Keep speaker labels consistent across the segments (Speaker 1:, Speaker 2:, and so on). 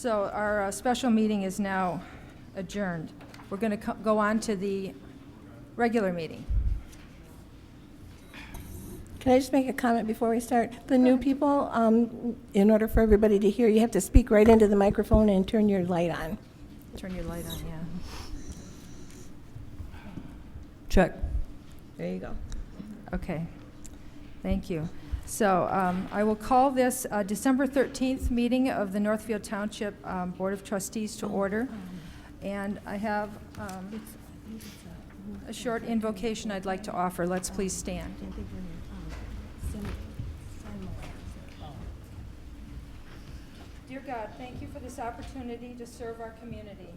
Speaker 1: So our special meeting is now adjourned. We're going to go on to the regular meeting.
Speaker 2: Can I just make a comment before we start? The new people, in order for everybody to hear, you have to speak right into the microphone and turn your light on.
Speaker 1: Turn your light on, yeah.
Speaker 2: Check. There you go.
Speaker 1: Okay, thank you. So I will call this December 13th meeting of the Northfield Township Board of Trustees to order. And I have a short invocation I'd like to offer. Let's please stand. Dear God, thank you for this opportunity to serve our community.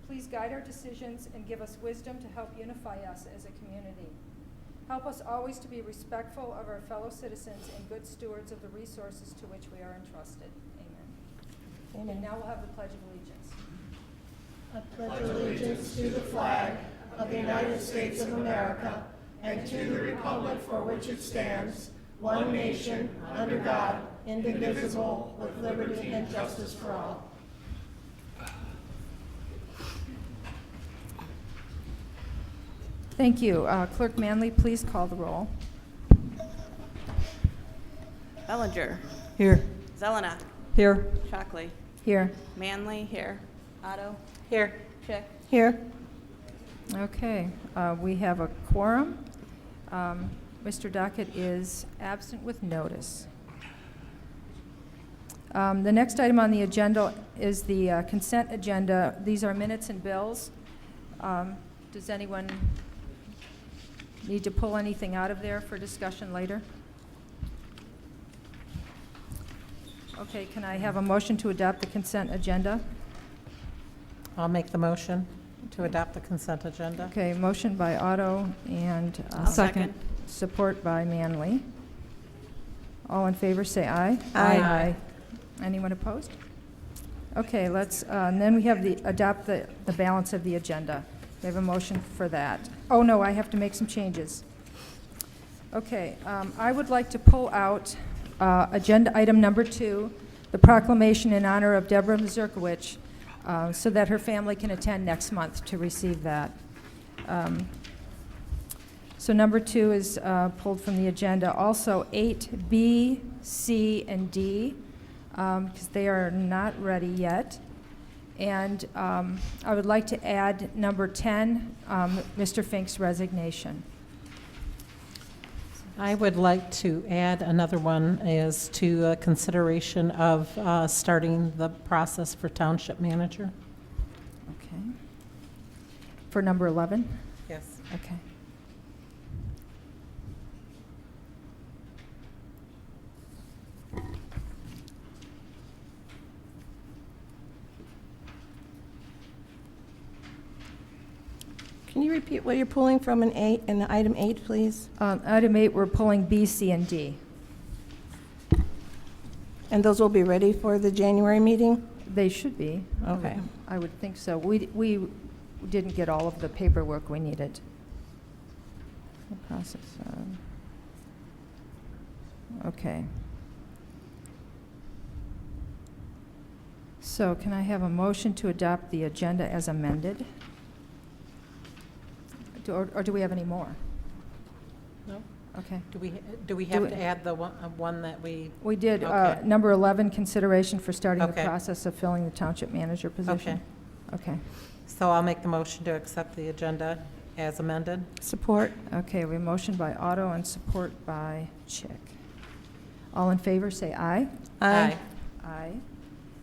Speaker 1: Please guide our decisions and give us wisdom to help unify us as a community. Help us always to be respectful of our fellow citizens and good stewards of the resources to which we are entrusted. Amen.
Speaker 2: Amen.
Speaker 1: And now we'll have the Pledge of Allegiance.
Speaker 2: I pledge allegiance to the flag of the United States of America and to the republic for which it stands, one nation, under God, indivisible, with liberty and justice for all.
Speaker 1: Thank you. Clerk Manley, please call the roll.
Speaker 3: Bellinger.
Speaker 2: Here.
Speaker 3: Zelenak.
Speaker 2: Here.
Speaker 3: Shockley.
Speaker 1: Here.
Speaker 3: Manley. Here. Otto.
Speaker 2: Here.
Speaker 3: Chick.
Speaker 2: Here.
Speaker 1: Okay. We have a quorum. Mr. Dockett is absent with notice. The next item on the agenda is the consent agenda. These are minutes and bills. Does anyone need to pull anything out of there for discussion later? Okay, can I have a motion to adopt the consent agenda?
Speaker 4: I'll make the motion to adopt the consent agenda.
Speaker 1: Okay, motion by Otto and
Speaker 3: I'll second.
Speaker 1: Support by Manley. All in favor, say aye.
Speaker 2: Aye.
Speaker 1: Anyone opposed? Okay, let's, and then we have adopt the balance of the agenda. We have a motion for that. Oh, no, I have to make some changes. Okay, I would like to pull out agenda item number 2, the proclamation in honor of Deborah Mazurkiewicz, so that her family can attend next month to receive that. So number 2 is pulled from the agenda. Also 8B, C, and D, because they are not ready yet. And I would like to add number 10, Mr. Fink's resignation.
Speaker 4: I would like to add another one as to consideration of starting the process for Township Manager.
Speaker 1: Okay. For number 11?
Speaker 4: Yes.
Speaker 1: Okay.
Speaker 2: Can you repeat what you're pulling from in item 8, please?
Speaker 1: Item 8, we're pulling B, C, and D.
Speaker 2: And those will be ready for the January meeting?
Speaker 1: They should be.
Speaker 2: Okay.
Speaker 1: I would think so. We didn't get all of the paperwork we needed. The process. Okay. So can I have a motion to adopt the agenda as amended? Or do we have any more?
Speaker 4: No?
Speaker 1: Okay.
Speaker 4: Do we have to add the one that we?
Speaker 1: We did.
Speaker 4: Okay.
Speaker 1: Number 11, consideration for starting the
Speaker 4: Okay.
Speaker 1: process of filling the township manager position.
Speaker 4: Okay.
Speaker 1: Okay.
Speaker 4: So I'll make the motion to accept the agenda as amended.
Speaker 2: Support.
Speaker 1: Okay, we have motion by Otto and support by Chick. All in favor, say aye.
Speaker 2: Aye.
Speaker 1: Aye.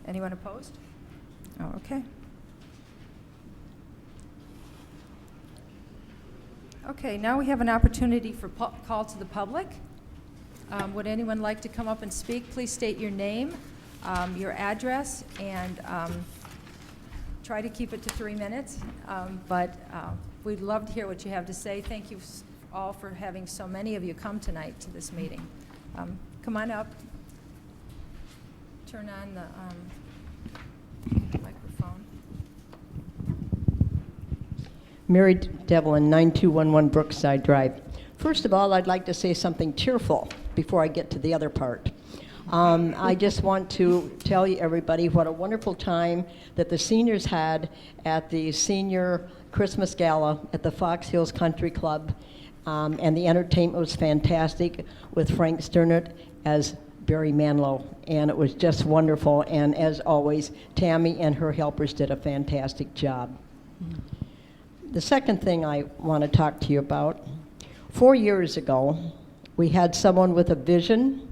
Speaker 1: Anyone opposed? Oh, okay. Okay, now we have an opportunity for call to the public. Would anyone like to come up and speak? Please state your name, your address, and try to keep it to 3 minutes. But we'd love to hear what you have to say. Thank you all for having so many of you come tonight to this meeting. Come on up. Turn on the microphone.
Speaker 5: Mary Devlin, 9211 Brookside Drive. First of all, I'd like to say something cheerful before I get to the other part. I just want to tell you, everybody, what a wonderful time that the seniors had at the senior Christmas gala at the Fox Hills Country Club. And the entertainment was fantastic with Frank Sternert as Barry Manilow, and it was just wonderful. And as always, Tammy and her helpers did a fantastic job. The second thing I want to talk to you about, 4 years ago, we had someone with a vision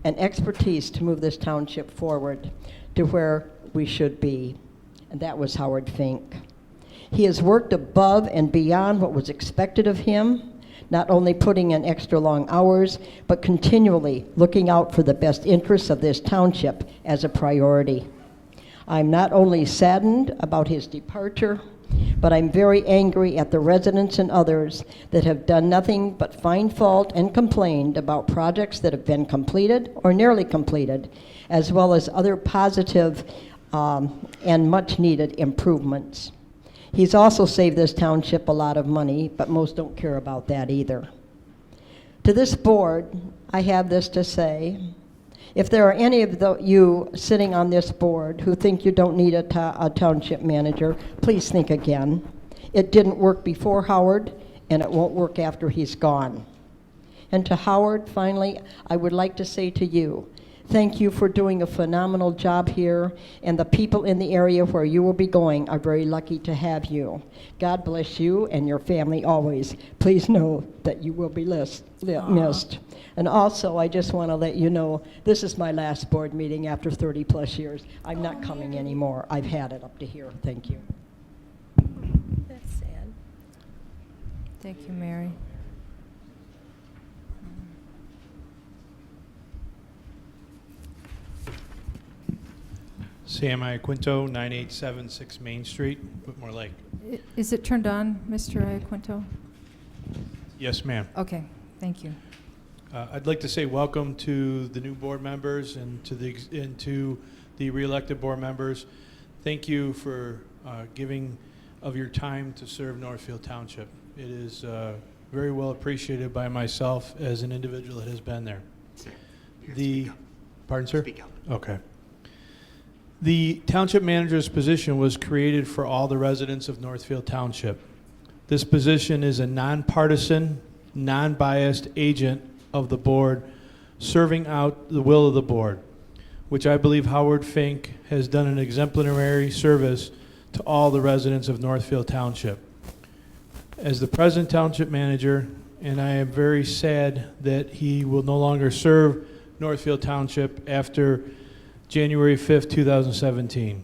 Speaker 5: and expertise to move this township forward to where we should be, and that was Howard Fink. He has worked above and beyond what was expected of him, not only putting in extra long hours, but continually looking out for the best interests of this township as a priority. I'm not only saddened about his departure, but I'm very angry at the residents and others that have done nothing but find fault and complained about projects that have been completed or nearly completed, as well as other positive and much needed improvements. He's also saved this township a lot of money, but most don't care about that either. To this board, I have this to say. If there are any of you sitting on this board who think you don't need a township manager, please think again. It didn't work before Howard, and it won't work after he's gone. And to Howard, finally, I would like to say to you, thank you for doing a phenomenal job here, and the people in the area where you will be going are very lucky to have you. God bless you and your family always. Please know that you will be missed. And also, I just want to let you know, this is my last board meeting after 30 plus years. I'm not coming anymore. I've had it up to here. Thank you.
Speaker 2: That's sad.
Speaker 1: Thank you, Mary.
Speaker 6: Sam Iaquinto, 9876 Main Street, Whitmore Lake.
Speaker 1: Is it turned on, Mr. Iaquinto?
Speaker 6: Yes, ma'am.
Speaker 1: Okay, thank you.
Speaker 6: I'd like to say welcome to the new board members and to the re-elected board members. Thank you for giving of your time to serve Northfield Township. It is very well appreciated by myself as an individual that has been there. Pardon, sir?
Speaker 7: Speak out.
Speaker 6: Okay. The township manager's position was created for all the residents of Northfield Township. This position is a nonpartisan, non-biased agent of the board, serving out the will of the board, which I believe Howard Fink has done an exemplary service to all the residents of Northfield Township. As the present township manager, and I am very sad that he will no longer serve Northfield Township after January 5th, 2017.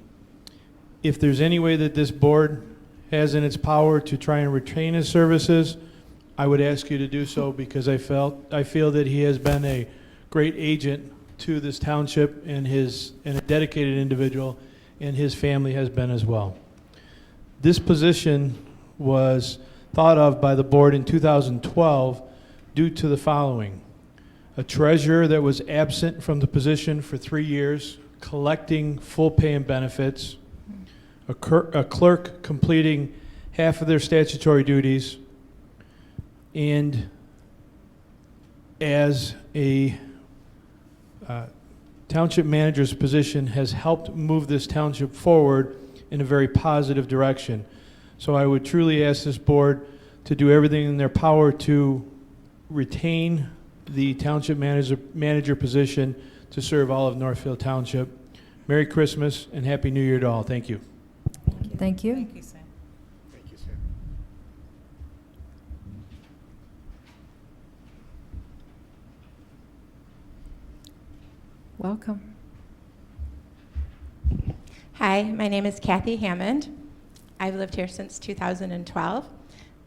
Speaker 6: If there's any way that this board has in its power to try and retain his services, I would ask you to do so, because I feel that he has been a great agent to this township and a dedicated individual, and his family has been as well. This position was thought of by the board in 2012 due to the following: a treasurer that was absent from the position for 3 years, collecting full pay and benefits, a clerk completing half of their statutory duties, and as a township manager's position has helped move this township forward in a very positive direction. So I would truly ask this board to do everything in their power to retain the township manager position to serve all of Northfield Township. Merry Christmas and Happy New Year to all. Thank you.
Speaker 1: Thank you.
Speaker 4: Thank you, Sam.
Speaker 7: Thank you, sir.
Speaker 1: Welcome.
Speaker 8: Hi, my name is Kathy Hammond. I've lived here since 2012.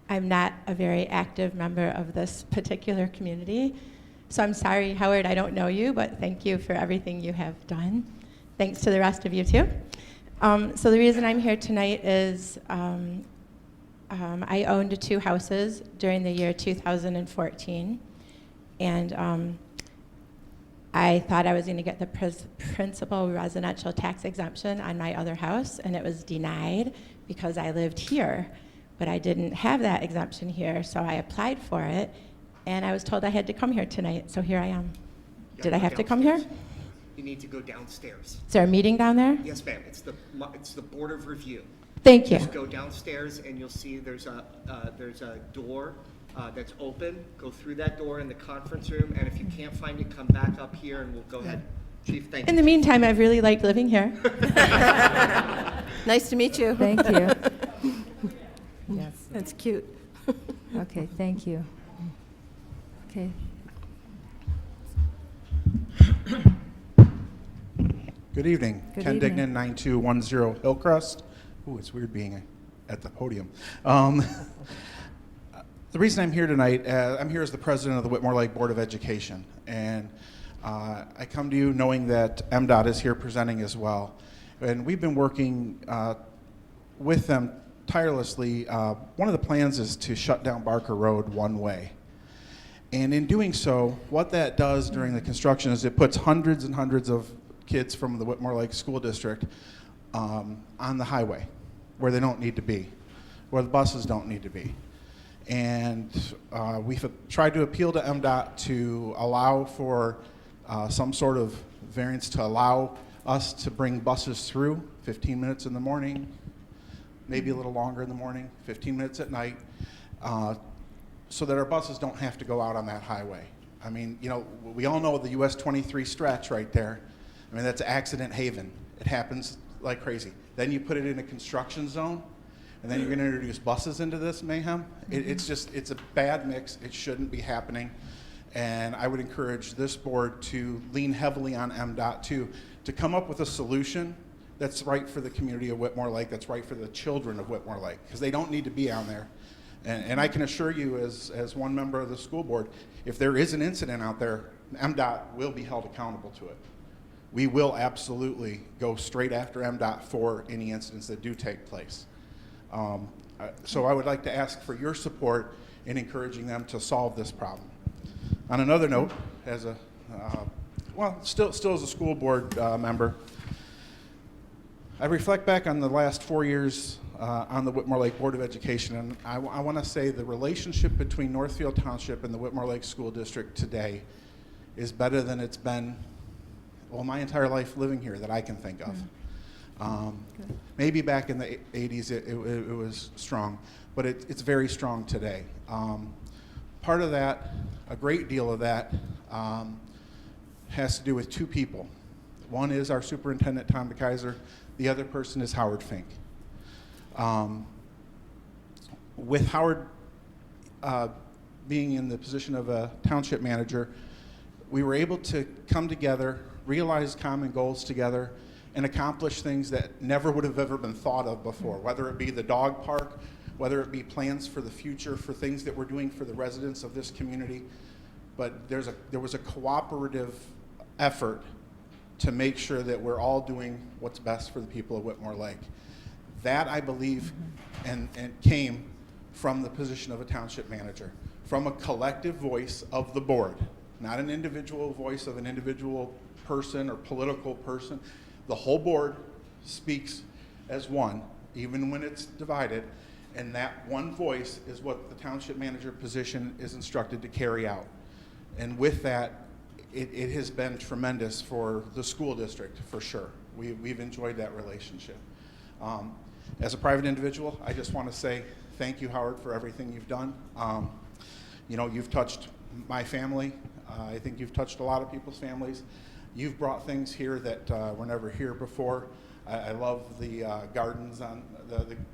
Speaker 8: I'm not a very active member of this particular community, so I'm sorry, Howard, I don't know you, but thank you for everything you have done. Thanks to the rest of you, too. So the reason I'm here tonight is I owned 2 houses during the year 2014, and I thought I was going to get the principal residential tax exemption on my other house, and it was denied because I lived here. But I didn't have that exemption here, so I applied for it, and I was told I had to come here tonight, so here I am. Did I have to come here?
Speaker 7: you need to go downstairs.
Speaker 8: Is there a meeting down there?
Speaker 7: Yes, ma'am. It's the Board of Review.
Speaker 8: Thank you.
Speaker 7: Just go downstairs and you'll see there's a door that's open. Go through that door in the conference room, and if you can't find it, come back up here and we'll go ahead. Chief, thank
Speaker 8: In
Speaker 7: you.
Speaker 8: the meantime, I've really liked living here.
Speaker 2: Nice to meet you.
Speaker 1: Thank you.
Speaker 2: Yes, that's cute.
Speaker 1: Okay, thank you. Okay,
Speaker 9: Good evening.
Speaker 1: Good
Speaker 9: Ken
Speaker 1: evening.
Speaker 9: Dignan, 9210 Hillcrest. Ooh, it's weird being at the podium. The reason I'm here tonight, I'm here as the president of the Whitmore Lake Board of Education. And I come to you knowing that MDOT is here presenting as well. And we've been working with them tirelessly. One of the plans is to shut down Barker Road one way. And in doing so, what that does during the construction is it puts hundreds and hundreds of kids from the Whitmore Lake School District on the highway where they don't need to be, where the buses don't need to be. And we've tried to appeal to MDOT to allow for some sort of variance to allow us to bring buses through 15 minutes in the morning, maybe a little longer in the morning, 15 minutes at night, so that our buses don't have to go out on that highway. I mean, you know, we all know the US 23 stretch right there. I mean, that's accident haven. It happens like crazy. Then you put it in a construction zone, and then you're going to introduce buses into this mayhem. It's a bad mix. It shouldn't be happening. And I would encourage this board to lean heavily on MDOT to come up with a solution that's right for the community of Whitmore Lake, that's right for the children of Whitmore Lake, because they don't need to be on there. And I can assure you, as one member of the school board, if there is an incident out there, MDOT will be held accountable to it. We will absolutely go straight after MDOT for any incidents that do take place. So I would like to ask for your support in encouraging them to solve this problem. On another note, as a, still as a school board member, I reflect back on the last 4 years on the Whitmore Lake Board of Education, and I want to say the relationship between Northfield Township and the Whitmore Lake School District today is better than it's been, well, my entire life living here that I can think of. Maybe back in the 80s it was strong, but it's very strong today. Part of that, a great deal of that, has to do with two people. One is our superintendent, Tom DeKaiser. The other person is Howard Fink. With Howard being in the position of a township manager, we were able to come together, realize common goals together, and accomplish things that never would have ever been thought of before, whether it be the dog park, whether it be plans for the future, for things that we're doing for the residents of this community. But there was a cooperative effort to make sure that we're all doing what's best for the people of Whitmore Lake. That, I believe, and came from the position of a township manager, from a collective voice of the board, not an individual voice of an individual person or political person. The whole board speaks as one, even when it's divided, and that one voice is what the township manager position is instructed to carry out. And with that, it has been tremendous for the school district, for sure. We've enjoyed that relationship. As a private individual, I just want to say thank you, Howard, for everything you've done. You know, you've touched my family. I think you've touched a lot of people's families. You've brought things here that were never here before. I love the gardens on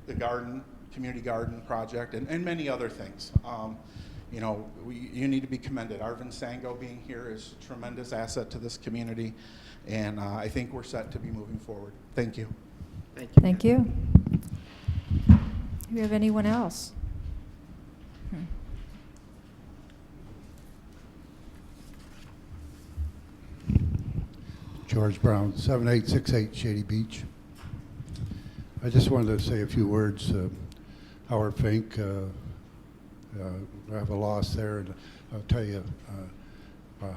Speaker 9: the garden, community garden project, and many other things. You know, you need to be commended. Arvin Sango being here is a tremendous asset to this community, and I think we're set to be moving forward. Thank you.
Speaker 7: Thank you.
Speaker 1: Thank you. Do we have anyone else?
Speaker 10: George Brown, 7868 Shady Beach. I just wanted to say a few words. Howard Fink, I have a loss there, and I'll tell you,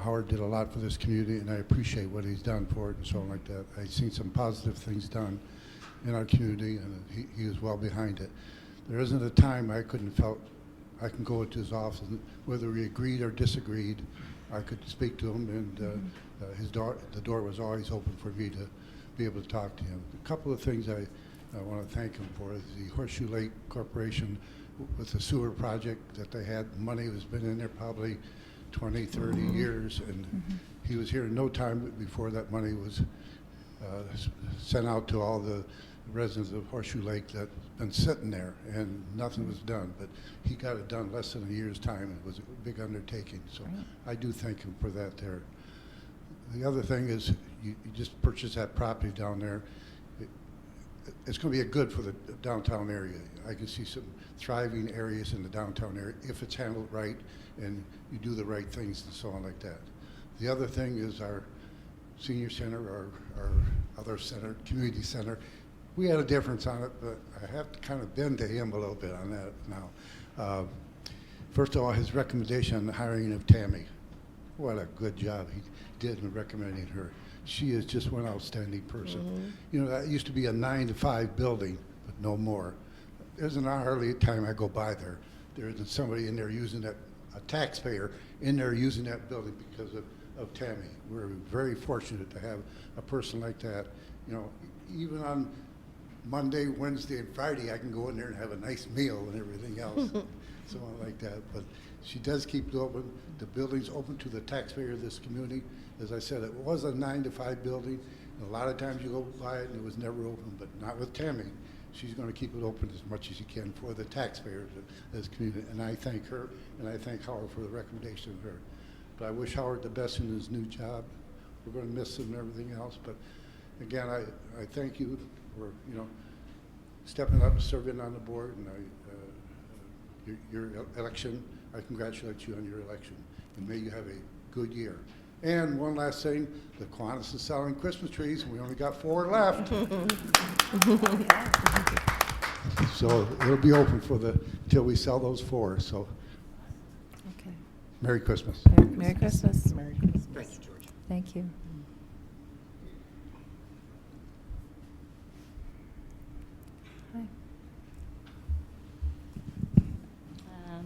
Speaker 10: Howard did a lot for this community, and I appreciate what he's done for it and so on like that. I've seen some positive things done in our community, and he was well behind it. There isn't a time I couldn't felt I can go into his office, and whether we agreed or disagreed, I could speak to him, and the door was always open for me to be able to talk to him. A couple of things I want to thank him for is the Horseshoe Lake Corporation with the sewer project that they had. Money has been in there probably 20, 30 years, and he was here in no time before that money was sent out to all the residents of Horseshoe Lake that's been sitting there, and nothing was done. But he got it done less than a year's time. It was a big undertaking, so I do thank him for that there. The other thing is you just purchased that property down there. It's going to be good for the downtown area. I can see some thriving areas in the downtown area if it's handled right and you do the right things and so on like that. The other thing is our senior center, our other center, community center. We had a difference on it, but I have to kind of bend to him a little bit on that now. First of all, his recommendation on the hiring of Tammy. What a good job he did in recommending her. She is just one outstanding person. You know, that used to be a 9 to 5 building, but no more. There's an hourly time I go by there. There isn't somebody in there using that, a taxpayer in there using that building because of Tammy. We're very fortunate to have a person like that. You know, even on Monday, Wednesday, and Friday, I can go in there and have a nice meal and everything else, so on like that. But she does keep it open. The building's open to the taxpayer of this community. As I said, it was a 9 to 5 building. A lot of times you go by it and it was never open, but not with Tammy. She's going to keep it open as much as she can for the taxpayers of this community. And I thank her, and I thank Howard for the recommendation of her. But I wish Howard the best in his new job. We're going to miss him and everything else. But again, I thank you for, you know, stepping up, serving on the board, and your election. I congratulate you on your election, and may you have a good year. And one last thing, the Kiwanis is selling Christmas trees, and we only got 4 left. So it'll be open till we sell those 4. So,
Speaker 1: Okay.
Speaker 10: Merry Christmas.
Speaker 3: Merry Christmas.
Speaker 4: Merry Christmas.
Speaker 7: Thank you, George.
Speaker 1: Thank you. Hi.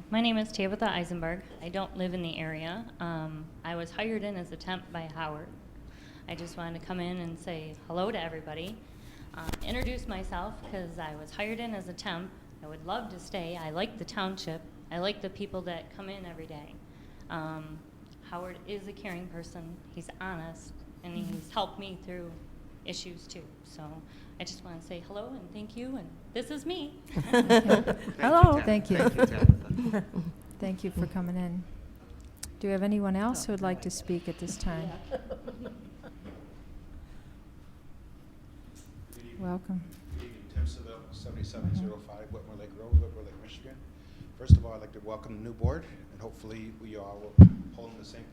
Speaker 11: My name is Tabitha Eisenberg. I don't live in the area. I was hired in as a temp by Howard. I just wanted to come in and say hello to everybody, introduce myself because I was hired in as a temp. I would love to stay. I like the township. I like the people that come in every day. Howard is a caring person. He's honest, and he's helped me through issues too. So I just want to say hello and thank you, and this is me.
Speaker 1: Hello. Thank you.
Speaker 7: Thank you, Tabitha.
Speaker 1: Thank you for coming in. Do we have anyone else who would like to speak at this time? Welcome.
Speaker 12: Good evening, Tim Seville, 7705 Whitmore Lake Road, Whitmore Lake, Michigan. First of all, I'd like to welcome the new board, and hopefully we all will pull in the same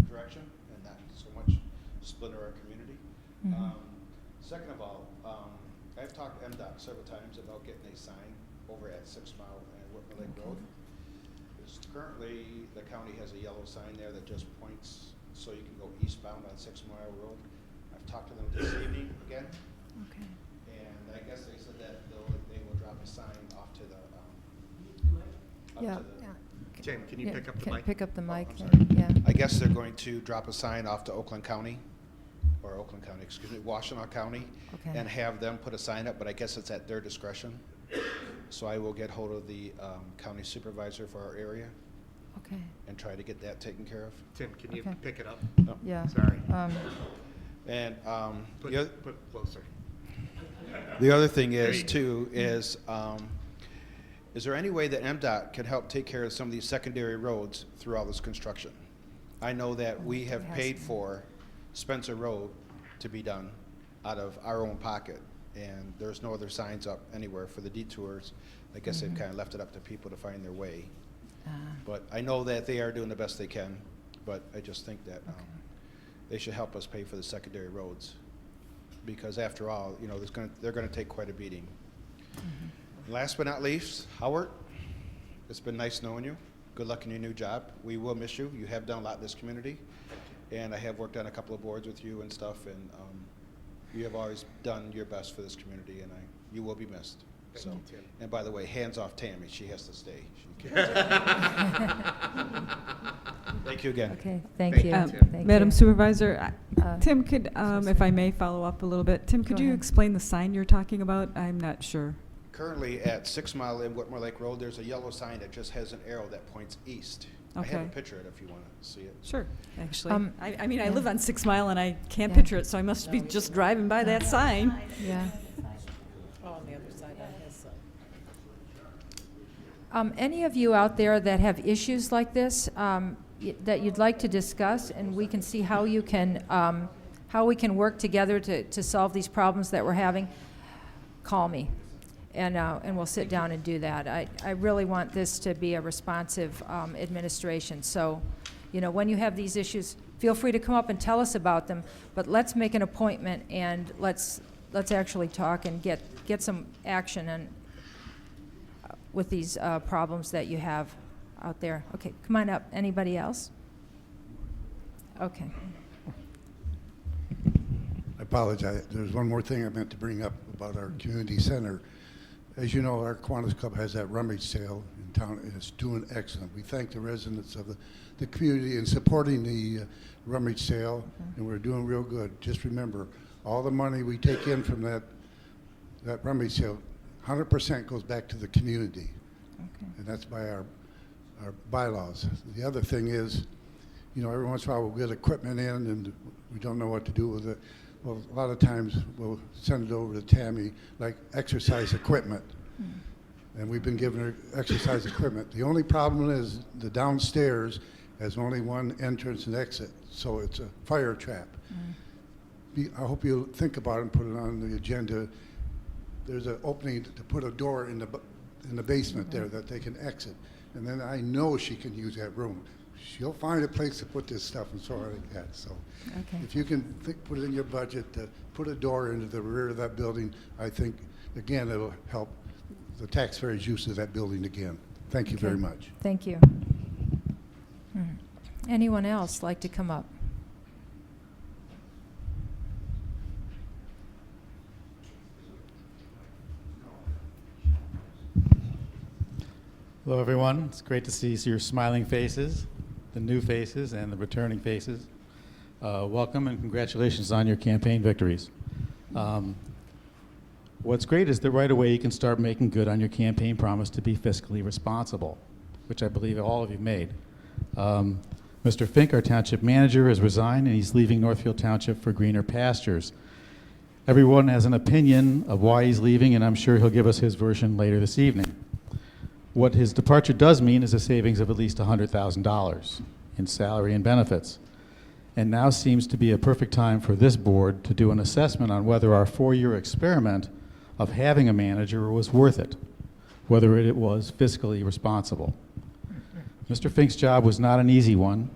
Speaker 12: direction and not so much splinter our community. Second of all, I've talked to MDOT several times about getting a sign over at 6 Mile and Whitmer Lake Road. Because currently, the county has a yellow sign there that just points so you can go eastbound on 6 Mile Road. I've talked to them this evening again.
Speaker 1: Okay.
Speaker 12: And I guess they said that they will drop a sign off to the,
Speaker 1: Yeah.
Speaker 7: Jim, can you pick up the mic?
Speaker 1: Pick up the mic.
Speaker 12: I'm sorry.
Speaker 1: Yeah.
Speaker 12: I guess they're going to drop a sign off to Washington County, Washtenaw County,
Speaker 1: Okay.
Speaker 12: and have them put a sign up, but I guess it's at their discretion. So I will get hold of the county supervisor for our area
Speaker 1: Okay.
Speaker 12: and try to get that taken care of.
Speaker 7: Tim, can you
Speaker 1: Okay.
Speaker 7: pick it up?
Speaker 12: No.
Speaker 1: Yeah.
Speaker 7: Sorry.
Speaker 12: And
Speaker 7: Put
Speaker 12: the
Speaker 7: it closer.
Speaker 12: other thing
Speaker 7: There
Speaker 12: is
Speaker 7: you go.
Speaker 12: too is there any way that MDOT can help take care of some of these secondary roads through all this construction? I know that we have paid for Spencer Road to be done out of our own pocket, and there's no other signs up anywhere for the detours. I guess they've kind of left it up to people to find their way. But I know that they are doing the best they can, but I just think that they should help us pay for the secondary roads, because after all, you know, they're going to take quite a beating. Last but not least, Howard, it's been nice knowing you. Good luck in your new job. We will miss you. You have done a lot in this community, and I have worked on a couple of boards with you and stuff, and you have always done your best for this community, and you will be missed. So,
Speaker 7: you, Tim.
Speaker 12: and by the way, hands off Tammy, she has to stay. She can't. Thank you again.
Speaker 1: Okay, thank
Speaker 7: Thank
Speaker 1: you.
Speaker 7: you, Tim.
Speaker 1: Thank
Speaker 13: Madam
Speaker 1: you.
Speaker 13: Supervisor,
Speaker 1: Uh,
Speaker 13: Tim, could, if I may follow up a little bit, Tim, could
Speaker 1: Go
Speaker 13: you
Speaker 1: ahead.
Speaker 13: explain the sign you're talking about? I'm not sure.
Speaker 12: Currently at 6 Mile and Whitmore Lake Road, there's a yellow sign that just has an arrow that points east. I have a
Speaker 13: Okay.
Speaker 12: picture of it if you want to see it.
Speaker 13: Sure, actually. I mean, I
Speaker 1: yeah.
Speaker 13: live on 6 Mile and I can't
Speaker 1: Yeah.
Speaker 13: picture it, so I must be just driving by that sign.
Speaker 1: Yeah.
Speaker 4: Oh, on the other side on his side.
Speaker 1: Any of you out there that have issues like this that you'd like to discuss, and we can see how you can, how we can work together to solve these problems that we're having, call me, and we'll sit down and do that. I really want this to be a responsive administration. So, you know, when you have these issues, feel free to come up and tell us about them. But let's make an appointment and let's actually talk and get some action and with these problems that you have out there. Okay, come on up. Anybody else? Okay.
Speaker 10: I apologize. There's one more thing I meant to bring up about our community center. As you know, our Kiwanis Club has that rummage sale in town, and it's doing excellent. We thank the residents of the community in supporting the rummage sale, and we're doing real good. Just remember, all the money we take in from that rummage sale, 100% goes back to the community.
Speaker 1: Okay.
Speaker 10: And that's by our bylaws. The other thing is, you know, every once in a while we'll get equipment in and we don't know what to do with it. Well, a lot of times we'll send it over to Tammy, like exercise equipment. And we've been giving her exercise equipment. The only problem is the downstairs has only one entrance and exit, so it's a fire trap. I hope you'll think about it and put it on the agenda. There's an opening to put a door in the basement there that they can exit. And then I know she can use that room. She'll find a place to put this stuff and so on like that. So
Speaker 1: Okay.
Speaker 10: if you can put it in your budget to put a door into the rear of that building, I think, again, it'll help the taxpayers' use of that building again. Thank you very
Speaker 1: Okay.
Speaker 10: much.
Speaker 1: Thank you. Anyone else like to come up?
Speaker 14: Hello, everyone. It's great to see your smiling faces, the new faces, and the returning faces. Welcome and congratulations on your campaign victories. What's great is that right away you can start making good on your campaign promise to be fiscally responsible, which I believe all of you made. Mr. Fink, our township manager, has resigned and he's leaving Northfield Township for greener pastures. Everyone has an opinion of why he's leaving, and I'm sure he'll give us his version later this evening. What his departure does mean is a savings of at least $100,000 in salary and benefits. And now seems to be a perfect time for this board to do an assessment on whether our 4-year experiment of having a manager was worth it, whether it was fiscally responsible. Mr. Fink's job was not an easy one,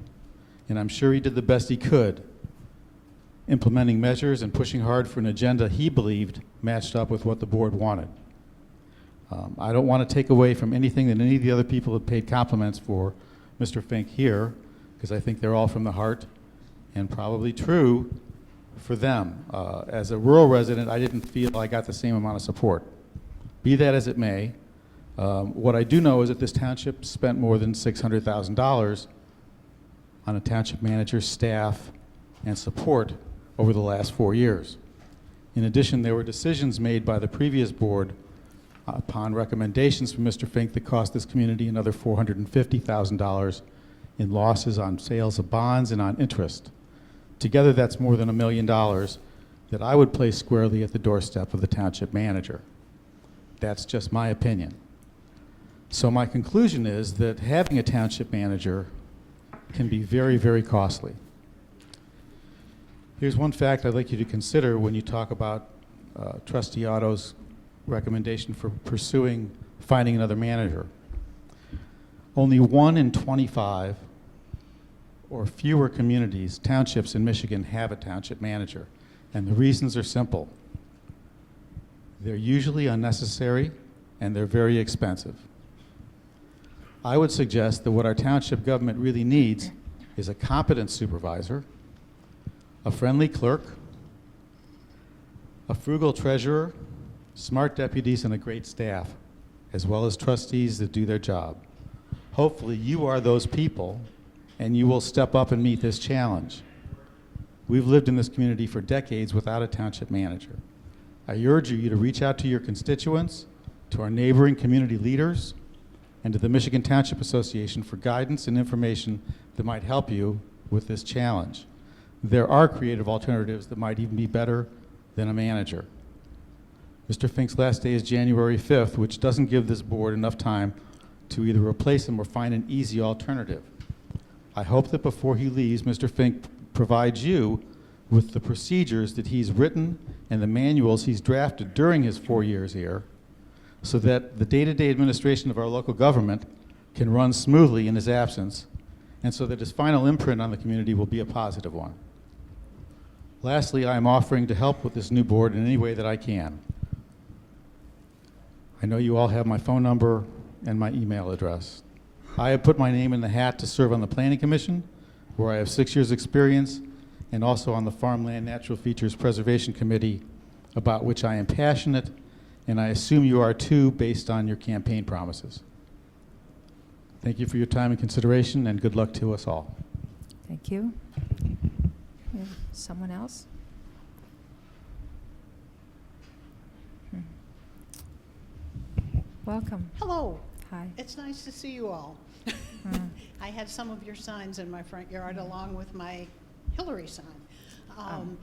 Speaker 14: and I'm sure he did the best he could, implementing measures and pushing hard for an agenda he believed matched up with what the board wanted. I don't want to take away from anything that any of the other people have paid compliments for Mr. Fink here, because I think they're all from the heart and probably true for them. As a rural resident, I didn't feel I got the same amount of support. Be that as it may, what I do know is that this township spent more than $600,000 on a township manager, staff, and support over the last 4 years. In addition, there were decisions made by the previous board upon recommendations from Mr. Fink that cost this community another $450,000 in losses on sales of bonds and on interest. Together, that's more than $1 million that I would place squarely at the doorstep of the township manager. That's just my opinion. So my conclusion is that having a township manager can be very, very costly. Here's one fact I'd like you to consider when you talk about Trustee Otto's recommendation for finding another manager. Only 1 in 25 or fewer communities, townships in Michigan, have a township manager. And the reasons are simple. They're usually unnecessary and they're very expensive. I would suggest that what our township government really needs is a competent supervisor, a friendly clerk, a frugal treasurer, smart deputies, and a great staff, as well as trustees that do their job. Hopefully, you are those people, and you will step up and meet this challenge. We've lived in this community for decades without a township manager. I urge you to reach out to your constituents, to our neighboring community leaders, and to the Michigan Township Association for guidance and information that might help you with this challenge. There are creative alternatives that might even be better than a manager. Mr. Fink's last day is January 5th, which doesn't give this board enough time to either replace him or find an easy alternative. I hope that before he leaves, Mr. Fink provides you with the procedures that he's written and the manuals he's drafted during his 4 years here, so that the day-to-day administration of our local government can run smoothly in his absence, and so that his final imprint on the community will be a positive one. Lastly, I am offering to help with this new board in any way that I can. I know you all have my phone number and my email address. I have put my name in the hat to serve on the Planning Commission, where I have 6 years' experience, and also on the Farmland Natural Features Preservation Committee, about which I am passionate, and I assume you are too, based on your campaign promises. Thank you for your time and consideration, and good luck to us all.
Speaker 1: Thank you. We have someone else? Welcome.
Speaker 2: Hello.
Speaker 1: Hi.
Speaker 2: It's nice to see you all. I had some of your signs in my front yard along with my Hillary sign.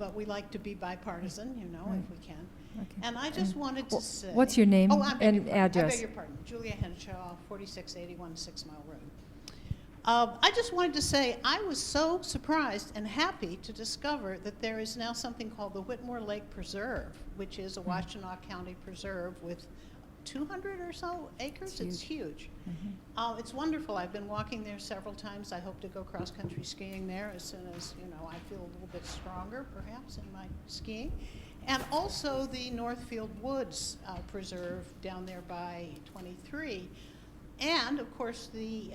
Speaker 2: But we like to be bipartisan, you know, if we can.
Speaker 1: Okay.
Speaker 2: And I just wanted to say...
Speaker 1: What's your name and
Speaker 2: I
Speaker 1: address?
Speaker 2: beg your pardon. Julia Henshaw, 4681 6 Mile Road. I just wanted to say I was so surprised and happy to discover that there is now something called the Whitmore Lake Preserve, which is a Washtenaw County preserve with 200 or so acres. It's huge. It's wonderful. I've been walking there several times. I hope to go cross-country skiing there as soon as, you know, I feel a little bit stronger, perhaps, in my skiing. And also the Northfield Woods Preserve down there by 23. And, of course, the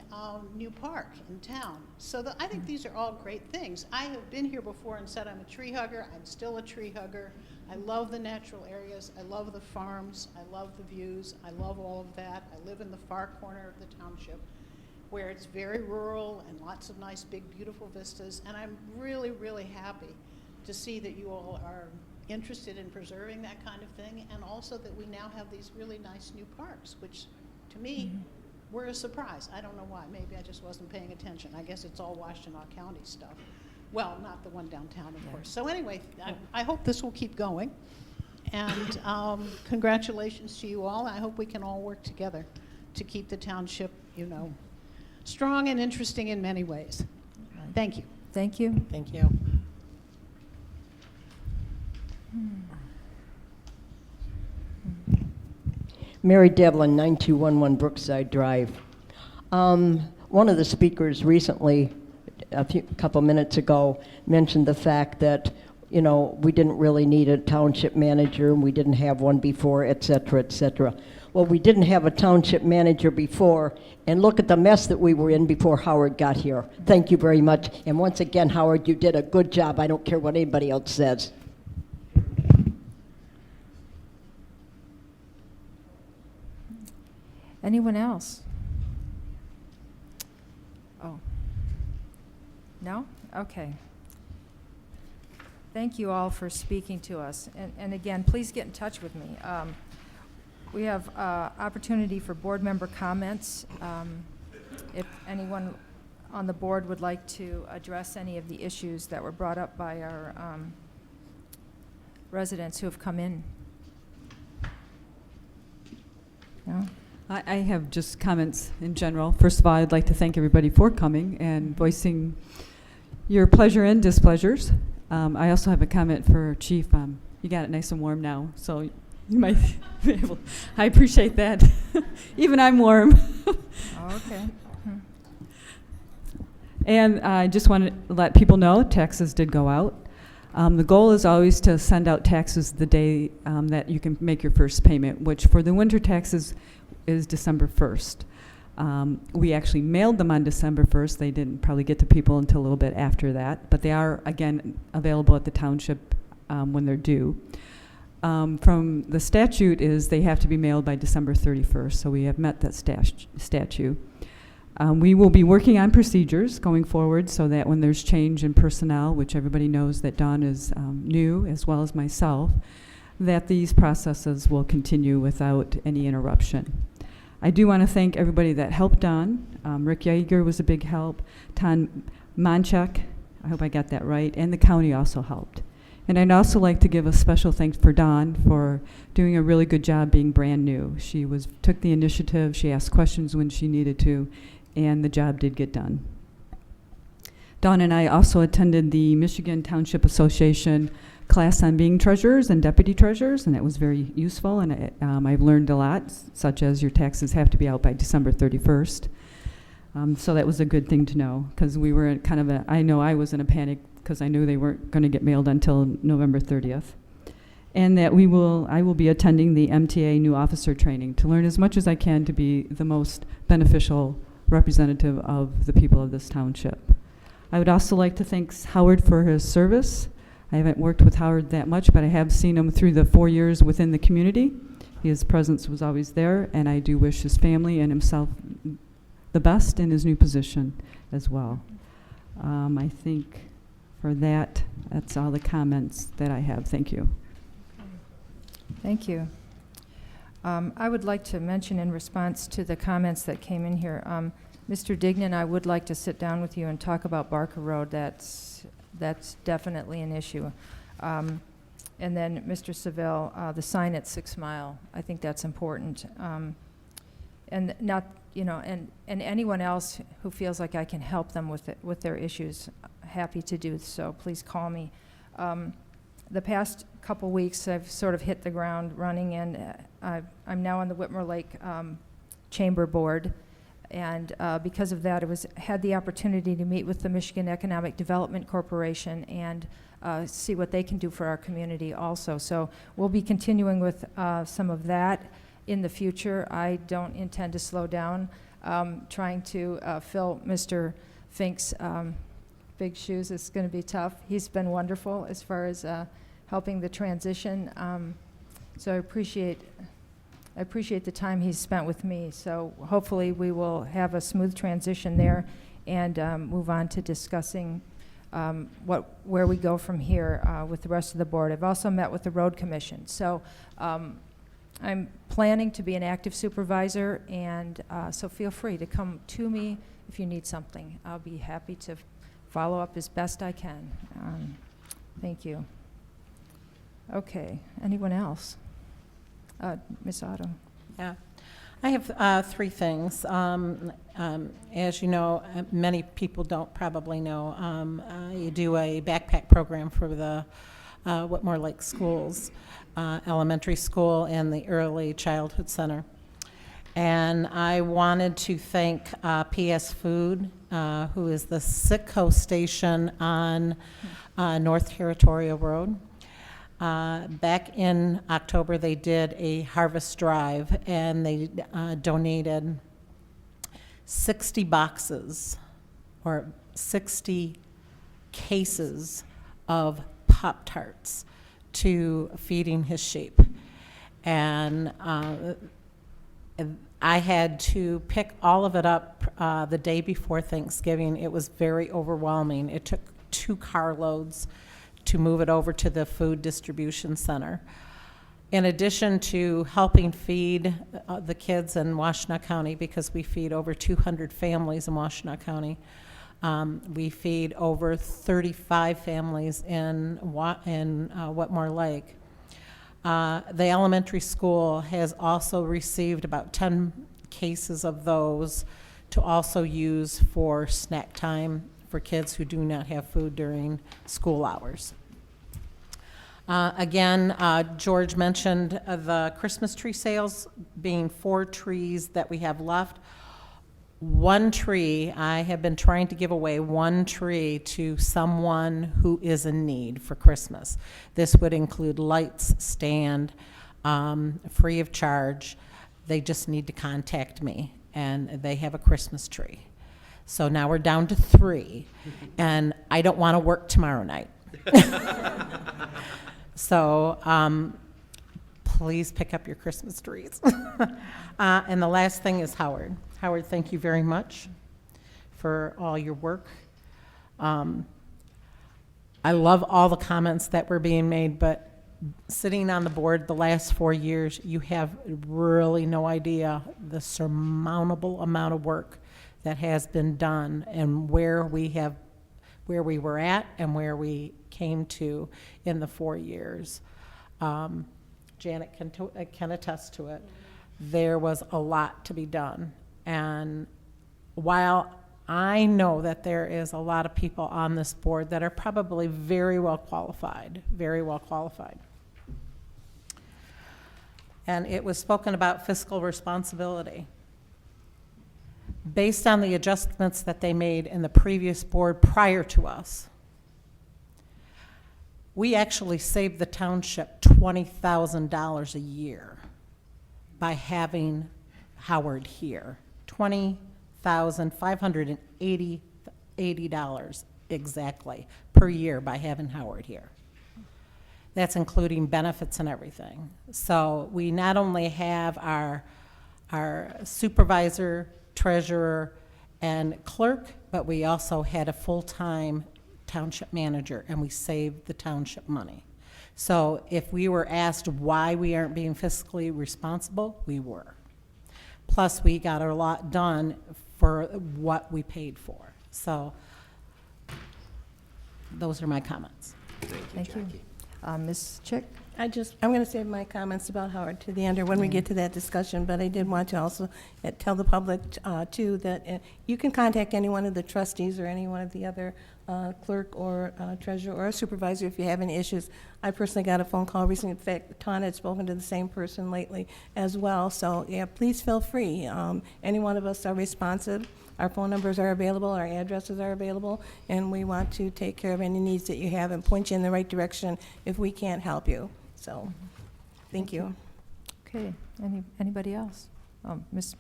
Speaker 2: new park in town. So I think these are all great things. I have been here before and said I'm a tree hugger. I'm still a tree hugger. I love the natural areas. I love the farms. I love the views. I love all of that. I live in the far corner of the township where it's very rural and lots of nice, big, beautiful vistas. And I'm really, really happy to see that you all are interested in preserving that kind of thing, and also that we now have these really nice new parks, which to me were a surprise. I don't know why. Maybe I just wasn't paying attention. I guess it's all Washtenaw County stuff. Well, not the one downtown, of course. So anyway, I hope this will keep going. And congratulations to you all. I hope we can all work together to keep the township, you know, strong and interesting in many ways. Thank you.
Speaker 1: Thank you.
Speaker 5: Thank you. Mary Devlin, 9211 Brookside Drive. One of the speakers recently, couple minutes ago, mentioned the fact that, you know, we didn't really need a township manager and we didn't have one before, et cetera, et cetera. Well, we didn't have a township manager before, and look at the mess that we were in before Howard got here. Thank you very much. And once again, Howard, you did a good job. I don't care what anybody else says.
Speaker 1: Anyone else? Oh. No? Okay. Thank you all for speaking to us. And again, please get in touch with me. We have opportunity for board member comments. If anyone on the board would like to address any of the issues that were brought up by our residents who have come in. No?
Speaker 13: I have just comments in general. First of all, I'd like to thank everybody for coming and voicing your pleasure and displeasures. I also have a comment for Chief. You got it nice and warm now, so you might be able. I appreciate that. Even I'm warm.
Speaker 1: Okay.
Speaker 13: And I just want to let people know taxes did go out. The goal is always to send out taxes the day that you can make your first payment, which for the winter taxes is December 1st. We actually mailed them on December 1st. They didn't probably get to people until a little bit after that, but they are, again, available at the township when they're due. from the statute is they have to be mailed by December 31st, so we have met that statute. We will be working on procedures going forward so that when there's change in personnel, which everybody knows that Dawn is new, as well as myself, that these processes will continue without any interruption. I do want to thank everybody that helped Dawn. Rick Yeager was a big help. Ton Monchek, I hope I got that right, and the county also helped. And I'd also like to give a special thanks for Dawn for doing a really good job being brand new. She took the initiative, she asked questions when she needed to, and the job did get done. Dawn and I also attended the Michigan Township Association class on being treasurers and deputy treasurers, and that was very useful, and I've learned a lot, such as your taxes have to be out by December 31st. So that was a good thing to know, because we were kind of I know I was in a panic because I knew they weren't going to get mailed until November 30th. And that I will be attending the MTA new officer training to learn as much as I can to be the most beneficial representative of the people of this township. I would also like to thank Howard for his service. I haven't worked with Howard that much, but I have seen him through the 4 years within the community. His presence was always there, and I do wish his family and himself the best in his new position as well. I think for that's all the comments that I have. Thank you.
Speaker 1: Thank you. I would like to mention in response to the comments that came in here, Mr. Dignan, I would like to sit down with you and talk about Barker Road. That's definitely an issue. And then Mr. Seville, the sign at 6 Mile, I think that's important. And not, and anyone else who feels like I can help them with their issues, happy to do so. Please call me. The past couple weeks, I've sort of hit the ground running, and I'm now on the Whitmore Lake Chamber Board. And because of that, had the opportunity to meet with the Michigan Economic Development Corporation and see what they can do for our community also. So we'll be continuing with some of that in the future. I don't intend to slow down trying to fill Mr. Fink's big shoes. It's going to be tough. He's been wonderful as far as helping the transition. So I appreciate the time he's spent with me. So hopefully we will have a smooth transition there and move on to discussing where we go from here with the rest of the board. I've also met with the Road Commission. So I'm planning to be an active supervisor, and so feel free to come to me if you need something. I'll be happy to follow up as best I can. Thank you. Okay, anyone else? Ms. Otto.
Speaker 4: Yeah, I have 3 things. As you know, many people don't probably know, I do a backpack program for the Whitmore Lake Schools, elementary school and the early childhood center. And I wanted to thank PS Food, who is the Sitco station on North Territorial Road. Back in October, they did a harvest drive, and they donated 60 boxes or 60 cases of Pop-Tarts to feeding his sheep. And I had to pick all of it up the day before Thanksgiving. It was very overwhelming. It took 2 carloads to move it over to the food distribution center. In addition to helping feed the kids in Washtenaw County, because we feed over 200 families in Washtenaw County, we feed over 35 families in Whitmore Lake. The elementary school has also received about 10 cases of those to also use for snack time for kids who do not have food during school hours. Again, George mentioned the Christmas tree sales being 4 trees that we have left. 1 tree, I have been trying to give away 1 tree to someone who is in need for Christmas. This would include lights, stand, free of charge. They just need to contact me, and they have a Christmas tree. So now we're down to 3, and I don't want to work tomorrow night. So please pick up your Christmas trees. And the last thing is Howard. Howard, thank you very much for all your work. I love all the comments that were being made, but sitting on the board the last 4 years, you have really no idea the surmountable amount of work that has been done and where we were at and where we came to in the 4 years. Janet can attest to it. There was a lot to be done. And while I know that there is a lot of people on this board that are probably very well qualified. And it was spoken about fiscal responsibility. Based on the adjustments that they made in the previous board prior to us, we actually saved the township $20,000 a year by having Howard here. $20,580 exactly per year by having Howard here. That's including benefits and everything. So we not only have our supervisor, treasurer, and clerk, but we also had a full-time township manager, and we saved the township money. So if we were asked why we aren't being fiscally responsible, we were. Plus, we got a lot done for what we paid for. So those are my comments.
Speaker 1: Thank you. Ms. Chick?
Speaker 2: I'm going to save my comments about Howard to the end or when we get to that discussion, but I did want to also tell the public, too, that you can contact any one of the trustees or any one of the other clerk or treasurer or supervisor if you have any issues. I personally got a phone call recently. In fact, Tana had spoken to the same person lately as well. So, yeah, please feel free. Any one of us are responsive. Our phone numbers are available, our addresses are available, and we want to take care of any needs that you have and point you in the right direction if we can't help you. So, thank you.
Speaker 1: Okay, anybody else? Ms.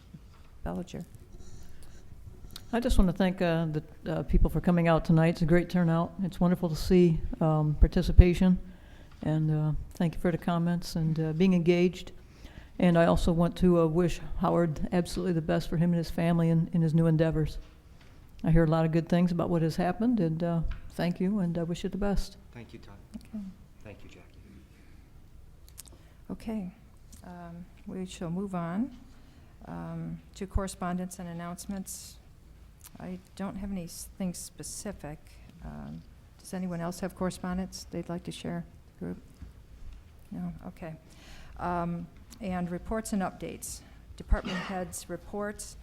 Speaker 1: Bellinger.
Speaker 15: I just want to thank the people for coming out tonight. It's a great turnout. It's wonderful to see participation, and thank you for the comments and being engaged. And I also want to wish Howard absolutely the best for him and his family in his new endeavors. I hear a lot of good things about what has happened, and thank you, and I wish you the best.
Speaker 7: Thank you, Todd.
Speaker 1: Okay.
Speaker 7: Thank you, Jackie.
Speaker 1: Okay, we shall move on to correspondence and announcements. I don't have anything specific. Does anyone else have correspondence they'd like to share? Group? No? Okay. And reports and updates. Department heads' reports.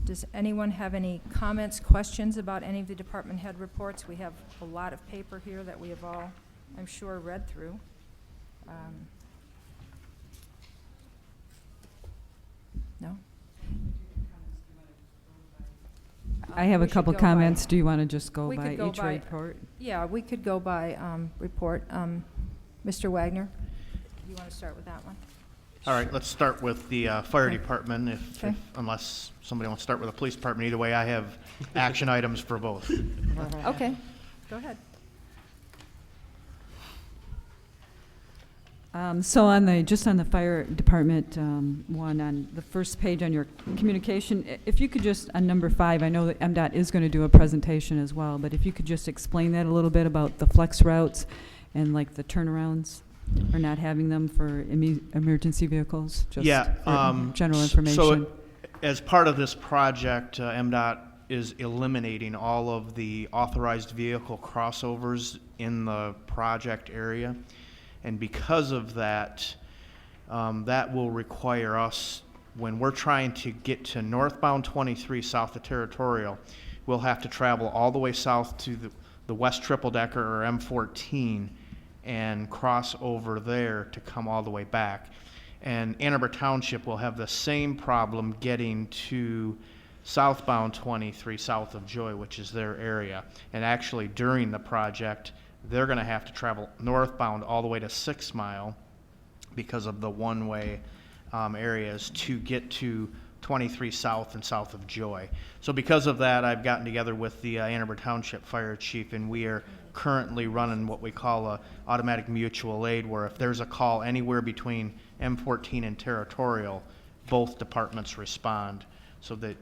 Speaker 1: Does anyone have any comments, questions about any of the department head reports? We have a lot of paper here that we have all, I'm sure, read through. No?
Speaker 13: I have a
Speaker 1: We should
Speaker 13: couple
Speaker 1: go
Speaker 13: comments.
Speaker 1: by-
Speaker 13: Do you want to just go
Speaker 1: we
Speaker 13: by
Speaker 1: could go
Speaker 13: each
Speaker 1: by-
Speaker 13: report?
Speaker 1: Yeah, we could go by report. Mr. Wagner, you want to start with that one?
Speaker 16: All right, let's start with the fire
Speaker 1: Okay.
Speaker 16: department,
Speaker 1: Okay.
Speaker 16: unless somebody wants to start with the police department. Either way, I have action items for both.
Speaker 1: Okay, go ahead.
Speaker 13: So just on the fire department one, on the first page on your communication, if you could just, on number 5, I know that MDOT is going to do a presentation as well, but if you could just explain that a little bit about the flex routes and like the turnarounds, or not having them for emergency vehicles, just for general information.
Speaker 16: So as part of this project, MDOT is eliminating all of the authorized vehicle crossovers in the project area. And because of that, that will require us, when we're trying to get to northbound 23 south of Territorial, we'll have to travel all the way south to the West Triple Decker or M14 and cross over there to come all the way back. And Ann Arbor Township will have the same problem getting to southbound 23 south of Joy, which is their area. And actually during the project, they're going to have to travel northbound all the way to 6 Mile because of the one-way areas to get to 23 South and south of Joy. So because of that, I've gotten together with the Ann Arbor Township Fire Chief, and we are currently running what we call a automatic mutual aid, where if there's a call anywhere between M14 and Territorial, both departments respond. So that,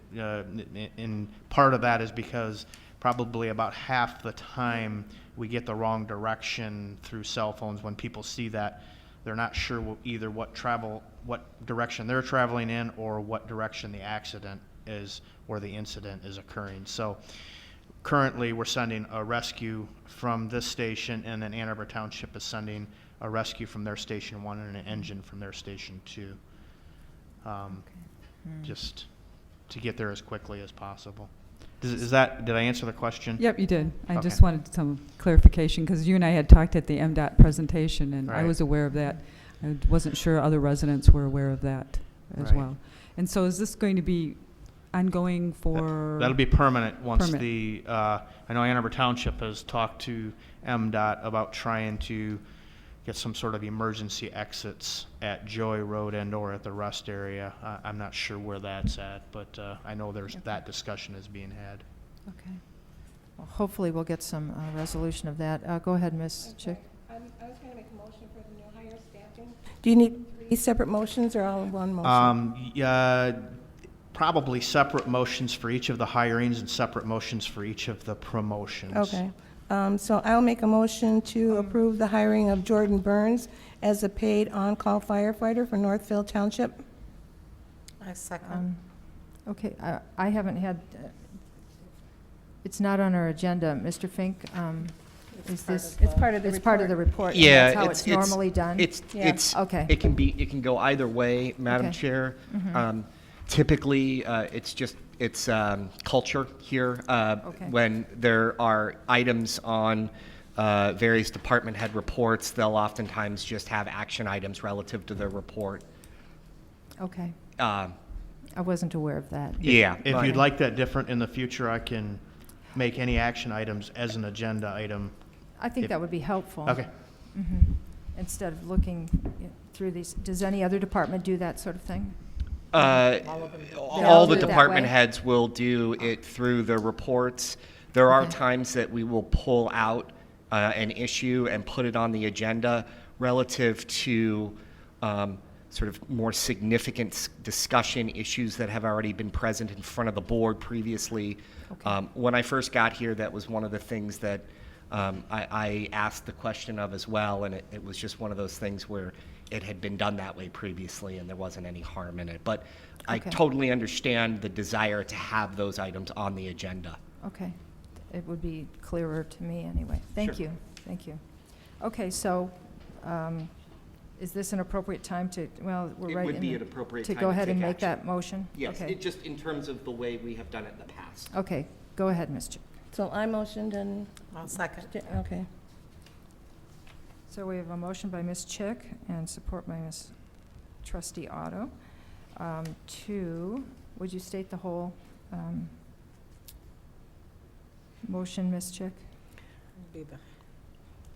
Speaker 16: and part of that is because probably about half the time we get the wrong direction through cell phones. When people see that, they're not sure either what direction they're traveling in or what direction the accident is or the incident is occurring. So currently we're sending a rescue from this station, and then Ann Arbor Township is sending a rescue from their station 1 and an engine from their station 2. Just to get there as quickly as possible. Did I answer the question?
Speaker 13: Yep, you did. I
Speaker 16: Okay.
Speaker 13: just wanted some clarification, because you and I had talked at the MDOT presentation, and I
Speaker 16: Right.
Speaker 13: was aware of that. I wasn't sure other residents were aware of that as
Speaker 16: Right.
Speaker 13: well. And so is this going to be ongoing for?
Speaker 16: That'll be permanent once
Speaker 13: Permanent.
Speaker 16: I know Ann Arbor Township has talked to MDOT about trying to get some sort of emergency exits at Joy Road and or at the rest area. I'm not sure where that's at, but I know that discussion is being had.
Speaker 1: Okay. Well, hopefully we'll get some resolution of that. Go ahead, Ms. Chick.
Speaker 2: I was going to make a motion for the new hire staffing. Do you need 3 separate motions or all in one motion?
Speaker 16: Probably separate motions for each of the hirings and separate motions for each of the promotions.
Speaker 2: Okay. So I'll make a motion to approve the hiring of Jordan Burns as a paid on-call firefighter for Northfield Township.
Speaker 5: I second.
Speaker 1: Okay, I haven't had, it's not on our agenda. Mr. Fink, is this?
Speaker 2: It's part of the
Speaker 1: It's part of the report. and
Speaker 7: Yeah,
Speaker 1: That's how it's normally done? Okay.
Speaker 7: It can go either way, Madam
Speaker 1: Okay.
Speaker 7: Chair. Typically, it's culture here.
Speaker 1: Okay.
Speaker 7: When there are items on various department head reports, they'll oftentimes just have action items relative to their report.
Speaker 1: Okay. I wasn't aware of that.
Speaker 7: Yeah.
Speaker 16: If you'd like that different in the future, I can make any action items as an agenda item.
Speaker 1: I think
Speaker 16: If-
Speaker 1: that would be helpful.
Speaker 16: Okay.
Speaker 1: Instead of looking through these, does any other department do that sort of thing?
Speaker 7: All the
Speaker 1: do it that
Speaker 7: department
Speaker 1: way?
Speaker 7: heads will do it through the reports. There are
Speaker 1: Okay.
Speaker 7: times that we will pull out an issue and put it on the agenda relative to sort of more significant discussion issues that have already been present in front of the board previously.
Speaker 1: Okay.
Speaker 7: When I first got here, that was one of the things that I asked the question of as well, and it was just one of those things where it had been done that way previously and there wasn't any harm in it. But I
Speaker 1: Okay.
Speaker 7: totally understand the desire to have those items on the agenda.
Speaker 1: Okay. It would be clearer to me anyway. Thank
Speaker 7: Sure.
Speaker 1: you. Thank you. Okay, so is this an appropriate time to, well, we're
Speaker 7: It
Speaker 1: right
Speaker 7: would
Speaker 1: in
Speaker 7: be
Speaker 1: the-
Speaker 7: an appropriate
Speaker 1: to
Speaker 7: time
Speaker 1: go
Speaker 7: to
Speaker 1: ahead and
Speaker 7: take
Speaker 1: make
Speaker 7: action.
Speaker 1: that motion?
Speaker 7: Yes,
Speaker 1: Okay.
Speaker 7: it just in terms of the way we have done it in the past.
Speaker 1: Okay, go ahead, Ms. Chick.
Speaker 2: So I motioned and,
Speaker 5: I'll second.
Speaker 2: okay.
Speaker 1: So we have a motion by Ms. Chick and support by Ms. Trustee Otto would you state the whole motion, Ms. Chick?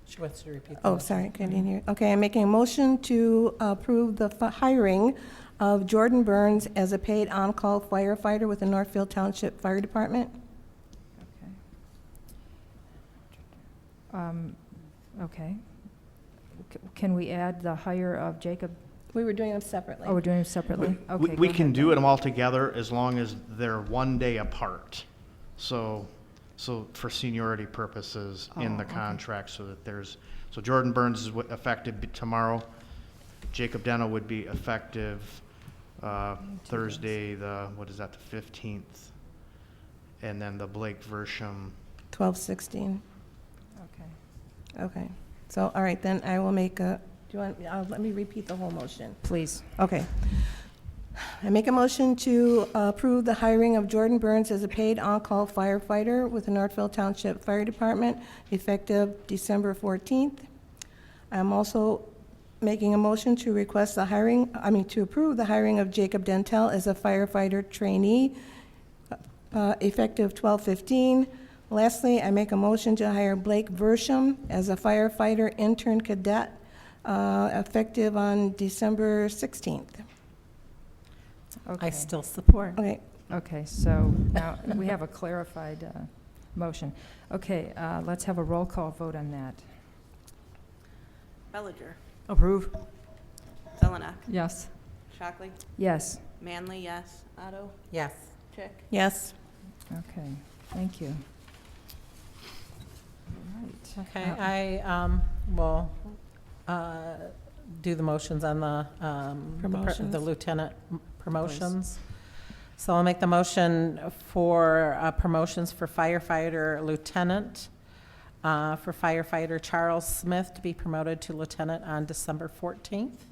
Speaker 5: She wants to repeat.
Speaker 2: Oh, sorry, I didn't hear. Okay, I'm making a motion to approve the hiring of Jordan Burns as a paid on-call firefighter with the Northfield Township Fire Department.
Speaker 1: Okay. Can we add the hire of Jacob?
Speaker 2: We were doing them separately.
Speaker 1: Oh, we're doing them separately? Okay.
Speaker 16: We
Speaker 1: go
Speaker 16: can
Speaker 1: ahead
Speaker 16: do
Speaker 1: then.
Speaker 16: them all together as long as they're 1 day apart. So for seniority purposes in the
Speaker 1: okay.
Speaker 16: contract, so that so Jordan Burns is effective tomorrow. Jacob Deno would be effective Thursday, the 15th. And then the Blake Versham.
Speaker 2: 12/16.
Speaker 1: Okay.
Speaker 2: Okay. So, all right, then I will make a, let me repeat the whole motion.
Speaker 1: Please.
Speaker 2: Okay. I make a motion to approve the hiring of Jordan Burns as a paid on-call firefighter with the Northfield Township Fire Department effective December 14th. I'm also making a motion to request the to approve the hiring of Jacob Dentel as a firefighter trainee effective 12/15. Lastly, I make a motion to hire Blake Versham as a firefighter intern cadet effective on December 16th.
Speaker 1: Okay.
Speaker 4: I still support.
Speaker 2: Okay.
Speaker 1: Okay, so now we have a clarified motion. Okay, let's have a roll call vote on that.
Speaker 3: Bellinger,
Speaker 15: Approve.
Speaker 3: Zelenak,
Speaker 13: Yes.
Speaker 3: Shockley,
Speaker 1: Yes.
Speaker 3: Manley, yes. Otto,
Speaker 4: Yes.
Speaker 3: Chick.
Speaker 2: Yes.
Speaker 1: Okay, thank you. All right.
Speaker 4: Okay, I will do the motions on the
Speaker 2: Promotions.
Speaker 4: the lieutenant promotions. So I'll make the motion for promotions for firefighter lieutenant, for firefighter Charles Smith to be promoted to lieutenant on December 14th,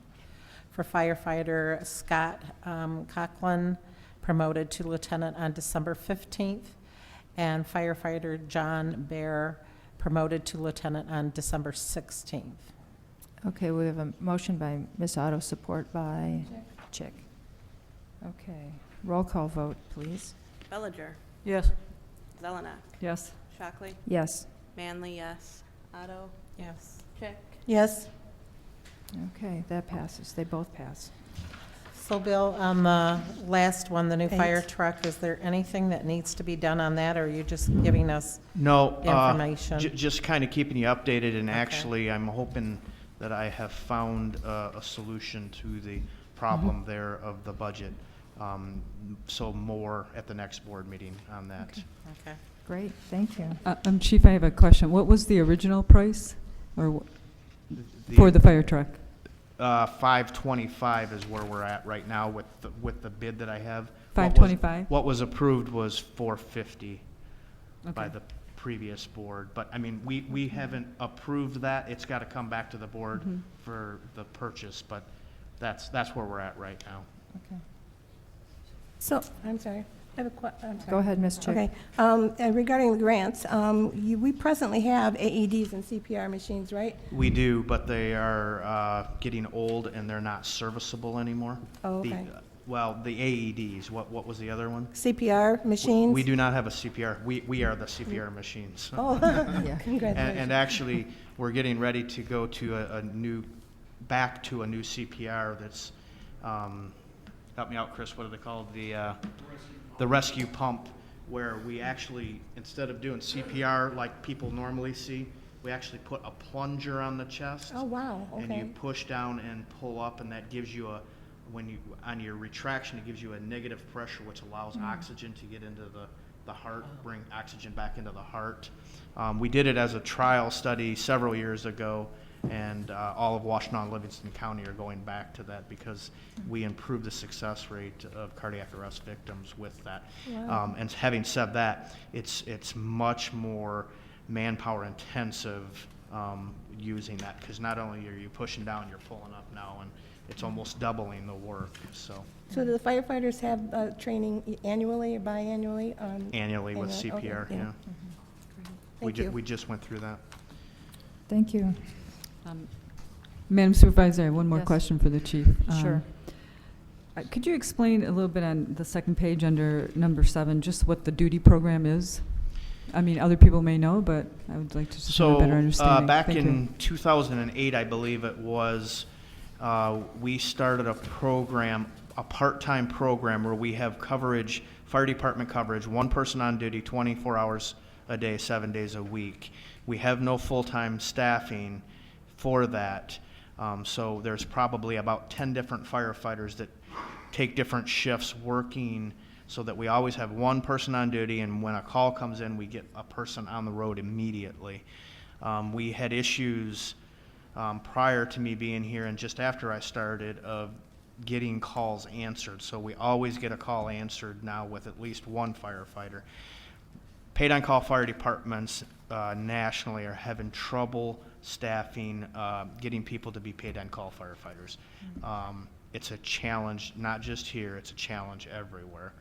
Speaker 4: for firefighter Scott Coughlin promoted to lieutenant on December 15th, and firefighter John Bear promoted to lieutenant on December 16th.
Speaker 1: Okay, we have a motion by Ms. Otto, support by Chick. Okay, roll call vote, please.
Speaker 3: Bellinger,
Speaker 15: Yes.
Speaker 3: Zelenak,
Speaker 13: Yes.
Speaker 3: Shockley,
Speaker 1: Yes.
Speaker 3: Manley, yes. Otto,
Speaker 4: Yes.
Speaker 3: Chick.
Speaker 2: Yes.
Speaker 1: Okay, that passes. They both pass.
Speaker 4: So Bill, on the last one, the new fire
Speaker 2: 8.
Speaker 4: truck, is there anything that needs to be done on that, or are you just giving us
Speaker 16: No,
Speaker 4: information?
Speaker 16: just kind of keeping you updated, and actually, I'm hoping that I have found a solution to the problem there of the budget. So more at the next board meeting on that.
Speaker 4: Okay.
Speaker 1: Great, thank you.
Speaker 13: Chief, I have a question. What was the original price or for the fire truck?
Speaker 16: 525 is where we're at right now with the bid that I have.
Speaker 13: 525?
Speaker 16: What was approved was 450 by
Speaker 13: Okay.
Speaker 16: the previous board. But, I mean, we haven't approved that. It's got to come back to the board for the purchase, but that's where we're at right now.
Speaker 1: Okay.
Speaker 2: So, I'm sorry. I have a I'm sorry.
Speaker 1: Go ahead, Ms. Chick.
Speaker 2: Okay. Regarding the grants, we presently have AEDs and CPR machines, right?
Speaker 16: We do, but they are getting old and they're not serviceable anymore.
Speaker 2: Oh,
Speaker 16: The-
Speaker 2: okay.
Speaker 16: Well, the AEDs, what was the other one?
Speaker 2: CPR machines?
Speaker 16: We do not have a CPR. We are the CPR machines.
Speaker 2: Oh,
Speaker 1: Yeah.
Speaker 2: congratulations.
Speaker 16: And actually, we're getting ready to go to back to a new CPR that's, help me out, Chris, what are they called? The rescue pump, where we actually, instead of doing CPR like people normally see, we actually put a plunger on the chest.
Speaker 2: Oh, wow,
Speaker 16: And
Speaker 2: okay.
Speaker 16: you push down and pull up, and that gives you on your retraction, it gives you a negative pressure, which allows oxygen to get into the heart, bring oxygen back into the heart. We did it as a trial study several years ago, and all of Washtenaw and Livingston County are going back to that because we improved the success rate of cardiac arrest victims with that.
Speaker 2: Wow.
Speaker 16: And having said that, it's much more manpower intensive using that, because not only are you pushing down, you're pulling up now, and it's almost doubling the work. So
Speaker 2: So do the firefighters have training annually or biannually on?
Speaker 16: annually with
Speaker 2: Annually, okay,
Speaker 16: CPR,
Speaker 2: yeah.
Speaker 16: yeah.
Speaker 2: Thank you.
Speaker 16: We just went through that.
Speaker 1: Thank you.
Speaker 13: Madam Supervisor, I have one more
Speaker 1: Yes.
Speaker 13: question for the chief.
Speaker 1: Sure.
Speaker 13: Could you explain a little bit on the second page under number 7, just what the duty program is? I mean, other people may know, but I would like to just have a better understanding.
Speaker 16: Back
Speaker 13: Thank
Speaker 16: in
Speaker 13: you.
Speaker 16: 2008, I believe it was, we started a program, a part-time program where we have coverage, fire department coverage, one person on duty, 24 hours a day, 7 days a week. We have no full-time staffing for that. So there's probably about 10 different firefighters that take different shifts working so that we always have one person on duty, and when a call comes in, we get a person on the road immediately. We had issues prior to me being here and just after I started of getting calls answered. So we always get a call answered now with at least one firefighter. Paid on call fire departments nationally are having trouble staffing, getting people to be paid on call firefighters. It's a challenge, not just here, it's a challenge everywhere.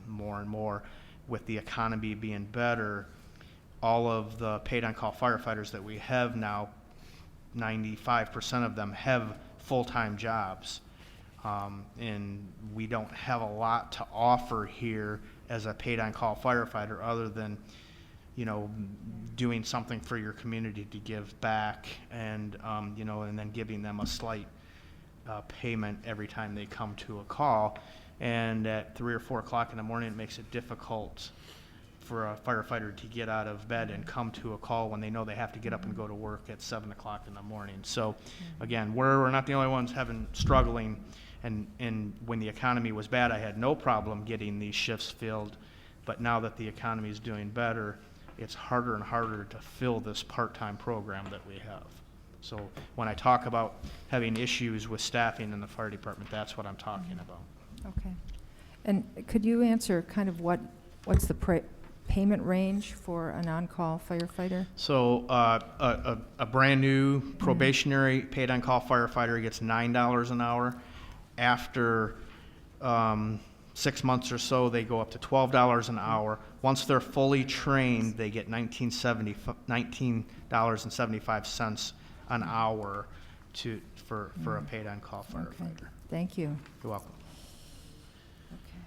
Speaker 16: More and more, with the economy being better, all of the paid on call firefighters that we have now, 95% of them have full-time jobs. And we don't have a lot to offer here as a paid on call firefighter other than, you know, doing something for your community to give back and, you know, and then giving them a slight payment every time they come to a call. and at 3 or 4 o'clock in the morning, it makes it difficult for a firefighter to get out of bed and come to a call when they know they have to get up and go to work at 7 o'clock in the morning. So again, we're not the only ones struggling, and when the economy was bad, I had no problem getting these shifts filled, but now that the economy is doing better, it's harder and harder to fill this part-time program that we have. So when I talk about having issues with staffing in the fire department, that's what I'm talking about.
Speaker 1: Okay. And could you answer kind of what's the payment range for an on-call firefighter?
Speaker 16: So a brand-new probationary paid-on-call firefighter gets $9 an hour. After 6 months or so, they go up to $12 an hour. Once they're fully trained, they get $19.75 an hour for a paid-on-call firefighter.
Speaker 1: Okay. Thank you.
Speaker 16: You're welcome.
Speaker 1: Okay.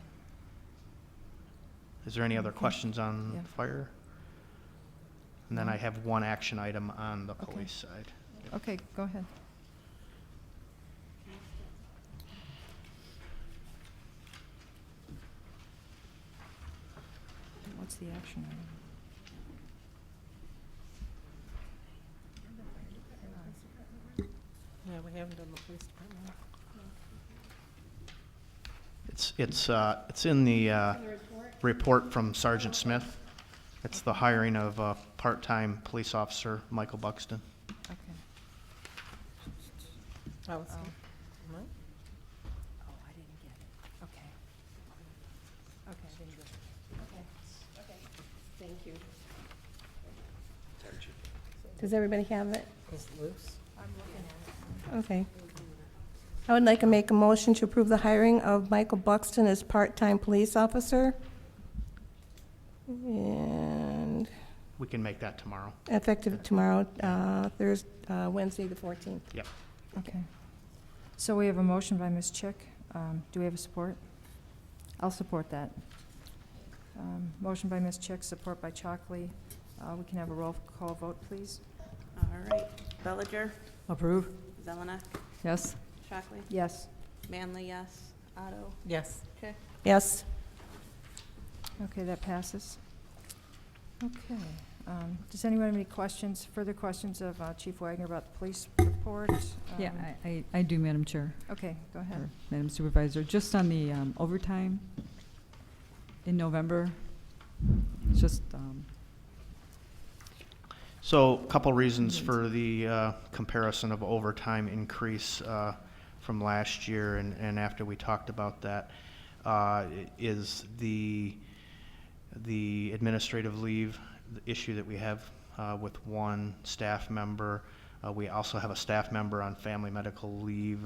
Speaker 16: Is there any other questions on fire? And then I have one action item on the police side.
Speaker 1: Okay, go ahead. What's the action item?
Speaker 2: Yeah, we haven't done the police department.
Speaker 16: It's in the report from Sergeant Smith. It's the hiring of a part-time police officer, Michael Buxton.
Speaker 1: Okay.
Speaker 2: I was,
Speaker 1: Oh, I didn't get it. Okay. Okay, I didn't get it. Okay. Okay.
Speaker 2: thank you. Does everybody have it?
Speaker 5: It's loose.
Speaker 1: I'm looking at it.
Speaker 2: Okay. I would like to make a motion to approve the hiring of Michael Buxton as part-time police officer. And
Speaker 16: We can make that tomorrow.
Speaker 2: effective tomorrow, Wednesday, the 14th.
Speaker 16: Yep.
Speaker 1: Okay. So we have a motion by Ms. Chick. Do we have a support? I'll support that. Motion by Ms. Chick, support by Chalkley. We can have a roll call vote, please.
Speaker 3: All right. Bellinger,
Speaker 13: Approve?
Speaker 3: Zelenak,
Speaker 13: Yes.
Speaker 3: Shockley,
Speaker 1: Yes.
Speaker 3: Manley, yes. Otto,
Speaker 5: Yes.
Speaker 3: Chick.
Speaker 2: Yes.
Speaker 1: Okay, that passes. Okay. Does anyone have any questions, further questions of Chief Wagner about the police report?
Speaker 13: Yeah, I do, Madam Chair,
Speaker 1: Okay, go ahead.
Speaker 13: or Madam Supervisor. Just on the overtime in November, it's just,
Speaker 16: So a couple reasons for the comparison of overtime increase from last year, and after we talked about that, is the administrative leave issue that we have with one staff member. We also have a staff member on family medical leave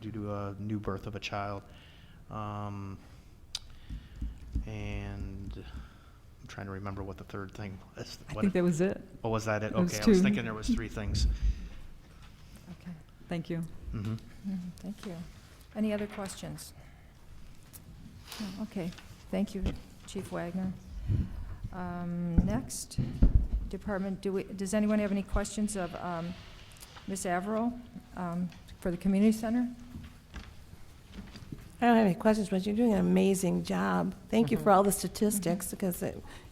Speaker 16: due to a new birth of a child. And I'm trying to remember what the third thing was.
Speaker 13: I think that was it.
Speaker 16: Oh, was that it?
Speaker 13: It was
Speaker 16: Okay, I was
Speaker 13: two.
Speaker 16: thinking there was 3 things.
Speaker 1: Okay.
Speaker 13: Thank you.
Speaker 16: Mm-hmm.
Speaker 1: Thank you. Any other questions? No, okay, thank you, Chief Wagner. Next, department, does anyone have any questions of Ms. Averill for the community center?
Speaker 2: I don't have any questions, but you're doing an amazing job. Thank you for all the statistics, because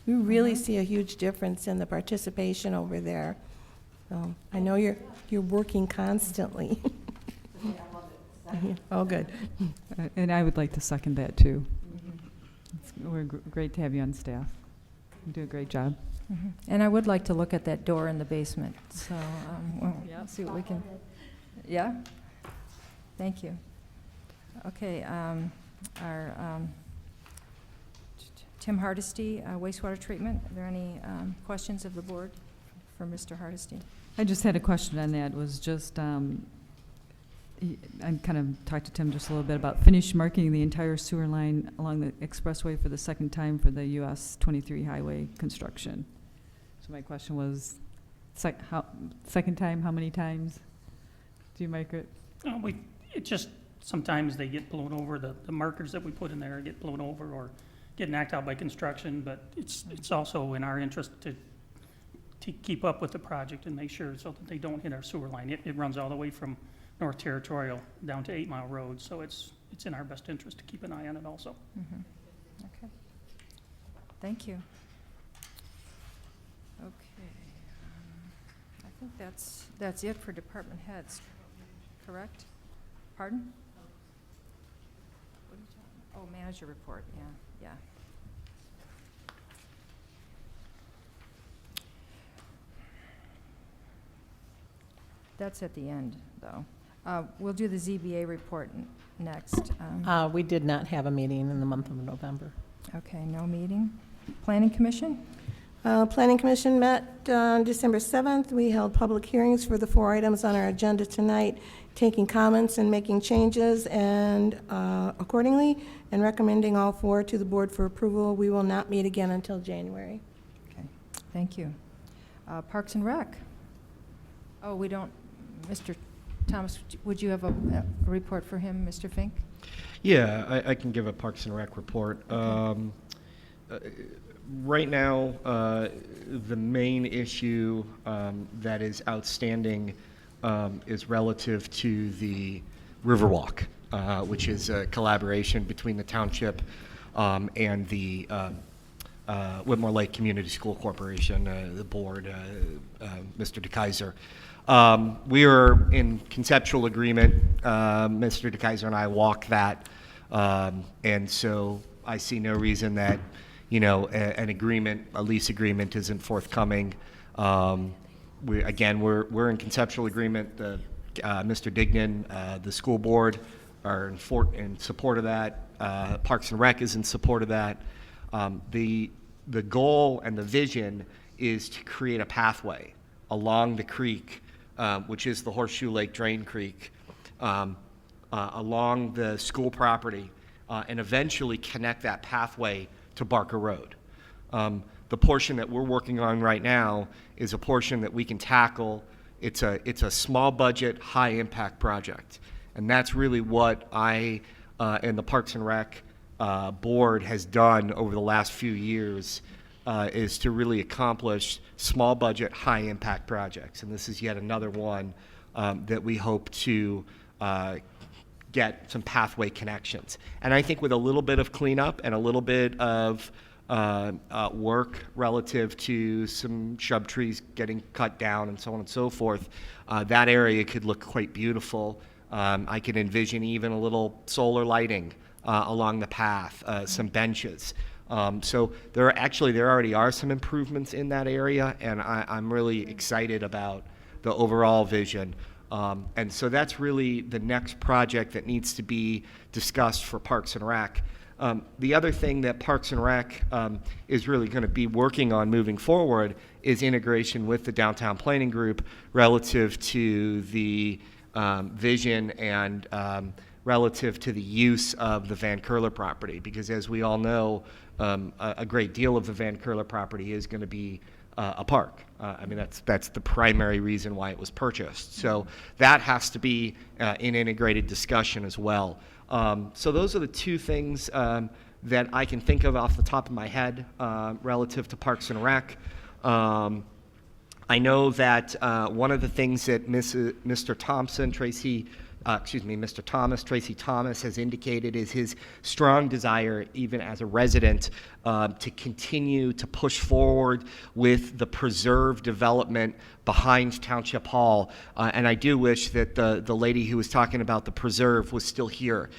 Speaker 2: you really see a huge difference in the participation over there. So I know you're working constantly. Oh, good.
Speaker 13: And I would like to second that, too. We're great to have you on staff. You do a great job.
Speaker 1: And I would like to look at that door in the basement, so we'll see what we can, yeah? Thank you. Okay, our Tim Hardesty, wastewater treatment. Are there any questions of the board for Mr. Hardesty?
Speaker 13: I just had a question on that. Was just, I kind of talked to Tim just a little bit about finish marking the entire sewer line along the expressway for the second time for the US 23 highway construction. So my question was, second time, how many times do you mark it?
Speaker 17: It just, sometimes they get blown over, the markers that we put in there get blown over or get knocked out by construction, but it's also in our interest to keep up with the project and make sure so that they don't hit our sewer line. It runs all the way from North Territorial down to 8 Mile Road, so it's it's in our best interest to keep an eye on it also.
Speaker 1: Okay. Thank you. Okay. I think that's it for department heads, correct? Pardon? What are you talking about? Oh, manager report, yeah. That's at the end, though. We'll do the ZBA report next.
Speaker 4: We did not have a meeting in the month of November.
Speaker 1: Okay, no meeting. Planning Commission?
Speaker 2: Planning Commission met on December 7th. We held public hearings for the 4 items on our agenda tonight, taking comments and making changes and accordingly, and recommending all 4 to the board for approval. We will not meet again until January.
Speaker 1: Okay, thank you. Parks and Rec? Oh, we don't, Mr. Thomas, would you have a report for him, Mr. Fink?
Speaker 7: Yeah, I can give a Parks and Rec report.
Speaker 1: Okay.
Speaker 7: Right now, the main issue that is outstanding is relative to the Riverwalk, which is a collaboration between the township and the Whitmore Lake Community School Corporation, the board, Mr. DeKaiser. We are in conceptual agreement. Mr. DeKaiser and I walk that, and so I see no reason that an agreement, a lease agreement, isn't forthcoming. We're in conceptual agreement. Mr. Dignan, the school board, are in support of that. Parks and Rec is in support of that. The goal and the vision is to create a pathway along the creek, which is the Horseshoe Lake Drain Creek, along the school property, and eventually connect that pathway to Barker Road. The portion that we're working on right now is a portion that we can tackle. It's a small budget, high impact project. And that's really what I and the Parks and Rec board has done over the last few years, is to really accomplish small budget, high impact projects. And this is yet another one that we hope to get some pathway connections. And I think with a little bit of cleanup and a little bit of work relative to some shrub trees getting cut down and so on and so forth, that area could look quite beautiful. I could envision even a little solar lighting along the path, some benches. So there already are some improvements in that area, and I'm really excited about the overall vision. And so that's really the next project that needs to be discussed for Parks and Rec. The other thing that Parks and Rec is really going to be working on moving forward is integration with the Downtown Planning Group relative to the vision and relative to the use of the Van Curler property. Because as we all know, a great deal of the Van Curler property is going to be a park. I mean, that's the primary reason why it was purchased. So that has to be an integrated discussion as well. So those are the two things that I can think of off the top of my head relative to Parks and Rec. I know that one of the things that Mr. Tracy Thomas has indicated is his strong desire, even as a resident, to continue to push forward with the preserve development behind Township Hall. And I do wish that the lady who was talking about the preserve was still here.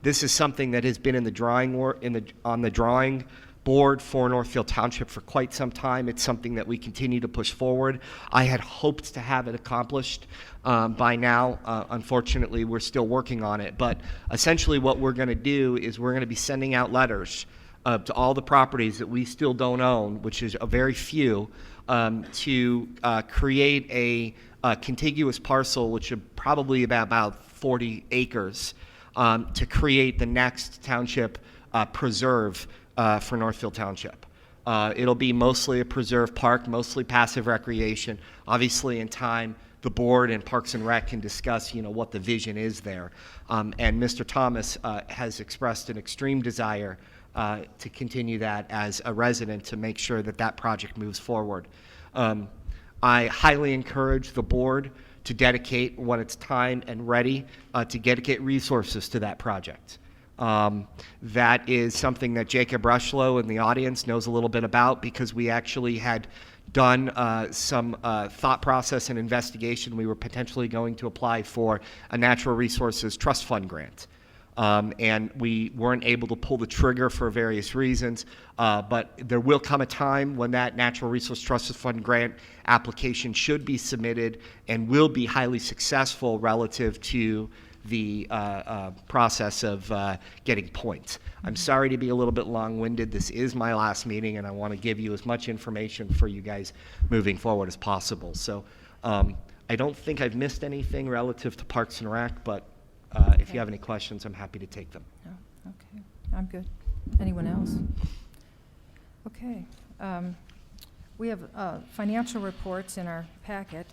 Speaker 7: This is something that has been in the on the drawing board for Northfield Township for quite some time. It's something that we continue to push forward. I had hoped to have it accomplished by now. Unfortunately, we're still working on it. But essentially what we're going to do is we're going to be sending out letters to all the properties that we still don't own, which is a very few, to create a contiguous parcel, which is probably about 40 acres, to create the next township preserve for Northfield Township. It'll be mostly a preserve park, mostly passive recreation. Obviously, in time, the board and Parks and Rec can discuss, what the vision is there. And Mr. Thomas has expressed an extreme desire to continue that as a resident to make sure that that project moves forward. I highly encourage the board to dedicate when it's time and ready to dedicate resources to that project. That is something that Jacob Rushlow in the audience knows a little bit about, because we actually had done some thought process and investigation. We were potentially going to apply for a Natural Resources Trust Fund grant. And we weren't able to pull the trigger for various reasons, but there will come a time when that Natural Resource Trust Fund grant application should be submitted and will be highly successful relative to the process of getting points. I'm sorry to be a little bit long-winded. This is my last meeting, and I want to give you as much information for you guys moving forward as possible. So I don't think I've missed anything relative to Parks and Rec, but if you have any questions, I'm happy to take them.
Speaker 1: No? Okay, I'm good. Anyone else? Okay. We have financial reports in our packet.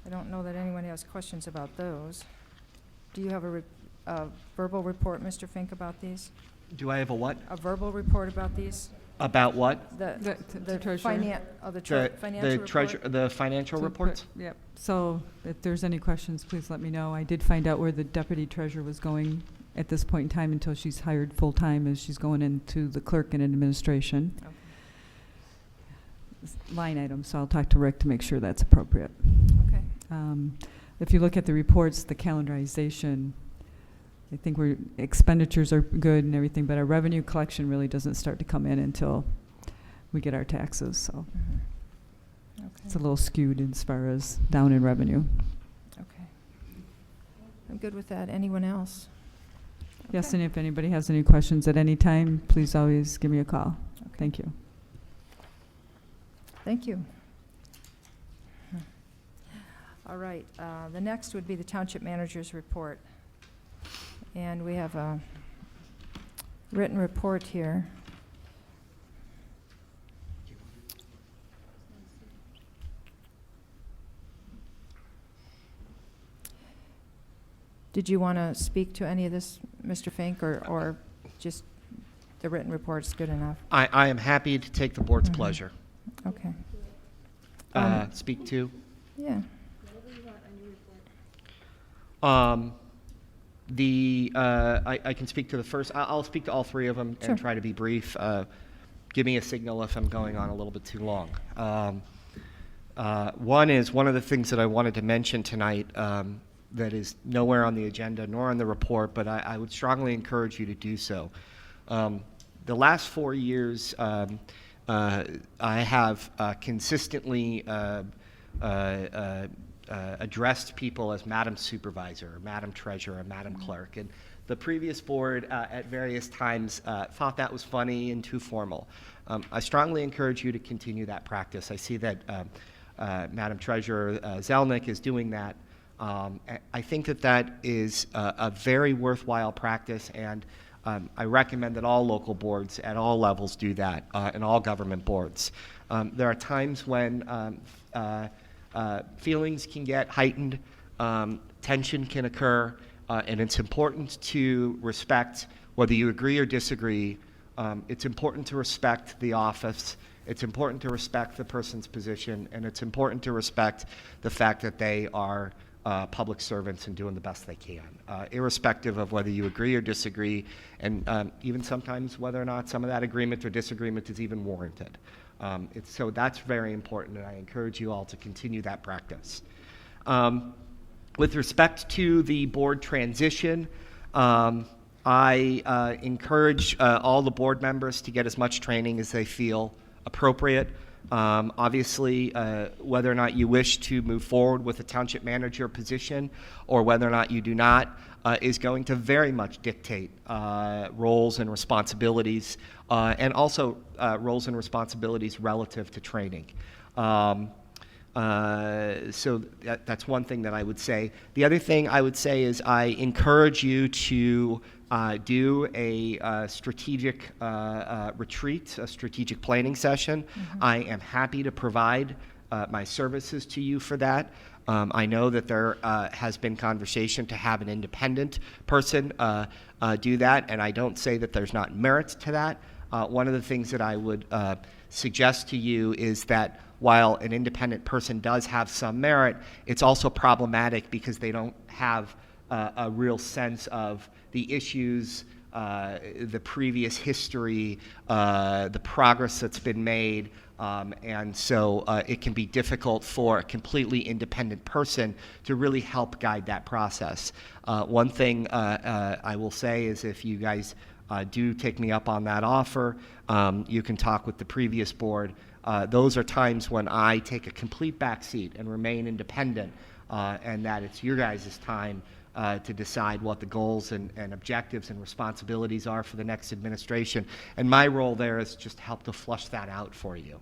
Speaker 1: I don't know that anyone has questions about those. Do you have a verbal report, Mr. Fink, about these?
Speaker 7: Do I have a what?
Speaker 1: A verbal report about these?
Speaker 7: About what?
Speaker 1: The
Speaker 13: treasurer.
Speaker 1: financial report?
Speaker 7: The financial reports?
Speaker 13: Yep. So if there's any questions, please let me know. I did find out where the deputy treasurer was going at this point in time until she's hired full-time, as she's going into the clerk and administration.
Speaker 1: Okay.
Speaker 13: Line item, so I'll talk to Rick to make sure that's appropriate.
Speaker 1: Okay.
Speaker 13: If you look at the reports, the calendarization, I think expenditures are good and everything, but our revenue collection really doesn't start to come in until we get our taxes, so
Speaker 1: Okay.
Speaker 13: it's a little skewed as far as down in revenue.
Speaker 1: Okay. I'm good with that. Anyone else?
Speaker 13: Yes,
Speaker 1: Okay.
Speaker 13: and if anybody has any questions at any time, please always give me a call.
Speaker 1: Okay.
Speaker 13: Thank you.
Speaker 1: Thank you. All right, the next would be the Township Manager's report. And we have a written report here. Did you want to speak to any of this, Mr. Fink, or just the written report's good enough?
Speaker 7: I am happy to take the board's pleasure.
Speaker 1: Okay.
Speaker 7: Speak to?
Speaker 1: Yeah.
Speaker 7: I can speak to the first. I'll speak to all three of them
Speaker 1: Sure.
Speaker 7: and try to be brief. Give me a signal if I'm going on a little bit too long. One of the things that I wanted to mention tonight that is nowhere on the agenda nor on the report, but I would strongly encourage you to do so. The last 4 years, I have consistently addressed people as Madam Supervisor, or Madam Treasurer, or Madam Clerk. And the previous board at various times thought that was funny and too formal. I strongly encourage you to continue that practice. I see that Madam Treasurer Zelnick is doing that. I think that is a very worthwhile practice, and I recommend that all local boards at all levels do that, and all government boards. There are times when feelings can get heightened, tension can occur, and it's important to respect, whether you agree or disagree, it's important to respect the office, it's important to respect the person's position, and it's important to respect the fact that they are public servants and doing the best they can, irrespective of whether you agree or disagree, and even sometimes whether or not some of that agreement or disagreement is even warranted. So that's very important, and I encourage you all to continue that practice. With respect to the board transition, I encourage all the board members to get as much training as they feel appropriate. Obviously, whether or not you wish to move forward with a township manager position or whether or not you do not is going to very much dictate roles and responsibilities, and also roles and responsibilities relative to training. So that's one thing that I would say. The other thing I would say is I encourage you to do a strategic retreat, a strategic planning session. I am happy to provide my services to you for that. I know that there has been conversation to have an independent person do that, and I don't say that there's not merit to that. One of the things that I would suggest to you is that while an independent person does have some merit, it's also problematic because they don't have a real sense of the issues, the previous history, the progress that's been made, and so it can be difficult for a completely independent person to really help guide that process. One thing I will say is if you guys do take me up on that offer, you can talk with the previous board. Those are times when I take a complete backseat and remain independent, and that it's your guys' time to decide what the goals and objectives and responsibilities are for the next administration. And my role there is just help to flush that out for you,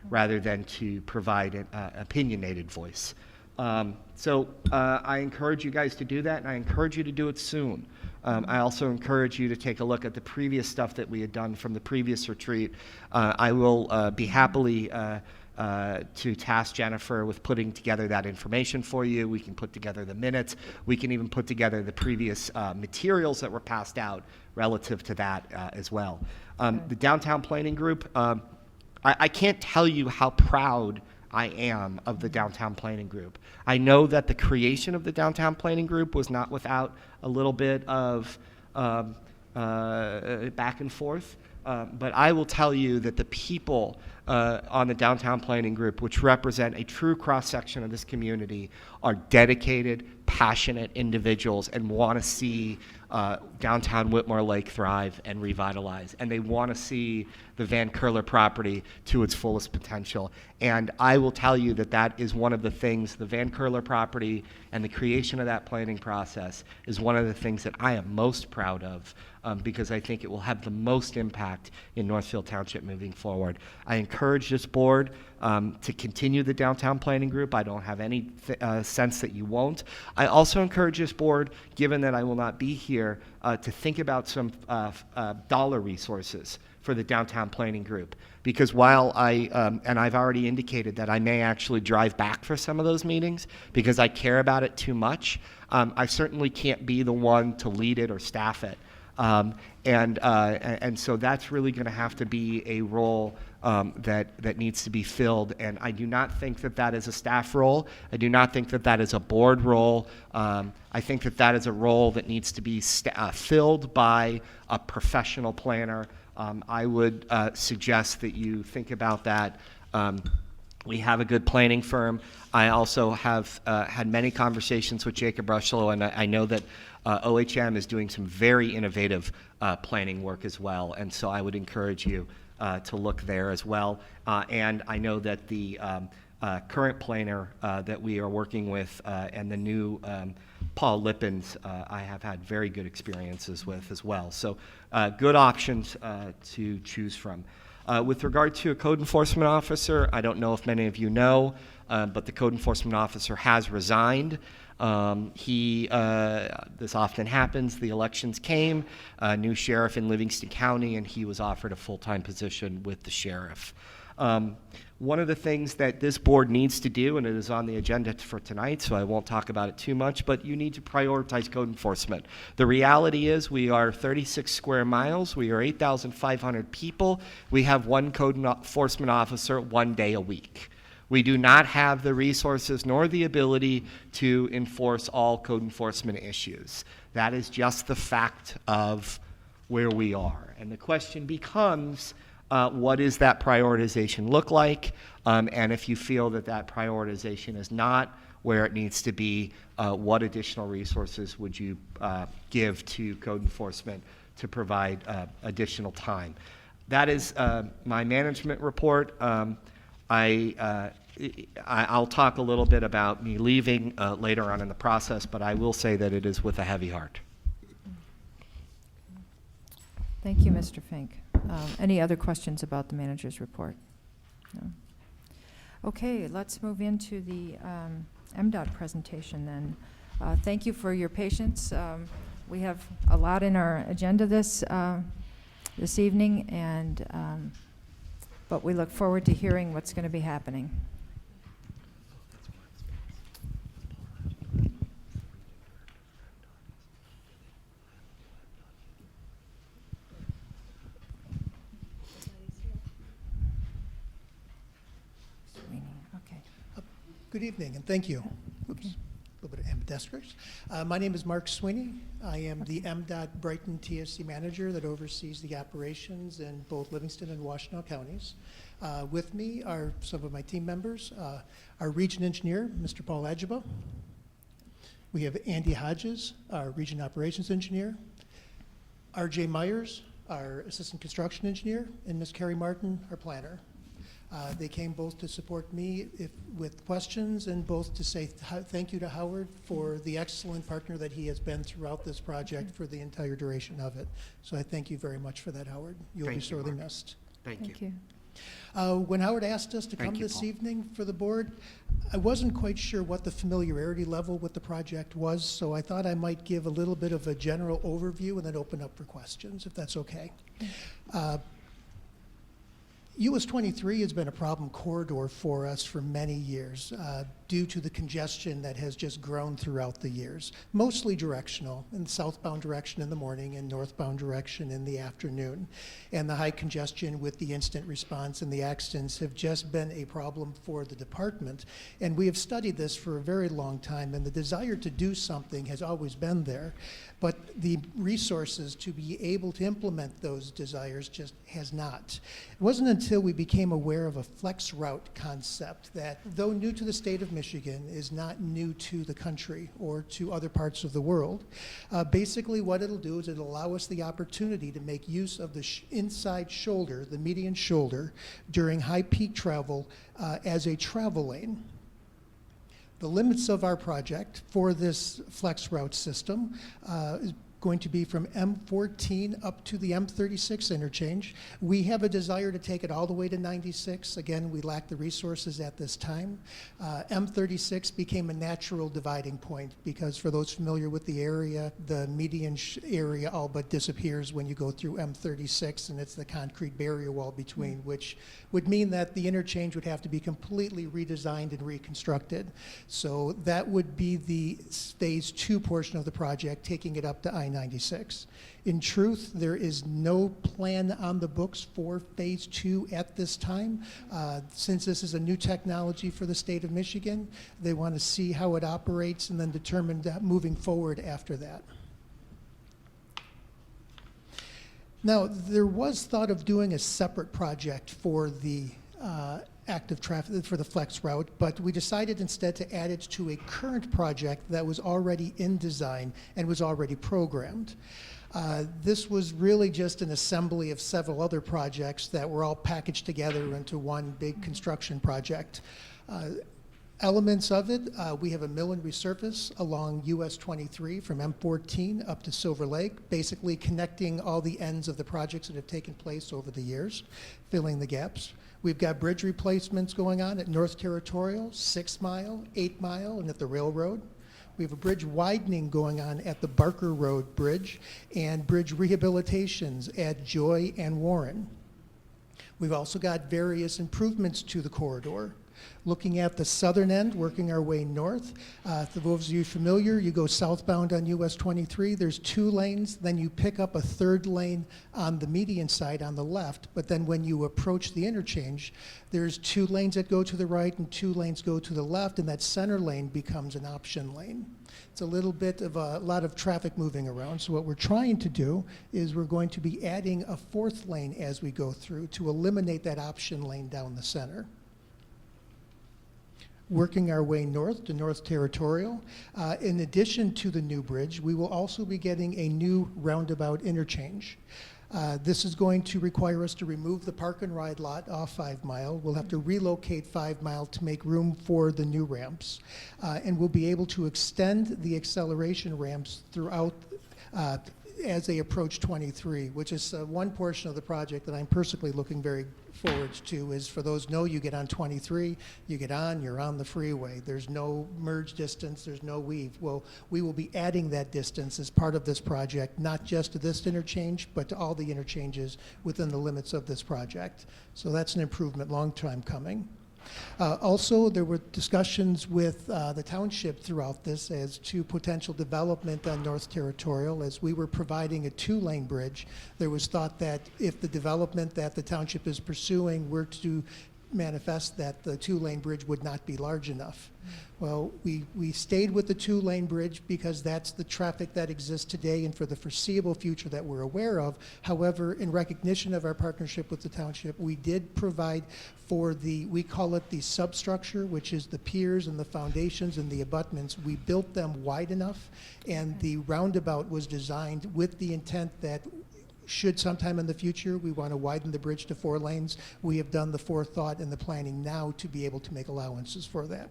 Speaker 7: rather than to provide an opinionated voice. So I encourage you guys to do that, and I encourage you to do it soon. I also encourage you to take a look at the previous stuff that we had done from the previous retreat. I will be happily to task Jennifer with putting together that information for you. We can put together the minutes. We can even put together the previous materials that were passed out relative to that as well. The Downtown Planning Group, I can't tell you how proud I am of the Downtown Planning Group. I know that the creation of the Downtown Planning Group was not without a little bit of back and forth, but I will tell you that the people on the Downtown Planning Group, which represent a true cross-section of this community, are dedicated, passionate individuals and want to see downtown Whitmore Lake thrive and revitalize. And they want to see the Van Curler property to its fullest potential. And I will tell you that that is one of the things, the Van Curler property and the creation of that planning process is one of the things that I am most proud of, because I think it will have the most impact in Northfield Township moving forward. I encourage this board to continue the Downtown Planning Group. I don't have any sense that you won't. I also encourage this board, given that I will not be here, to think about some dollar resources for the Downtown Planning Group. Because while and I've already indicated that I may actually drive back for some of those meetings because I care about it too much, I certainly can't be the one to lead it or staff it. And so that's really going to have to be a role that needs to be filled. And I do not think that that is a staff role. I do not think that that is a board role. I think that that is a role that needs to be filled by a professional planner. I would suggest that you think about that. We have a good planning firm. I also have had many conversations with Jacob Rushlow, and I know that OHM is doing some very innovative planning work as well, and so I would encourage you to look there as well. And I know that the current planner that we are working with and the new Paul Lippens, I have had very good experiences with as well. So good options to choose from. With regard to a code enforcement officer, I don't know if many of you know, but the code enforcement officer has resigned. This often happens, the elections came, a new sheriff in Livingston County, and he was offered a full-time position with the sheriff. One of the things that this board needs to do, and it is on the agenda for tonight, so I won't talk about it too much, but you need to prioritize code enforcement. The reality is we are 36 square miles, we are 8,500 people, we have one code enforcement officer 1 day a week. We do not have the resources nor the ability to enforce all code enforcement issues. That is just the fact of where we are. And the question becomes, what does that prioritization look like? And if you feel that that prioritization is not where it needs to be, what additional resources would you give to code enforcement to provide additional time? That is my management report. I'll talk a little bit about me leaving later on in the process, but I will say that it is with a heavy heart.
Speaker 1: Thank you, Mr. Fink. Any other questions about the manager's report? No? Okay, let's move into the MDOT presentation then. Thank you for your patience. We have a lot in our agenda this evening, and but we look forward to hearing what's going to be happening.
Speaker 18: Good evening, and thank you. Oops, a little bit of ambidextrous. My name is Mark Sweeney. I am the MDOT Brighton TSC manager that oversees the operations in both Livingston and Washtenaw counties. With me are some of my team members. Our region engineer, Mr. Paul Adjaba. We have Andy Hodges, our region operations engineer. R.J. Myers, our assistant construction engineer, and Ms. Carrie Martin, our planner. They came both to support me with questions and both to say thank you to Howard for the excellent partner that he has been throughout this project for the entire duration of it. So I thank you very much for that, Howard. You'll be sorely missed.
Speaker 7: Thank you.
Speaker 18: When Howard asked us to come this evening for the board, I wasn't quite sure what the familiarity level with the project was, so I thought I might give a little bit of a general overview and then open up for questions, if that's okay. US 23 has been a problem corridor for us for many years due to the congestion that has just grown throughout the years, mostly directional, in southbound direction in the morning and northbound direction in the afternoon. And the high congestion with the instant response and the accidents have just been a problem for the department. And we have studied this for a very long time, and the desire to do something has always been there. But the resources to be able to implement those desires just has not. It wasn't until we became aware of a flex route concept that, though new to the state of Michigan, is not new to the country or to other parts of the world. Basically what it'll do is it'll allow us the opportunity to make use of the inside shoulder, the median shoulder, during high peak travel as a travel lane. The limits of our project for this flex route system is going to be from M14 up to the M36 interchange. We have a desire to take it all the way to 96. Again, we lack the resources at this time. M36 became a natural dividing point because for those familiar with the area, the median area all but disappears when you go through M36, and it's the concrete barrier wall between, which would mean that the interchange would have to be completely redesigned and reconstructed. So that would be the phase 2 portion of the project, taking it up to I-96. In truth, there is no plan on the books for phase 2 at this time. Since this is a new technology for the state of Michigan, they want to see how it operates and then determine that moving forward after that. Now, there was thought of doing a separate project for the active traffic, for the flex route, but we decided instead to add it to a current project that was already in design and was already programmed. This was really just an assembly of several other projects that were all packaged together into one big construction project. Elements of it, we have a mill and resurface along US 23 from M14 up to Silver Lake, basically connecting all the ends of the projects that have taken place over the years, filling the gaps. We've got bridge replacements going on at North Territorial, 6 Mile, 8 Mile, and at the railroad. We have a bridge widening going on at the Barker Road Bridge and bridge rehabilitations at Joy and Warren. We've also got various improvements to the corridor. Looking at the southern end, working our way north. For those of you familiar, you go southbound on US 23, there's 2 lanes, then you pick up a 3rd lane on the median side on the left, but then when you approach the interchange, there's 2 lanes that go to the right and 2 lanes go to the left, and that center lane becomes an option lane. It's a little bit of a lot of traffic moving around, so what we're trying to do is we're going to be adding a 4th lane as we go through to eliminate that option lane down the center. Working our way north to North Territorial. In addition to the new bridge, we will also be getting a new roundabout interchange. This is going to require us to remove the park and ride lot off 5 Mile. We'll have to relocate 5 Mile to make room for the new ramps. And we'll be able to extend the acceleration ramps throughout as they approach 23, which is one portion of the project that I'm personally looking very forward to. Is for those know, you get on 23, you get on, you're on the freeway. There's no merge distance, there's no weave. Well, we will be adding that distance as part of this project, not just to this interchange, but to all the interchanges within the limits of this project. So that's an improvement, long time coming. Also, there were discussions with the township throughout this as to potential development on North Territorial. As we were providing a 2-lane bridge, there was thought that if the development that the township is pursuing were to manifest that the two-lane bridge would not be large enough. Well, we stayed with the two-lane bridge because that's the traffic that exists today and for the foreseeable future that we're aware of. However, in recognition of our partnership with the township, we did provide for we call it the substructure, which is the piers and the foundations and the abutments. We built them wide enough, and the roundabout was designed with the intent that should sometime in the future we want to widen the bridge to 4 lanes, we have done the forethought and the planning now to be able to make allowances for that.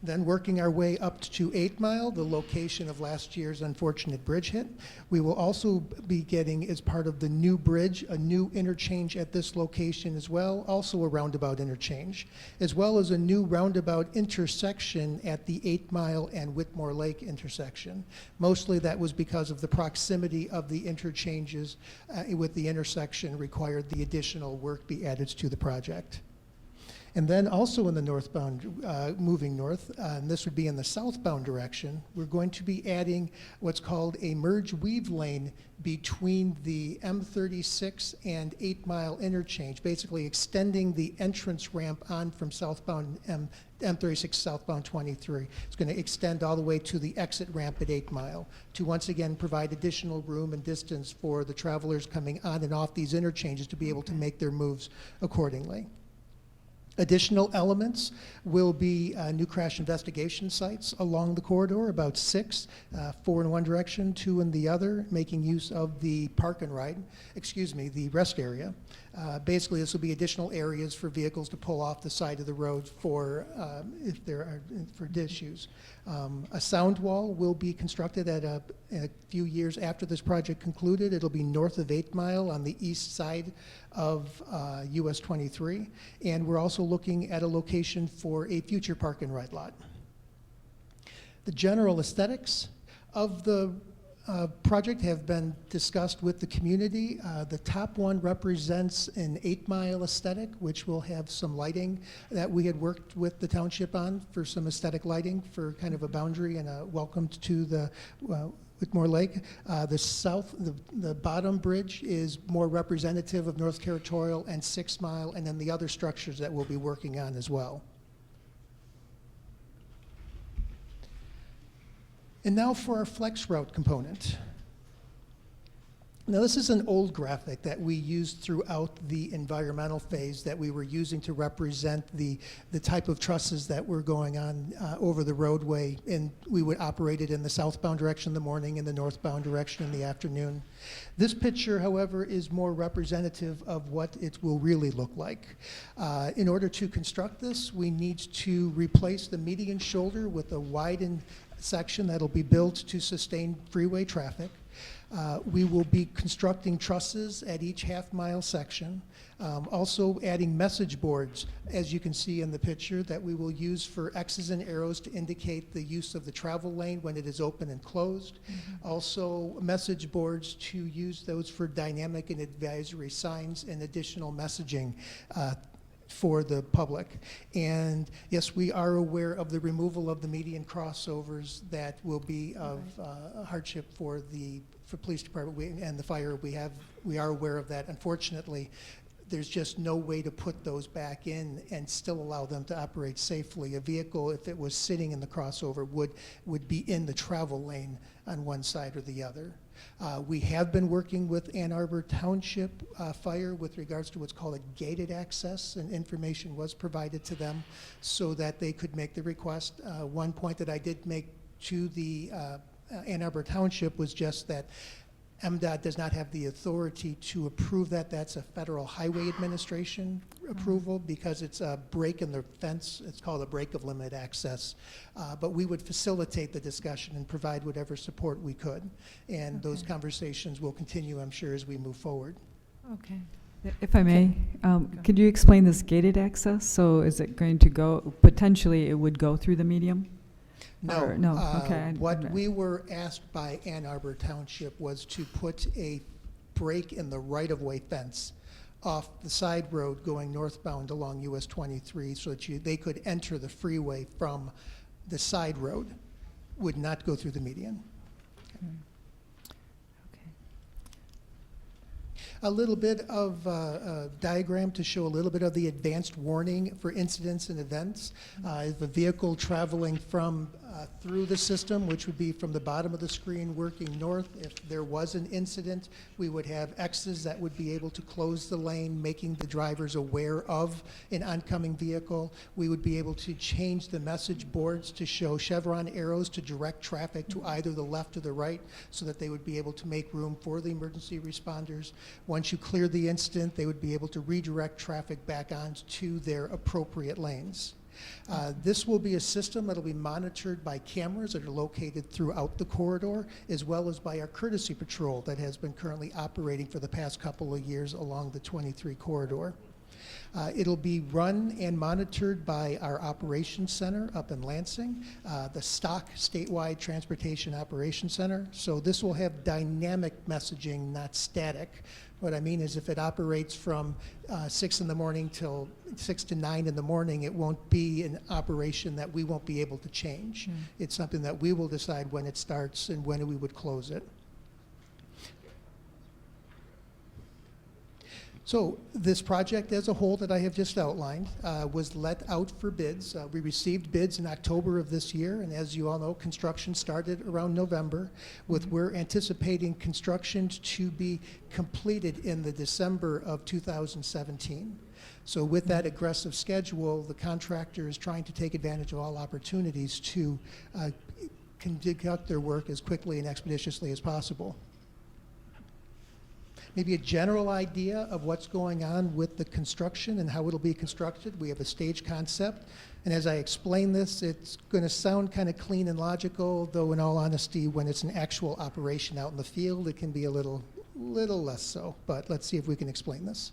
Speaker 18: Then working our way up to 8 Mile, the location of last year's unfortunate bridge hit. We will also be getting, as part of the new bridge, a new interchange at this location as well, also a roundabout interchange, as well as a new roundabout intersection at the 8 Mile and Whitmore Lake intersection. Mostly that was because of the proximity of the interchanges with the intersection required the additional work be added to the project. And then also in the northbound, moving north, and this would be in the southbound direction, we're going to be adding what's called a merge weave lane between the M36 and 8 Mile interchange, basically extending the entrance ramp on from southbound M36 southbound 23. It's going to extend all the way to the exit ramp at 8 Mile to once again provide additional room and distance for the travelers coming on and off these interchanges to be able to make their moves accordingly. Additional elements will be new crash investigation sites along the corridor, about 6, 4 in one direction, 2 in the other, making use of the park and ride, the rest area. Basically, this will be additional areas for vehicles to pull off the side of the road for if there are for issues. A sound wall will be constructed at a few years after this project concluded. It'll be north of 8 Mile on the east side of US 23, and we're also looking at a location for a future park and ride lot. The general aesthetics of the project have been discussed with the community. The top one represents an 8 Mile aesthetic, which will have some lighting that we had worked with the township on for some aesthetic lighting for kind of a boundary and a welcome to the Whitmore Lake. The bottom bridge is more representative of North Territorial and 6 Mile, and then the other structures that we'll be working on as well. And now for our flex route component. Now this is an old graphic that we used throughout the environmental phase that we were using to represent the type of trusses that were going on over the roadway, and we would operate it in the southbound direction in the morning and the northbound direction in the afternoon. This picture, however, is more representative of what it will really look like. In order to construct this, we need to replace the median shoulder with a widened section that'll be built to sustain freeway traffic. We will be constructing trusses at each half-mile section. Also adding message boards, as you can see in the picture, that we will use for X's and arrows to indicate the use of the travel lane when it is open and closed. Also message boards to use those for dynamic and advisory signs and additional messaging for the public. And yes, we are aware of the removal of the median crossovers that will be of hardship for police department and the fire. We are aware of that. Unfortunately, there's just no way to put those back in and still allow them to operate safely. A vehicle, if it was sitting in the crossover, would be in the travel lane on one side or the other. We have been working with Ann Arbor Township Fire with regards to what's called a gated access, and information was provided to them so that they could make the request. One point that I did make to the Ann Arbor Township was just that MDOT does not have the authority to approve that. That's a Federal Highway Administration approval because it's a break in the fence. It's called a break of limit access. But we would facilitate the discussion and provide whatever support we could. And those conversations will continue, I'm sure, as we move forward.
Speaker 13: Okay. If I may, could you explain this gated access? So is it going to go, potentially it would go through the medium?
Speaker 18: No.
Speaker 13: No. Okay.
Speaker 18: What we were asked by Ann Arbor Township was to put a break in the right-of-way fence off the side road going northbound along US 23 so that they could enter the freeway from the side road, would not go through the median. a little bit of a diagram to show a little bit of the advanced warning for incidents and events. If a vehicle traveling from through the system, which would be from the bottom of the screen working north, if there was an incident, we would have X's that would be able to close the lane, making the drivers aware of an oncoming vehicle. We would be able to change the message boards to show chevron arrows to direct traffic to either the left or the right, so that they would be able to make room for the emergency responders. Once you clear the incident, they would be able to redirect traffic back onto their appropriate lanes. This will be a system that will be monitored by cameras that are located throughout the corridor, as well as by our courtesy patrol that has been currently operating for the past couple of years along the 23 corridor. It'll be run and monitored by our operations center up in Lansing, the Stock Statewide Transportation Operations Center. So this will have dynamic messaging, not static. What I mean is if it operates from 6 in the morning till 6 to 9 in the morning, it won't be an operation that we won't be able to change. It's something that we will decide when it starts and when we would close it. So this project as a whole that I have just outlined was let out for bids. We received bids in October of this year, and as you all know, construction started around November. We're anticipating construction to be completed in the December of 2017. So with that aggressive schedule, the contractor is trying to take advantage of all opportunities to conduct their work as quickly and expeditiously as possible. Maybe a general idea of what's going on with the construction and how it'll be constructed. We have a stage concept, and as I explain this, it's going to sound kind of clean and logical, though in all honesty, when it's an actual operation out in the field, it can be a little less so, but let's see if we can explain this.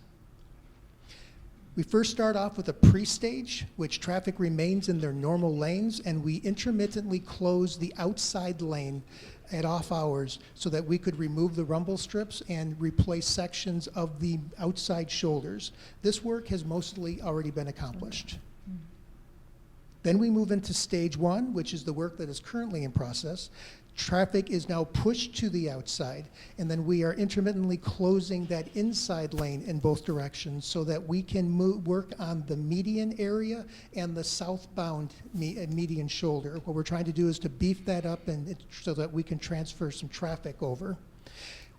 Speaker 18: We first start off with a pre-stage, which traffic remains in their normal lanes, and we intermittently close the outside lane at off hours so that we could remove the rumble strips and replace sections of the outside shoulders. This work has mostly already been accomplished. Then we move into stage 1, which is the work that is currently in process. Traffic is now pushed to the outside, and then we are intermittently closing that inside lane in both directions so that we can work on the median area and the southbound median shoulder. What we're trying to do is to beef that up so that we can transfer some traffic over.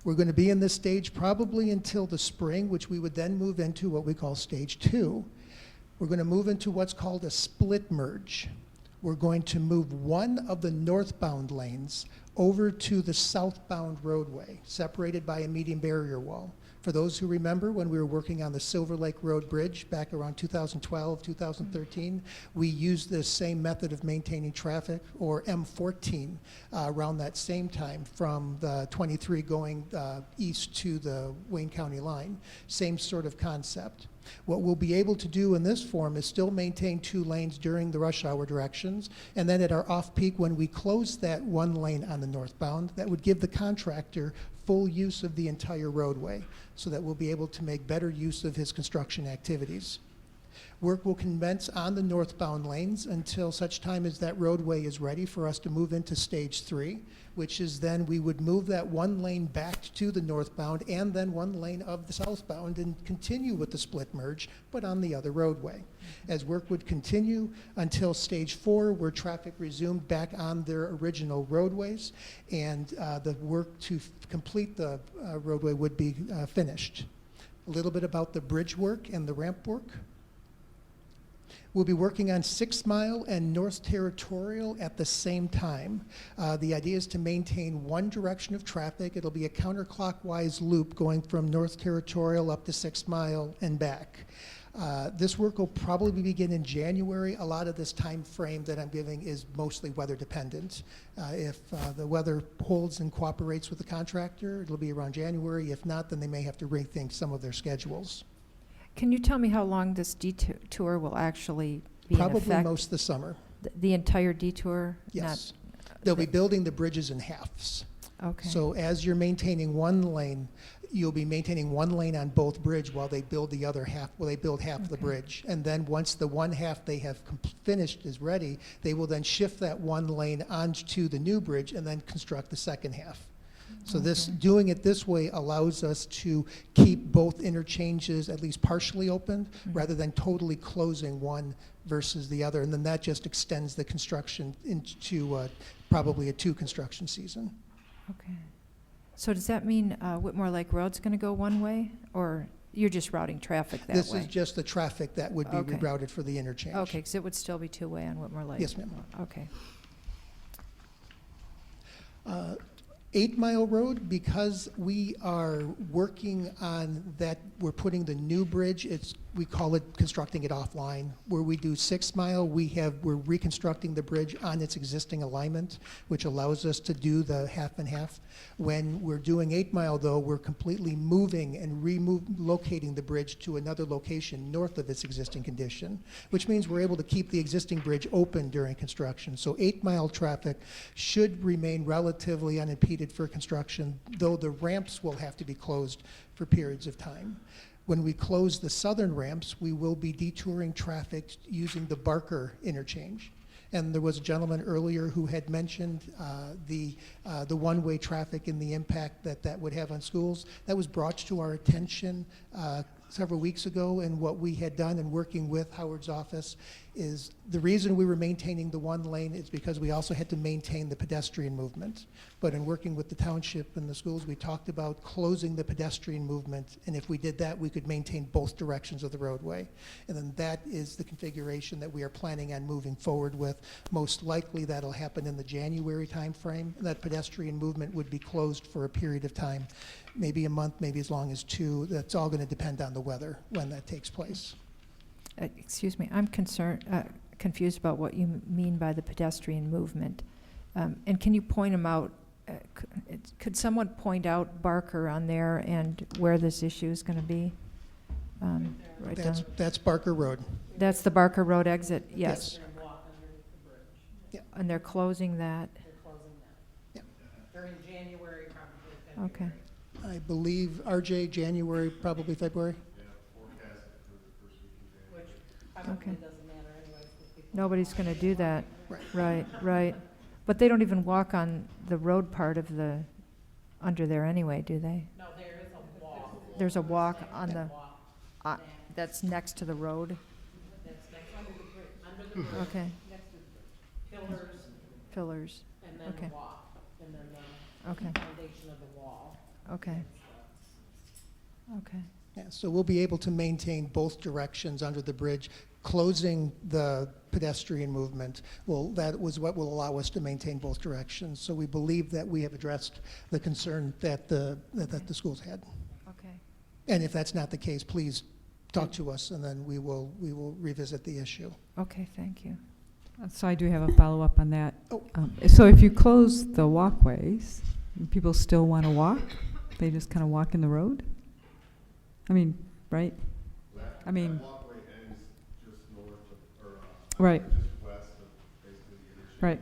Speaker 18: We're going to be in this stage probably until the spring, which we would then move into what we call stage 2. We're going to move into what's called a split merge. We're going to move one of the northbound lanes over to the southbound roadway, separated by a median barrier wall. For those who remember, when we were working on the Silver Lake Road Bridge back around 2012, 2013, we used this same method of maintaining traffic, or M14, around that same time from the 23 going east to the Wayne County line. Same sort of concept. What we'll be able to do in this form is still maintain 2 lanes during the rush hour directions, and then at our off-peak, when we close that 1 lane on the northbound, that would give the contractor full use of the entire roadway, so that we'll be able to make better use of his construction activities. Work will commence on the northbound lanes until such time as that roadway is ready for us to move into stage 3, which is then we would move that 1 lane back to the northbound and then 1 lane of the southbound and continue with the split merge, but on the other roadway. As work would continue until stage 4, where traffic resumed back on their original roadways, and the work to complete the roadway would be finished. A little bit about the bridge work and the ramp work. We'll be working on 6 Mile and North Territorial at the same time. The idea is to maintain one direction of traffic. It'll be a counterclockwise loop going from North Territorial up to 6 Mile and back. This work will probably begin in January. A lot of this time frame that I'm giving is mostly weather dependent. If the weather holds and cooperates with the contractor, it'll be around January. If not, then they may have to rethink some of their schedules.
Speaker 1: Can you tell me how long this detour will actually be in effect?
Speaker 18: Probably most of the summer.
Speaker 1: The entire detour?
Speaker 18: Yes. They'll be building the bridges in halves.
Speaker 1: Okay.
Speaker 18: So as you're maintaining 1 lane, you'll be maintaining 1 lane on both bridge while they build the other half, they build half of the bridge. And then once the one half they have finished is ready, they will then shift that 1 lane onto the new bridge and then construct the second half. So this, doing it this way allows us to keep both interchanges at least partially open, rather than totally closing one versus the other. And then that just extends the construction into probably a 2 construction season.
Speaker 1: Okay. So does that mean Whitmore Lake Road's going to go one way, or you're just routing traffic that way?
Speaker 18: This is just the traffic that would be rerouted for the interchange.
Speaker 1: Okay, because it would still be two-way on Whitmore Lake.
Speaker 18: Yes, ma'am.
Speaker 1: Okay.
Speaker 18: 8 Mile Road, because we are working on that, we're putting the new bridge, we call it constructing it offline. Where we do 6 Mile, we're reconstructing the bridge on its existing alignment, which allows us to do the half and half. When we're doing 8 Mile, though, we're completely moving and relocating the bridge to another location north of its existing condition, which means we're able to keep the existing bridge open during construction. So 8 Mile traffic should remain relatively unimpeded for construction, though the ramps will have to be closed for periods of time. When we close the southern ramps, we will be detouring traffic using the Barker interchange. And there was a gentleman earlier who had mentioned the one-way traffic and the impact that would have on schools. That was brought to our attention several weeks ago, and what we had done in working with Howard's office is the reason we were maintaining the one lane is because we also had to maintain the pedestrian movement. But in working with the township and the schools, we talked about closing the pedestrian movement, and if we did that, we could maintain both directions of the roadway. And then that is the configuration that we are planning on moving forward with. Most likely that'll happen in the January timeframe. That pedestrian movement would be closed for a period of time, maybe a month, maybe as long as 2. That's all going to depend on the weather when that takes place.
Speaker 1: Excuse me, I'm confused about what you mean by the pedestrian movement. And can you point them out? Could someone point out Barker on there and where this issue is going to be? Right down.
Speaker 18: That's Barker Road.
Speaker 1: That's the Barker Road exit, yes.
Speaker 18: Yeah.
Speaker 1: And they're closing that?
Speaker 18: Yeah.
Speaker 4: During January, probably
Speaker 1: Okay.
Speaker 18: I believe, RJ, January, probably February.
Speaker 1: Okay. Nobody's going to do that. Right. But they don't even walk on the road part of under there anyway, do they?
Speaker 4: No, there is a walk.
Speaker 1: There's a walk on that's next to the road?
Speaker 4: That's next under the bridge.
Speaker 1: Okay.
Speaker 4: Next to
Speaker 1: Pillars.
Speaker 4: and then
Speaker 1: Okay.
Speaker 4: the walk, and then the
Speaker 1: Okay.
Speaker 4: foundation of the wall.
Speaker 1: Okay. Okay.
Speaker 18: Yeah, so we'll be able to maintain both directions under the bridge. Closing the pedestrian movement, that was what will allow us to maintain both directions. So we believe that we have addressed the concern that the schools had.
Speaker 1: Okay.
Speaker 18: And if that's not the case, please talk to us, and then we will revisit the issue.
Speaker 1: Okay, thank you.
Speaker 13: So I do have a follow-up on that.
Speaker 18: Oh.
Speaker 13: So if you close the walkways, people still want to walk? They just kind of walk in the road? I mean, right? I mean, right. Right.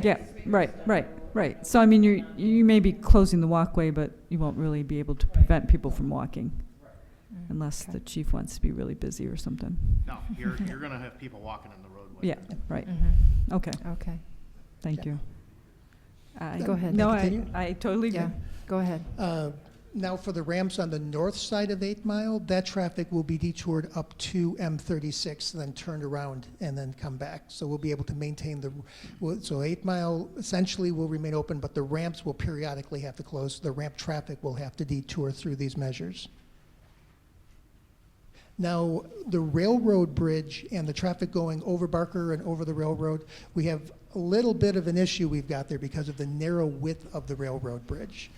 Speaker 13: Yeah, right. So I mean, you may be closing the walkway, but you won't really be able to prevent people from walking, unless the chief wants to be really busy or something.
Speaker 16: No, you're going to have people walking in the roadway.
Speaker 13: Yeah, right. Okay.
Speaker 1: Okay.
Speaker 13: Thank you.
Speaker 1: Go ahead.
Speaker 13: No,
Speaker 18: Continue?
Speaker 13: I totally agree.
Speaker 1: Yeah, go ahead.
Speaker 18: Now for the ramps on the north side of 8 Mile, that traffic will be detoured up to M36, then turned around and then come back. So we'll be able to maintain so 8 Mile essentially will remain open, but the ramps will periodically have to close. The ramp traffic will have to detour through these measures. Now, the railroad bridge and the traffic going over Barker and over the railroad, we have a little bit of an issue we've got there because of the narrow width of the railroad bridge.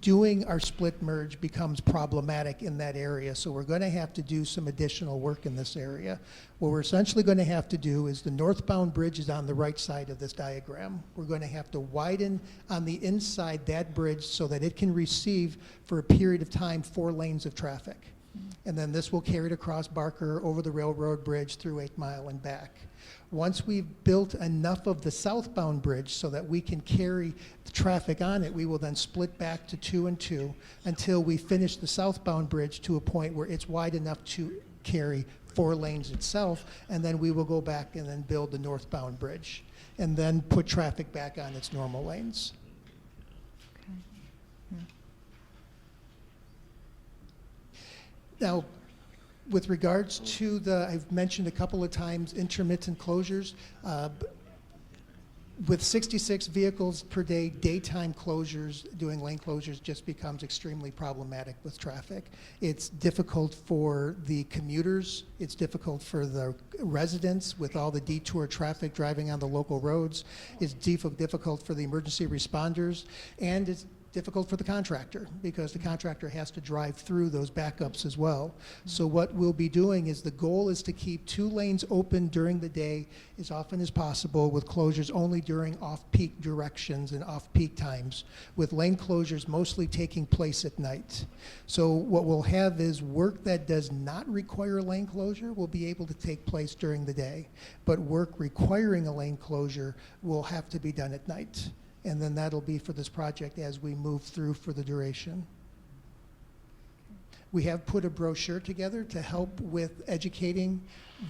Speaker 18: Doing our split merge becomes problematic in that area, so we're going to have to do some additional work in this area. What we're essentially going to have to do is the northbound bridge is on the right side of this diagram. We're going to have to widen on the inside that bridge so that it can receive, for a period of time, 4 lanes of traffic. And then this will carry it across Barker, over the railroad bridge, through 8 Mile and back. Once we've built enough of the southbound bridge so that we can carry the traffic on it, we will then split back to 2 and 2 until we finish the southbound bridge to a point where it's wide enough to carry 4 lanes itself, and then we will go back and then build the northbound bridge, and then put traffic back on its normal lanes. Now, with regards to I've mentioned a couple of times intermittent closures. With 66 vehicles per day, daytime closures, doing lane closures just becomes extremely problematic with traffic. It's difficult for the commuters. It's difficult for the residents with all the detour traffic driving on the local roads. It's difficult for the emergency responders, and it's difficult for the contractor because the contractor has to drive through those backups as well. So what we'll be doing is the goal is to keep 2 lanes open during the day as often as possible, with closures only during off-peak directions and off-peak times, with lane closures mostly taking place at night. So what we'll have is work that does not require a lane closure will be able to take place during the day, but work requiring a lane closure will have to be done at night. And then that'll be for this project as we move through for the duration. We have put a brochure together to help with educating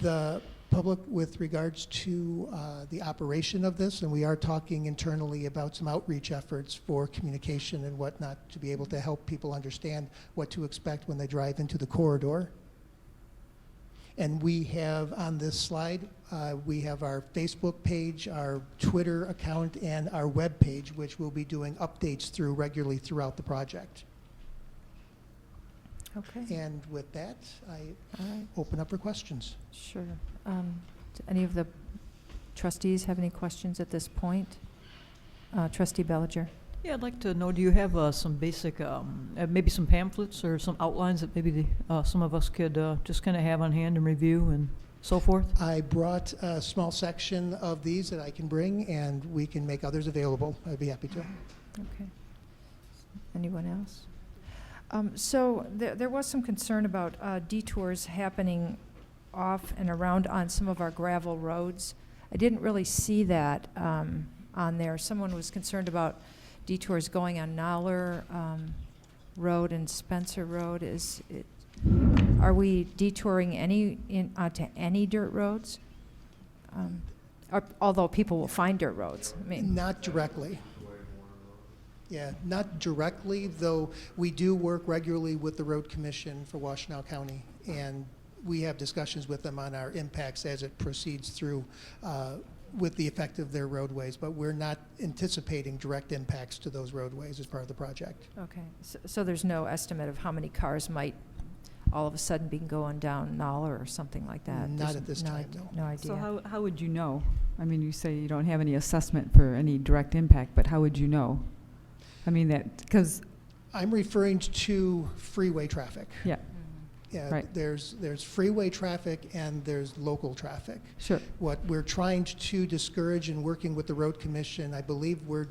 Speaker 18: the public with regards to the operation of this, and we are talking internally about some outreach efforts for communication and whatnot to be able to help people understand what to expect when they drive into the corridor. And we have on this slide, we have our Facebook page, our Twitter account, and our web page, which we'll be doing updates through regularly throughout the project.
Speaker 1: Okay.
Speaker 18: And with that, I open up for questions.
Speaker 1: Sure. Do any of the trustees have any questions at this point? Trustee Bellinger.
Speaker 15: Yeah, I'd like to know, do you have some basic, maybe some pamphlets or some outlines that maybe some of us could just kind of have on hand and review and so forth?
Speaker 18: I brought a small section of these that I can bring, and we can make others available. I'd be happy to.
Speaker 1: Okay. Anyone else? So there was some concern about detours happening off and around on some of our gravel roads. I didn't really see that on there. Someone was concerned about detours going on Noller Road and Spencer Road. Are we detouring onto any dirt roads? Although people will find dirt roads. I mean,
Speaker 18: not directly. Yeah, not directly, though we do work regularly with the Road Commission for Washtenaw County, and we have discussions with them on our impacts as it proceeds through with the effect of their roadways, but we're not anticipating direct impacts to those roadways as part of the project.
Speaker 1: okay. So there's no estimate of how many cars might all of a sudden be going down Noller or something like that?
Speaker 18: Not at this time, no.
Speaker 1: No idea.
Speaker 13: So how would you know? I mean, you say you don't have any assessment for any direct impact, but how would you know? I mean, because
Speaker 18: I'm referring to freeway traffic.
Speaker 13: Yeah.
Speaker 18: Yeah,
Speaker 13: Right.
Speaker 18: there's freeway traffic and there's local traffic.
Speaker 13: Sure.
Speaker 18: What we're trying to discourage and working with the Road Commission, I believe we're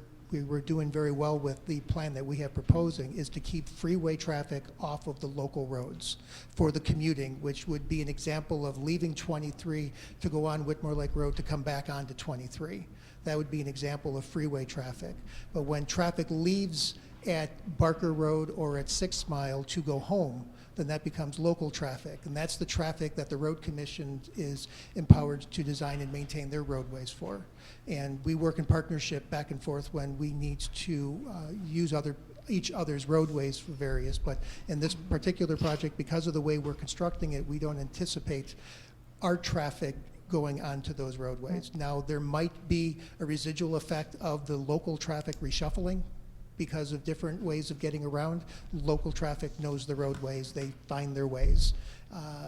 Speaker 18: doing very well with the plan that we have proposing, is to keep freeway traffic off of the local roads for the commuting, which would be an example of leaving 23 to go on Whitmore Lake Road to come back onto 23. That would be an example of freeway traffic. But when traffic leaves at Barker Road or at 6 Mile to go home, then that becomes local traffic. And that's the traffic that the Road Commission is empowered to design and maintain their roadways for. And we work in partnership back and forth when we need to use each other's roadways for various. But in this particular project, because of the way we're constructing it, we don't anticipate our traffic going onto those roadways. Now, there might be a residual effect of the local traffic reshuffling because of different ways of getting around. Local traffic knows the roadways, they find their ways.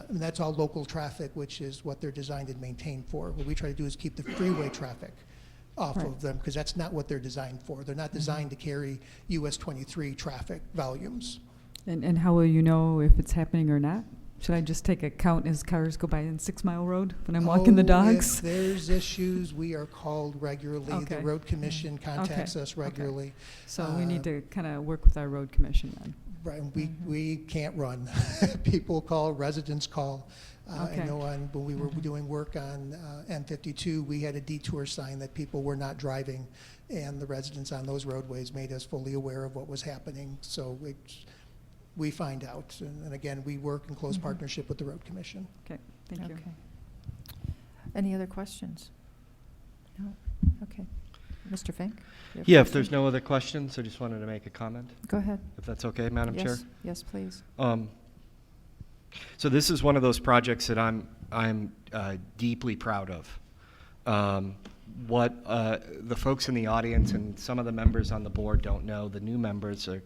Speaker 18: And that's all local traffic, which is what they're designed and maintained for. What we try to do is keep the freeway traffic off of them, because that's not what they're designed for. They're not designed to carry US 23 traffic volumes.
Speaker 13: And how will you know if it's happening or not? Should I just take a count as cars go by in 6 Mile Road when I'm walking the dogs?
Speaker 18: If there's issues, we are called regularly.
Speaker 13: Okay.
Speaker 18: The Road Commission contacts us regularly.
Speaker 13: Okay. So we need to kind of work with our Road Commission then.
Speaker 18: Right, we can't run. People call, residents call.
Speaker 13: Okay.
Speaker 18: I know when we were doing work on M52, we had a detour sign that people were not driving, and the residents on those roadways made us fully aware of what was happening. So we find out. And again, we work in close partnership with the Road Commission.
Speaker 13: Okay, thank you.
Speaker 1: Okay. Any other questions? No? Okay. Mr. Fink? you have a
Speaker 7: Yeah, if
Speaker 1: question?
Speaker 7: there's no other questions, I just wanted to make a comment.
Speaker 1: Go ahead.
Speaker 7: If that's okay, Madam Chair?
Speaker 1: Yes, yes, please.
Speaker 7: So this is one of those projects that I'm deeply proud of. What the folks in the audience and some of the members on the board don't know, the new members are,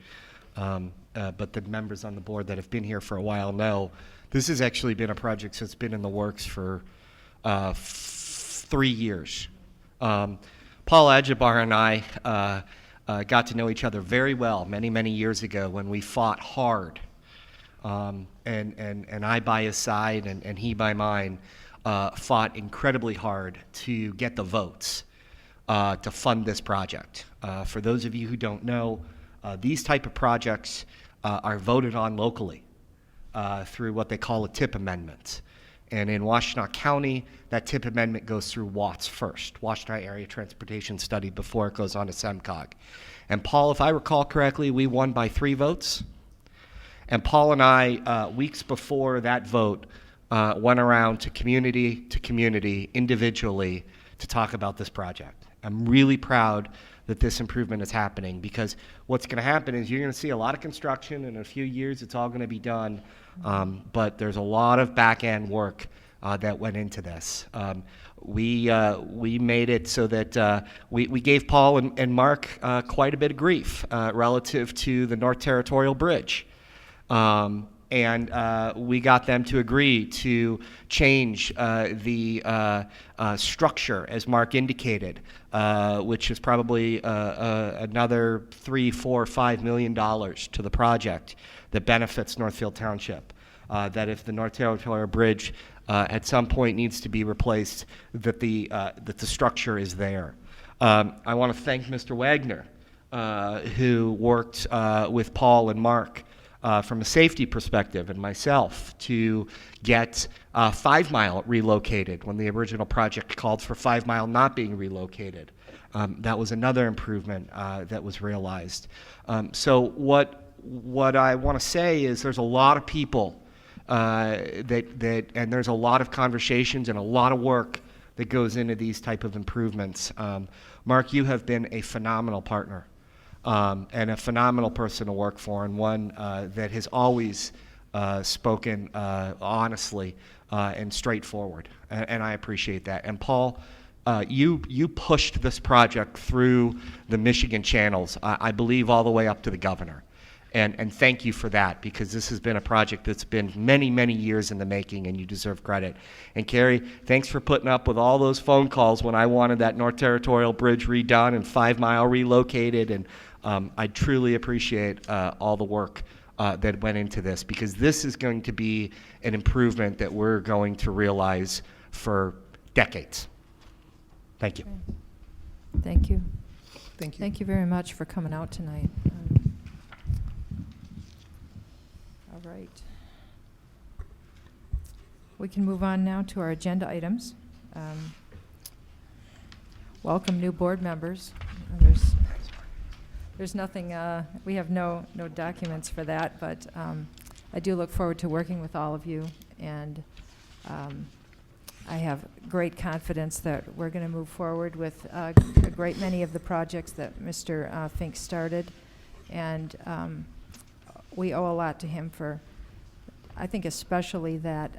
Speaker 7: but the members on the board that have been here for a while know, this has actually been a project that's been in the works for 3 years. Paul Ajabar and I got to know each other very well many, many years ago when we fought hard. And I by his side and he by mine fought incredibly hard to get the votes to fund this project. For those of you who don't know, these type of projects are voted on locally through what they call a TIP amendment. And in Washtenaw County, that TIP amendment goes through WATS first, Washtenaw Area Transportation Study, before it goes on to SEMCOG. And Paul, if I recall correctly, we won by 3 votes. And Paul and I, weeks before that vote, went around to community, individually, to talk about this project. I'm really proud that this improvement is happening, because what's going to happen is you're going to see a lot of construction. In a few years, it's all going to be done. But there's a lot of back-end work that went into this. We made it so that we gave Paul and Mark quite a bit of grief relative to the North Territorial Bridge. And we got them to agree to change the structure, as Mark indicated, which is probably another $3, $4, $5 million to the project that benefits Northfield Township. That if the North Territorial Bridge at some point needs to be replaced, that the structure is there. I want to thank Mr. Wagner, who worked with Paul and Mark from a safety perspective, and myself, to get 5 Mile relocated when the original project called for 5 Mile not being relocated. That was another improvement that was realized. So what I want to say is there's a lot of people and there's a lot of conversations and a lot of work that goes into these type of improvements. Mark, you have been a phenomenal partner. And a phenomenal person to work for, and one that has always spoken honestly and straightforward, and I appreciate that. And Paul, you pushed this project through the Michigan channels, I believe all the way up to the governor. And thank you for that, because this has been a project that's been many, many years in the making, and you deserve credit. And Carrie, thanks for putting up with all those phone calls when I wanted that North Territorial Bridge redone and 5 Mile relocated. And I truly appreciate all the work that went into this, because this is going to be an improvement that we're going to realize for decades. Thank you.
Speaker 1: Thank you.
Speaker 18: Thank you.
Speaker 1: Thank you very much for coming out tonight. All right. We can move on now to our agenda items. Welcome new board members. There's nothing, we have no documents for that, but I do look forward to working with all of you, and I have great confidence that we're going to move forward with a great many of the projects that Mr. Fink started, and we owe a lot to him for, I think especially that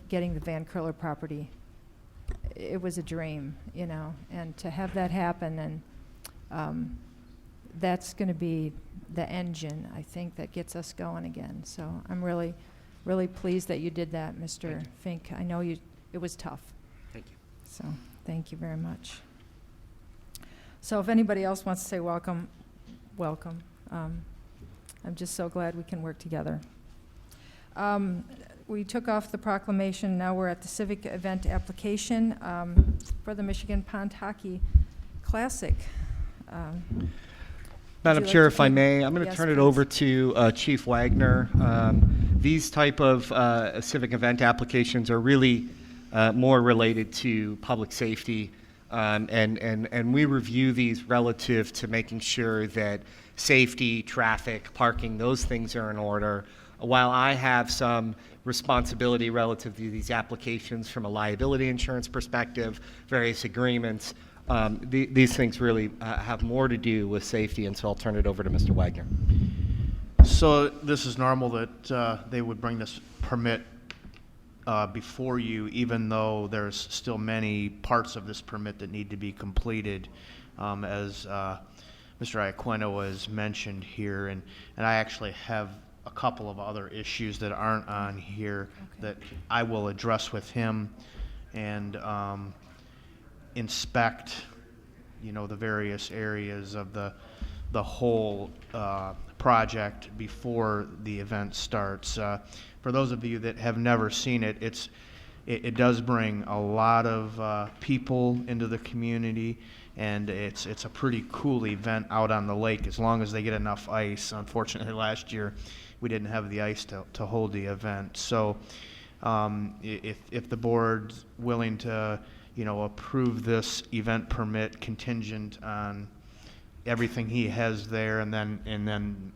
Speaker 1: getting the Van Curler property. It was a dream, you know, and to have that happen, and that's going to be the engine, I think, that gets us going again. So I'm really, really pleased that you did that, Mr. Fink. I know it was tough.
Speaker 7: Thank you.
Speaker 1: So thank you very much. So if anybody else wants to say welcome, welcome. I'm just so glad we can work together. We took off the proclamation. Now we're at the civic event application for the Michigan Pond Hockey Classic.
Speaker 7: Madam Chair, if I may, I'm going to turn it over to Chief Wagner. These type of civic event applications are really more related to public safety And we review these relative to making sure that safety, traffic, parking, those things are in order. While I have some responsibility relative to these applications from a liability insurance perspective, various agreements, these things really have more to do with safety, and so I'll turn it over to Mr. Wagner.
Speaker 16: So this is normal that they would bring this permit before you, even though there's still many parts of this permit that need to be completed, as Mr. Iaquino has mentioned here, and I actually have a couple of other issues that aren't on here that I will address with him and inspect, the various areas of the whole project before the event starts. For those of you that have never seen it, it does bring a lot of people into the community, and it's a pretty cool event out on the lake as long as they get enough ice. Unfortunately, last year we didn't have the ice to hold the event. So if the board's willing to approve this event permit contingent on everything he has there, and then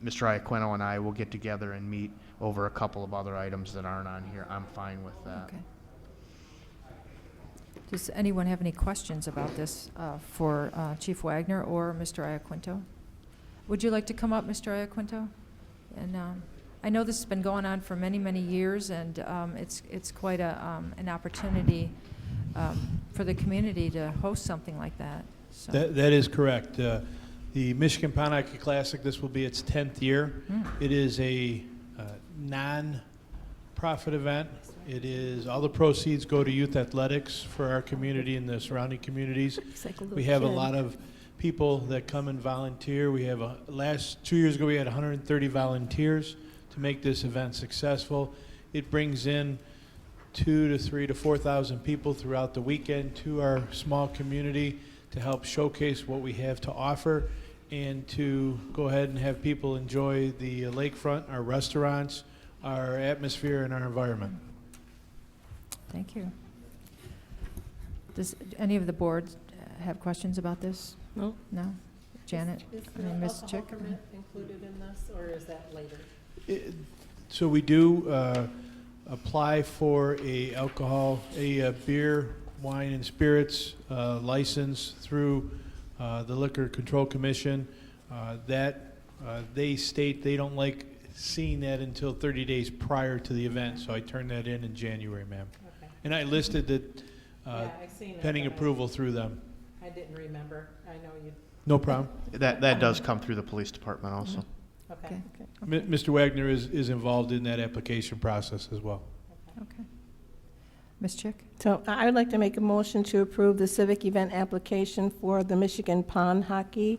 Speaker 16: Mr. Iaquino and I will get together and meet over a couple of other items that aren't on here, I'm fine with that.
Speaker 1: Okay. Does anyone have any questions about this for Chief Wagner or Mr. Iaquino? Would you like to come up, Mr. Iaquino? And I know this has been going on for many, many years, and it's quite an opportunity for the community to host something like that. So.
Speaker 6: That is correct. The Michigan Pond Hockey Classic, this will be its 10th year. It is a non-profit event. It is, all the proceeds go to youth athletics for our community and the surrounding communities. We have a lot of people that come and volunteer. We have 2 years ago we had 130 volunteers to make this event successful. It brings in 2,000 to 3,000 to 4,000 people throughout the weekend to our small community to help showcase what we have to offer and to go ahead and have people enjoy the lakefront, our restaurants, our atmosphere, and our environment.
Speaker 1: Thank you. Does any of the boards have questions about this?
Speaker 5: No.
Speaker 1: No? Janet?
Speaker 4: Is
Speaker 1: I mean, Ms. Chick?
Speaker 4: permit included in this, or is that later?
Speaker 6: So we do apply for a beer, wine, and spirits license through the Liquor Control Commission. They state they don't like seeing that until 30 days prior to the event, so I turned that in January, ma'am. Okay. And I listed that
Speaker 4: I've seen it,
Speaker 6: pending approval through them.
Speaker 4: I didn't remember. I know you.
Speaker 6: No problem.
Speaker 16: That does come through the police department also.
Speaker 4: Okay.
Speaker 6: Mr. Wagner is involved in that application process as well.
Speaker 1: Okay. Ms. Chick?
Speaker 2: So I would like to make a motion to approve the civic event application for the Michigan Pond Hockey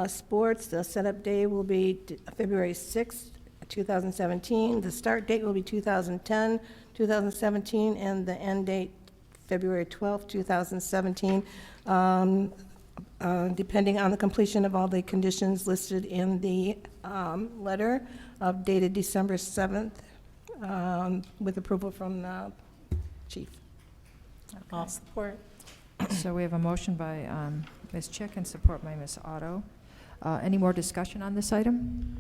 Speaker 2: Sports. The setup day will be February 6th, 2017. The start date will be 2010-2017, and the end date February 12th, 2017, depending on the completion of all the conditions listed in the letter dated December 7th, with approval from the Chief.
Speaker 1: Okay.
Speaker 2: All support.
Speaker 1: So we have a motion by Ms. Chick and support by Ms. Otto. Any more discussion on this item?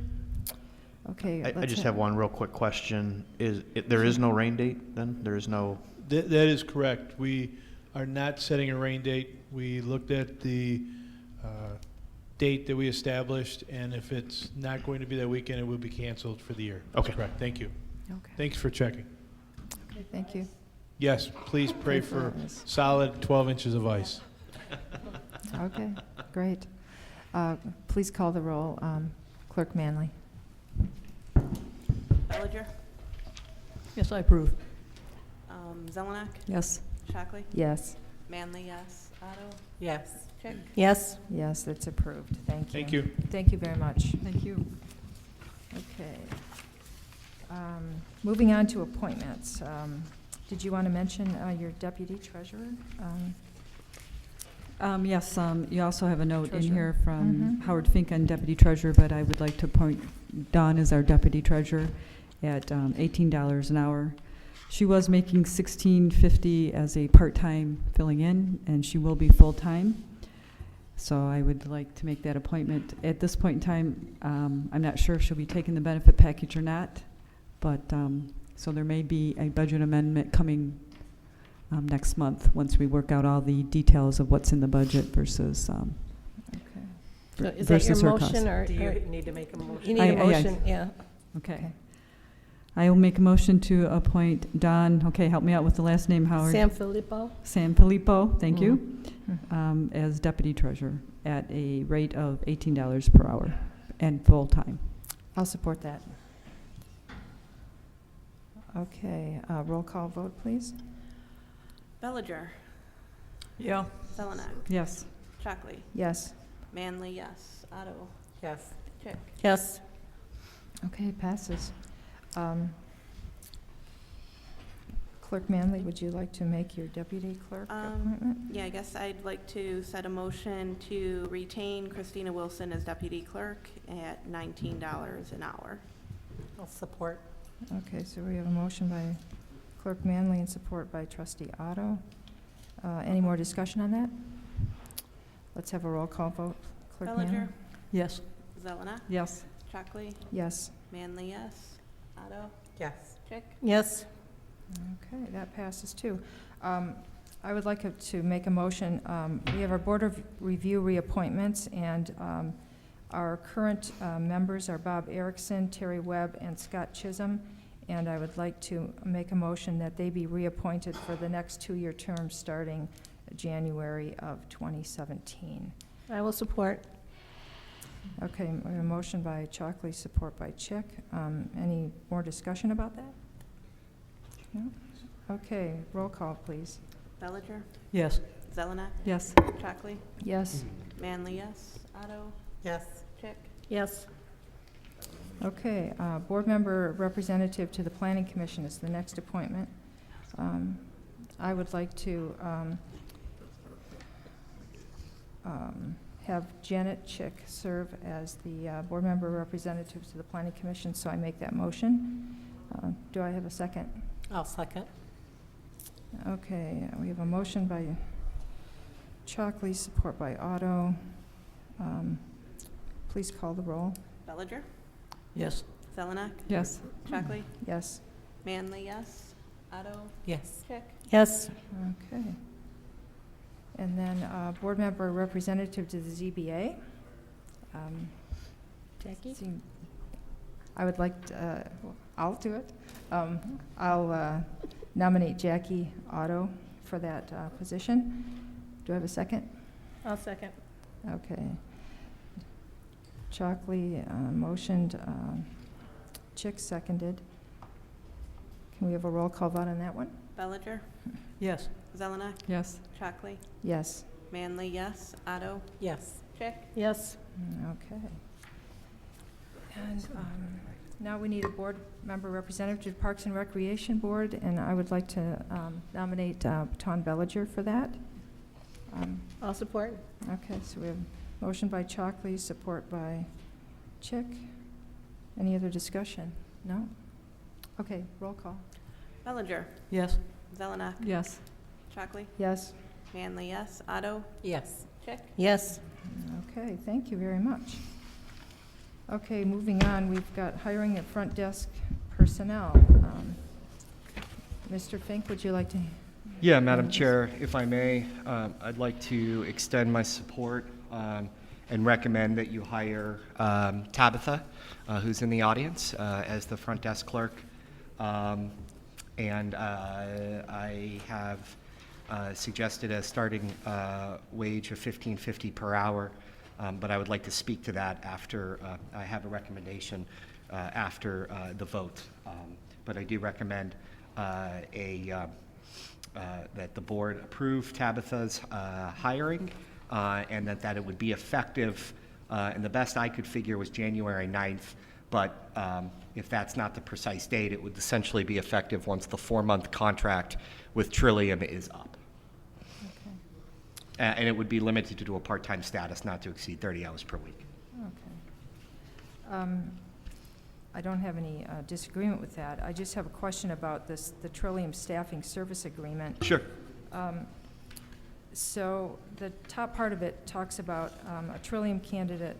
Speaker 1: Okay.
Speaker 16: I just have one real quick question. There is no rain date then? There is no...
Speaker 6: That is correct. We are not setting a rain date. We looked at the date that we established, and if it's not going to be that weekend, it will be canceled for the year.
Speaker 16: Okay.
Speaker 6: That's correct. Thank you.
Speaker 1: Okay.
Speaker 6: Thanks for checking.
Speaker 1: Okay, thank you.
Speaker 6: Yes, please pray for solid 12 inches of ice.
Speaker 1: Okay, great. Please call the roll. Clerk Manley.
Speaker 3: Bellinger?
Speaker 15: Yes, I approve.
Speaker 3: Zelenak?
Speaker 15: Yes.
Speaker 3: Shockley?
Speaker 1: Yes.
Speaker 3: Manley, yes. Otto?
Speaker 4: Yes.
Speaker 3: Chick?
Speaker 2: Yes.
Speaker 1: Yes, that's approved. Thank you.
Speaker 6: Thank you.
Speaker 1: Thank you very much.
Speaker 15: Thank you.
Speaker 1: Okay. Moving on to appointments. Did you want to mention your deputy treasurer?
Speaker 13: Yes, you also have a note in
Speaker 1: Treasurer.
Speaker 13: here from
Speaker 1: Mhm.
Speaker 13: Howard Fink on deputy treasurer, but I would like to appoint Don as our deputy treasurer at $18 an hour. She was making $16.50 as a part-time filling in, and she will be full-time. So I would like to make that appointment. At this point in time, I'm not sure if she'll be taking the benefit package or not, but so there may be a budget amendment coming next month once we work out all the details of what's in the budget versus
Speaker 2: So is that your motion, or
Speaker 4: Do you need to make a motion?
Speaker 2: you need a motion? Yeah.
Speaker 13: Okay. I will make a motion to appoint Don, okay, help me out with the last name, Howard.
Speaker 2: Sam Filippo.
Speaker 13: Sam Filippo, thank you, as deputy treasurer at a rate of $18 per hour and full-time.
Speaker 1: I'll support that. Okay, roll call vote, please.
Speaker 3: Bellinger.
Speaker 15: Yeah.
Speaker 3: Zelenak.
Speaker 13: Yes.
Speaker 3: Chockley.
Speaker 1: Yes.
Speaker 3: Manley, yes. Otto.
Speaker 4: Yes.
Speaker 3: Chick.
Speaker 2: Yes.
Speaker 1: Okay, passes. Clerk Manley, would you like to make your deputy clerk appointment?
Speaker 3: Yeah, I guess I'd like to set a motion to retain Christina Wilson as deputy clerk at $19 an hour.
Speaker 4: I'll support.
Speaker 1: Okay, so we have a motion by Clerk Manley and support by Trustee Otto. Any more discussion on that? Let's have a roll call vote. Clerk Manley?
Speaker 3: Bellinger.
Speaker 15: Yes.
Speaker 3: Zelenak.
Speaker 13: Yes.
Speaker 3: Chockley.
Speaker 1: Yes.
Speaker 3: Manley, yes. Otto.
Speaker 4: Yes.
Speaker 3: Chick.
Speaker 2: Yes.
Speaker 1: Okay, that passes too. I would like to make a motion. We have our Board of Review reappointments, and our current members are Bob Erickson, Terry Webb, and Scott Chisholm, and I would like to make a motion that they be reappointed for the next 2-year term starting January of 2017.
Speaker 2: I will support.
Speaker 1: Okay, we have a motion by Chockley, support by Chick. Any more discussion about that? No? Okay, roll call, please.
Speaker 3: Bellinger.
Speaker 15: Yes.
Speaker 3: Zelenak.
Speaker 13: Yes.
Speaker 3: Chockley.
Speaker 1: Yes.
Speaker 3: Manley, yes. Otto.
Speaker 4: Yes.
Speaker 3: Chick.
Speaker 2: Yes.
Speaker 1: Okay, board member representative to the Planning Commission is the next appointment. I would like to have Janet Chick serve as the board member representative to the Planning Commission, so I make that motion. Do I have a second?
Speaker 4: I'll second.
Speaker 1: Okay, we have a motion by Chockley, support by Otto. Please call the roll.
Speaker 3: Bellinger.
Speaker 15: Yes.
Speaker 3: Zelenak.
Speaker 13: Yes.
Speaker 3: Chockley.
Speaker 1: Yes.
Speaker 3: Manley, yes. Otto.
Speaker 4: Yes.
Speaker 3: Chick.
Speaker 2: Yes.
Speaker 1: Okay. And then board member representative to the ZBA.
Speaker 2: Jackie?
Speaker 1: I would like to, I'll do it. I'll nominate Jackie Otto for that position. Do I have a second?
Speaker 2: I'll second.
Speaker 1: Okay. Chockley motioned, Chick seconded. Can we have a roll call vote on that one?
Speaker 3: Bellinger.
Speaker 15: Yes.
Speaker 3: Zelenak.
Speaker 13: Yes.
Speaker 3: Chockley.
Speaker 1: Yes.
Speaker 3: Manley, yes. Otto.
Speaker 4: Yes.
Speaker 3: Chick.
Speaker 2: Yes.
Speaker 1: Okay. And now we need a board member representative to the Parks and Recreation Board, and I would like to nominate Ton Bellinger for that.
Speaker 2: I'll support.
Speaker 1: Okay, so we have motion by Chockley, support by Chick. Any other discussion? No? Okay, roll call.
Speaker 3: Bellinger.
Speaker 15: Yes.
Speaker 3: Zelenak.
Speaker 13: Yes.
Speaker 3: Chockley.
Speaker 1: Yes?
Speaker 3: Manley, yes. Otto.
Speaker 4: Yes.
Speaker 3: Chick.
Speaker 2: Yes.
Speaker 1: Okay, thank you very much. Okay, moving on, we've got hiring at front desk personnel. Mr. Fink, would you like to?
Speaker 7: Yeah, Madam Chair, if I may, I'd like to extend my support and recommend that you hire Tabitha, who's in the audience, as the front desk clerk. And I have suggested a starting wage of $15.50 per hour, but I would like to speak to that after I have a recommendation after the vote. But I do recommend that the board approve Tabitha's hiring and that it would be effective, and the best I could figure was January 9th, but if that's not the precise date, it would essentially be effective once the 4-month contract with Trillium is up.
Speaker 1: Okay.
Speaker 7: And it would be limited to a part-time status, not to exceed 30 hours per week.
Speaker 1: Okay. I don't have any disagreement with that. I just have a question about this, the Trillium Staffing Service Agreement.
Speaker 7: Sure.
Speaker 1: So the top part of it talks about a Trillium candidate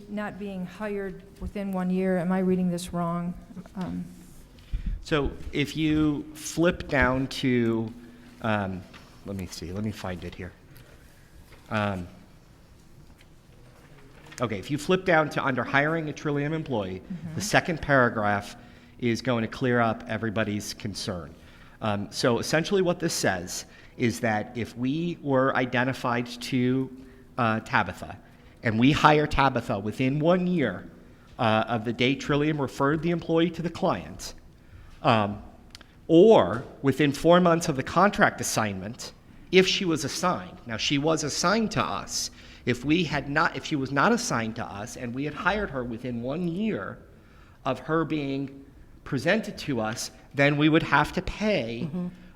Speaker 1: not being hired within 1 year. Am I reading this wrong?
Speaker 7: So if you flip down to, let me see, let me find it here. Okay, if you flip down to under hiring a Trillium employee, the second paragraph is going to clear up everybody's concern. So essentially what this says is that if we were identified to Tabitha, and we hire Tabitha within 1 year of the day Trillium referred the employee to the client, or within 4 months of the contract assignment, if she was assigned. Now, she was assigned to us. If she was not assigned to us and we had hired her within 1 year of her being presented to us, then we would have to pay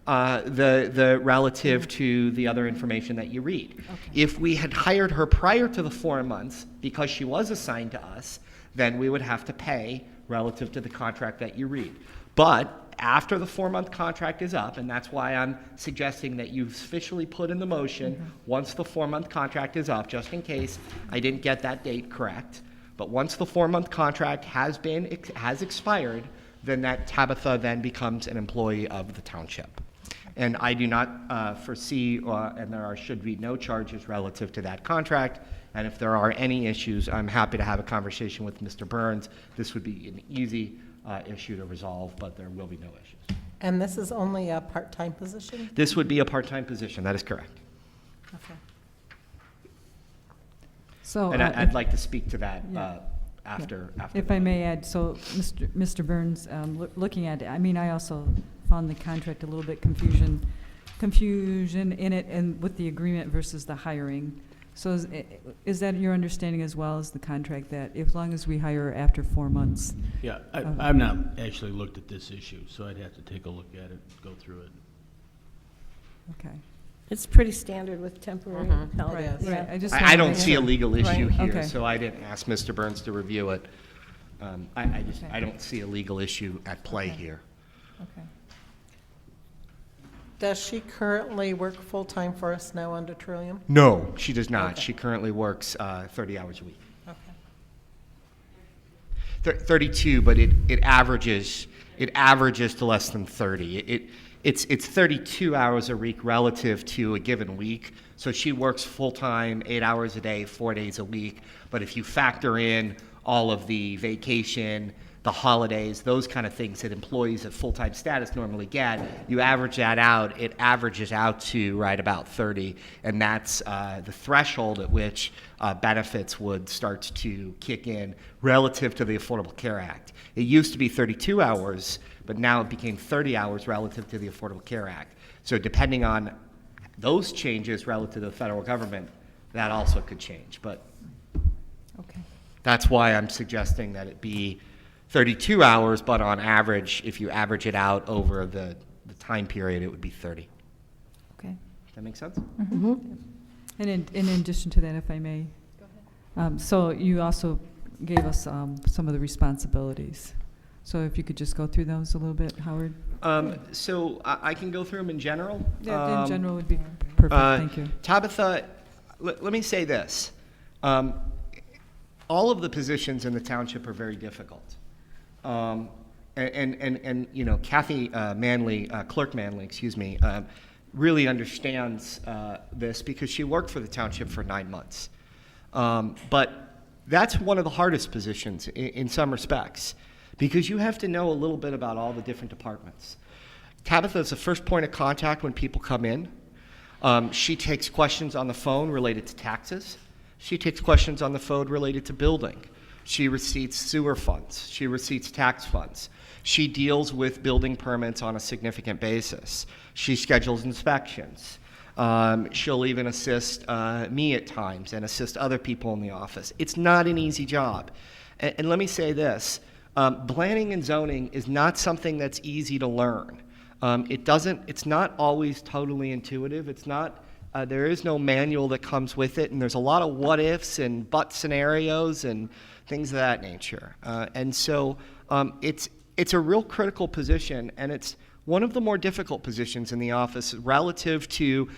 Speaker 7: the relative to the other information that you read. Okay. If we had hired her prior to the 4 months because she was assigned to us, then we would have to pay relative to the contract that you read. But after the 4-month contract is up, and that's why I'm suggesting that you officially put in the motion once the 4-month contract is up, just in case I didn't get that date correct. But once the 4-month contract has expired, then that Tabitha then becomes an employee of the township. And I do not foresee, and there should be no charges relative to that contract. And if there are any issues, I'm happy to have a conversation with Mr. Burns. This would be an easy issue to resolve, but there will be no issues.
Speaker 4: And this is only a part-time position?
Speaker 7: This would be a part-time position, that is correct.
Speaker 4: Okay.
Speaker 13: So,
Speaker 7: and I'd like to speak to that after.
Speaker 13: If I may add, so Mr. Burns, looking at it, I mean, I also found the contract a little bit confusion in it, and with the agreement versus the hiring. So is that your understanding as well as the contract, that as long as we hire after 4 months?
Speaker 19: Yeah, I've not actually looked at this issue, so I'd have to take a look at it, go through it.
Speaker 13: Okay.
Speaker 2: It's pretty standard with temporary help.
Speaker 13: Right.
Speaker 2: Yeah.
Speaker 7: I don't see a legal issue
Speaker 2: Right.
Speaker 7: here,
Speaker 13: Okay.
Speaker 7: so I didn't ask Mr. Burns to review it. I don't see a legal issue at play here.
Speaker 1: Okay.
Speaker 4: Does she currently work full-time for us now under Trillium?
Speaker 7: No, she does not.
Speaker 4: Okay.
Speaker 7: She currently works 30 hours a week.
Speaker 4: Okay.
Speaker 7: 32, but it averages to less than 30. It's 32 hours a week relative to a given week. So she works full-time, 8 hours a day, 4 days a week. But if you factor in all of the vacation, the holidays, those kind of things that employees at full-time status normally get, you average that out, it averages out to right about 30, and that's the threshold at which benefits would start to kick in relative to the Affordable Care Act. It used to be 32 hours, but now it became 30 hours relative to the Affordable Care Act. So depending on those changes relative to the federal government, that also could change. But that's why I'm suggesting that it be 32 hours, but on average, if you average it out over the time period, it would be 30.
Speaker 1: Okay.
Speaker 7: Does that make sense?
Speaker 1: Mm-hmm.
Speaker 13: And in addition to that, if I may, so you also gave us some of the responsibilities. So if you could just go through those a little bit, Howard.
Speaker 7: So I can go through them in general.
Speaker 13: Yeah, in general would be perfect. Thank you.
Speaker 7: Tabitha, let me say this. All of the positions in the township are very difficult. And you know, Kathy Manley, Clerk Manley, excuse me, really understands this because she worked for the township for 9 months. But that's one of the hardest positions in some respects because you have to know a little bit about all the different departments. Tabitha is the first point of contact when people come in. She takes questions on the phone related to taxes. She takes questions on the phone related to building. She receipts sewer funds. She receipts tax funds. She deals with building permits on a significant basis. She schedules inspections. She'll even assist me at times and assist other people in the office. It's not an easy job. And let me say this, planning and zoning is not something that's easy to learn. It's not always totally intuitive. It's not There is no manual that comes with it, and there's a lot of what ifs and but scenarios and things of that nature. And so it's a real critical position, and it's one of the more difficult positions in the office relative to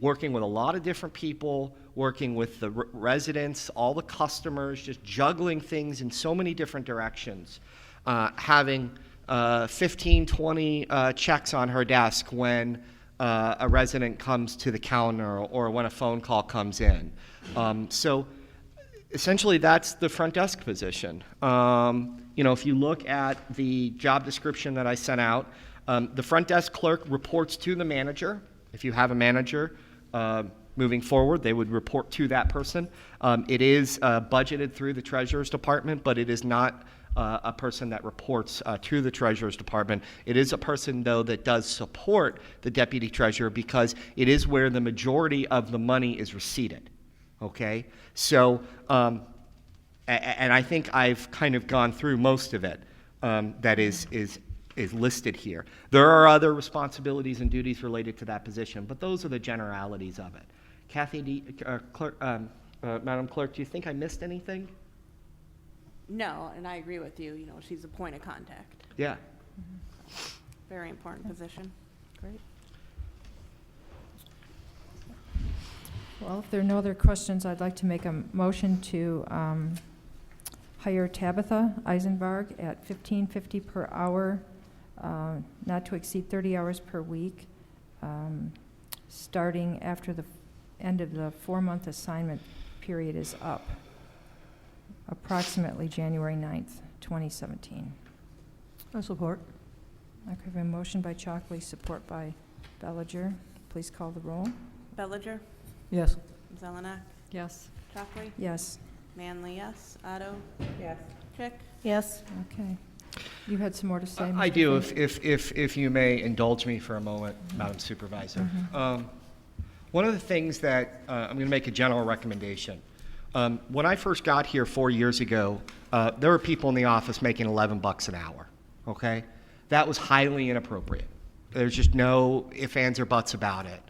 Speaker 7: working with a lot of different people, working with the residents, all the customers, just juggling things in so many different directions, having 15, 20 checks on her desk when a resident comes to the counter or when a phone call comes in. So essentially that's the front desk position. If you look at the job description that I sent out, the front desk clerk reports to the manager. If you have a manager, moving forward, they would report to that person. It is budgeted through the Treasurer's Department, but it is not a person that reports to the Treasurer's Department. It is a person, though, that does support the Deputy Treasurer because it is where the majority of the money is receipted. Okay? So, and I think I've kind of gone through most of it that is listed here. There are other responsibilities and duties related to that position, but those are the generalities of it. Kathy, Madam Clerk, do you think I missed anything?
Speaker 3: No, and I agree with you. She's a point of contact.
Speaker 7: Yeah.
Speaker 3: Very important position.
Speaker 1: Great. Well, if there are no other questions, I'd like to make a motion to hire Tabitha Eisenberg at $15.50 per hour, not to exceed 30 hours per week, starting after the end of the 4-month assignment period is up, approximately January 9th, 2017.
Speaker 15: I support.
Speaker 1: I have a motion by Chalkley, support by Bellinger. Please call the roll.
Speaker 3: Bellinger?
Speaker 15: Yes.
Speaker 3: Zelenak?
Speaker 13: Yes.
Speaker 3: Chalkley?
Speaker 1: Yes.
Speaker 3: Manley, yes. Otto?
Speaker 2: Yes.
Speaker 3: Chick?
Speaker 2: Yes.
Speaker 1: Okay. You had some more to say,
Speaker 7: I
Speaker 1: Mr.
Speaker 7: do,
Speaker 1: Fink?
Speaker 7: if you may indulge me for a moment, Madam Supervisor. One of the things that I'm going to make a general recommendation. When I first got here 4 years ago, there were people in the office making $11 an hour. Okay, that was highly inappropriate. There's just no ifs, ands, or buts about it.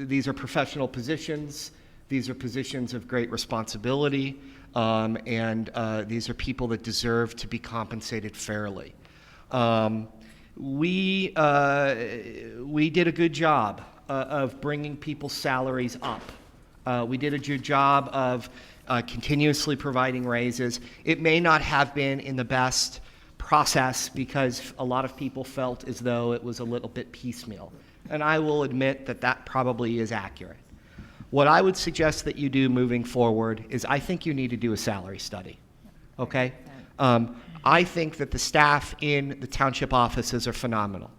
Speaker 7: These are professional positions. These are positions of great responsibility, and these are people that deserve to be compensated fairly. We did a good job of bringing people's salaries up. We did a good job of continuously providing raises. It may not have been in the best process because a lot of people felt as though it was a little bit piecemeal. And I will admit that that probably is accurate. What I would suggest that you do moving forward is I think you need to do a salary study, okay? I think that the staff in the township offices are phenomenal,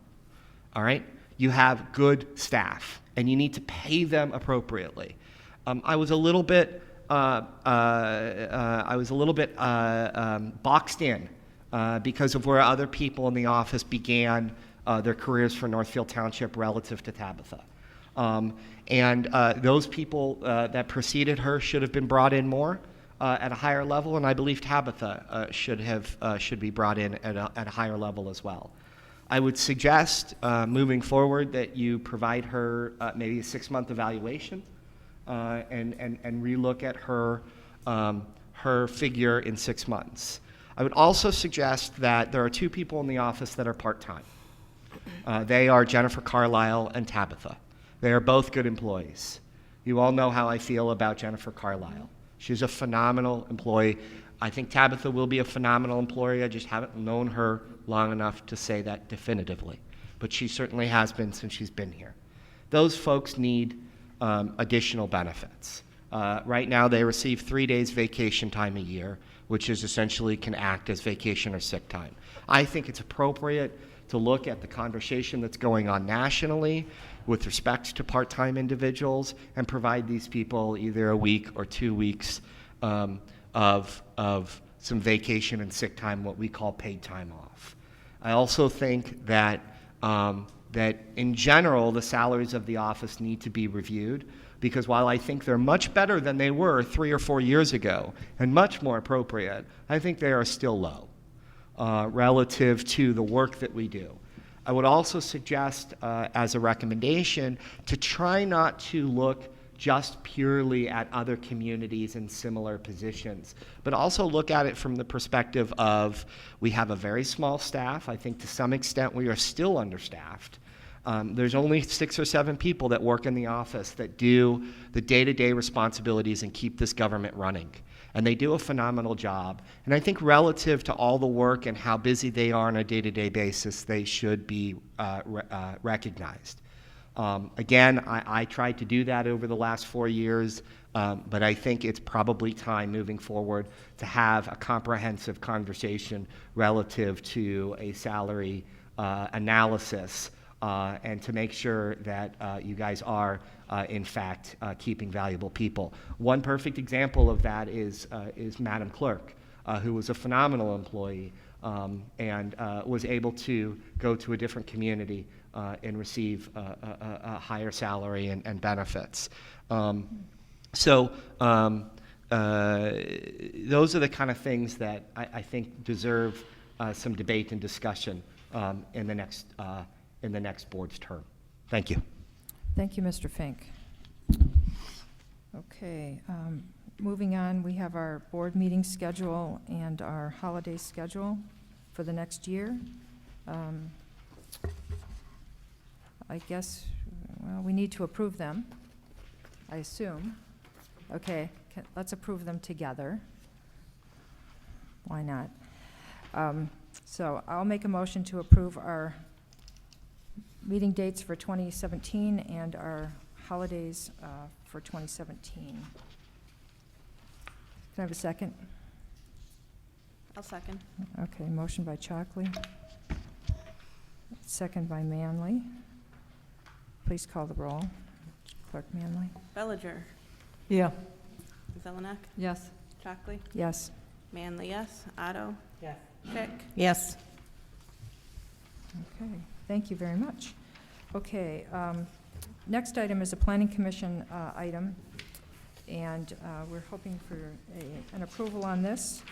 Speaker 7: all right? You have good staff, and you need to pay them appropriately. I was a little bit boxed in because of where other people in the office began their careers for Northfield Township relative to Tabitha. And those people that preceded her should have been brought in more at a higher level, and I believe Tabitha should be brought in at a higher level as well. I would suggest moving forward that you provide her maybe a 6-month evaluation and relook at her figure in 6 months. I would also suggest that there are 2 people in the office that are part-time. They are Jennifer Carlisle and Tabitha. They are both good employees. You all know how I feel about Jennifer Carlisle. She's a phenomenal employee. I think Tabitha will be a phenomenal employee. I just haven't known her long enough to say that definitively. But she certainly has been since she's been here. Those folks need additional benefits. Right now they receive 3 days vacation time a year, which is essentially can act as vacation or sick time. I think it's appropriate to look at the conversation that's going on nationally with respect to part-time individuals and provide these people either a week or 2 weeks of some vacation and sick time, what we call paid time off. I also think that that in general the salaries of the office need to be reviewed, because while I think they're much better than they were 3 or 4 years ago and much more appropriate, I think they are still low relative to the work that we do. I would also suggest, as a recommendation, to try not to look just purely at other communities in similar positions, but also look at it from the perspective of we have a very small staff. I think to some extent we are still understaffed. There's only 6 or 7 people that work in the office that do the day-to-day responsibilities and keep this government running. And they do a phenomenal job. And I think relative to all the work and how busy they are on a day-to-day basis, they should be recognized. Again, I tried to do that over the last 4 years, but I think it's probably time moving forward to have a comprehensive conversation relative to a salary analysis and to make sure that you guys are, in fact, keeping valuable people. One perfect example of that is Madam Clerk, who was a phenomenal employee and was able to go to a different community and receive a higher salary and benefits. So those are the kind of things that I think deserve some debate and discussion in the next board's term. Thank you.
Speaker 1: Thank you, Mr. Fink. Okay, moving on, we have our board meeting schedule and our holiday schedule for the next year. I guess, well, we need to approve them, I assume. Okay, let's approve them together. Why not? So I'll make a motion to approve our meeting dates for 2017 and our holidays for 2017. Can I have a second?
Speaker 3: I'll second.
Speaker 1: Okay, motion by Chalkley, second by Manley. Please call the roll. Clerk Manley.
Speaker 3: Bellinger.
Speaker 15: Yeah.
Speaker 3: Zelenak.
Speaker 13: Yes.
Speaker 3: Chockley.
Speaker 1: Yes.
Speaker 3: Manley, yes. Otto.
Speaker 4: Yes.
Speaker 3: Chick.
Speaker 4: Yes.
Speaker 1: Okay, thank you very much. Okay, next item is a planning commission item, and we're hoping for an approval on this.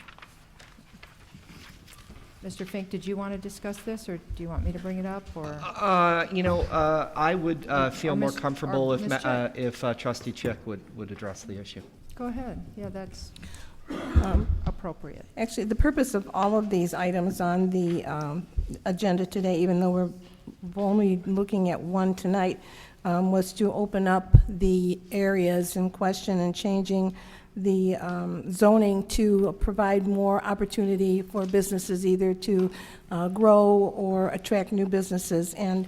Speaker 1: Mr. Fink, did you want to discuss this, or do you want me to bring it up, or?
Speaker 7: I would feel more
Speaker 1: Ms.
Speaker 7: comfortable
Speaker 1: or
Speaker 7: if
Speaker 1: Ms. Chick?
Speaker 7: Trustee Chick would address the issue.
Speaker 1: Go ahead. Yeah, that's appropriate.
Speaker 2: Actually, the purpose of all of these items on the agenda today, even though we're only looking at one tonight, was to open up the areas in question and changing the zoning to provide more opportunity for businesses either to grow or attract new businesses. And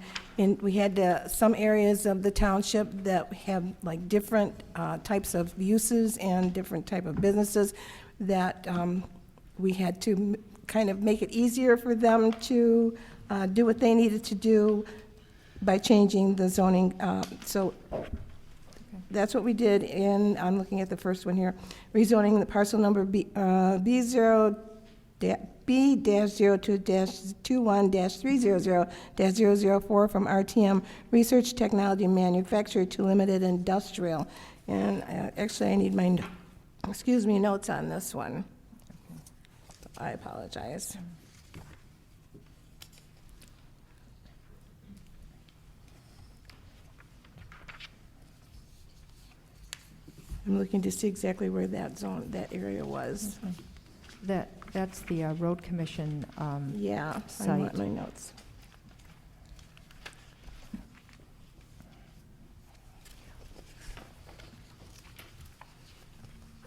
Speaker 2: we had some areas of the township that have like different types of uses and different type of businesses that we had to kind of make it easier for them to do what they needed to do by changing the zoning. So that's what we did in, I'm looking at the first one here, rezoning the parcel number B-02-21-300-004 from RTM Research Technology Manufacturer to Limited Industrial. And actually, I need my, notes on this one. I apologize. I'm looking to see exactly where that area was.
Speaker 1: That's the road commission
Speaker 2: Yeah, I
Speaker 1: site.
Speaker 2: want my notes.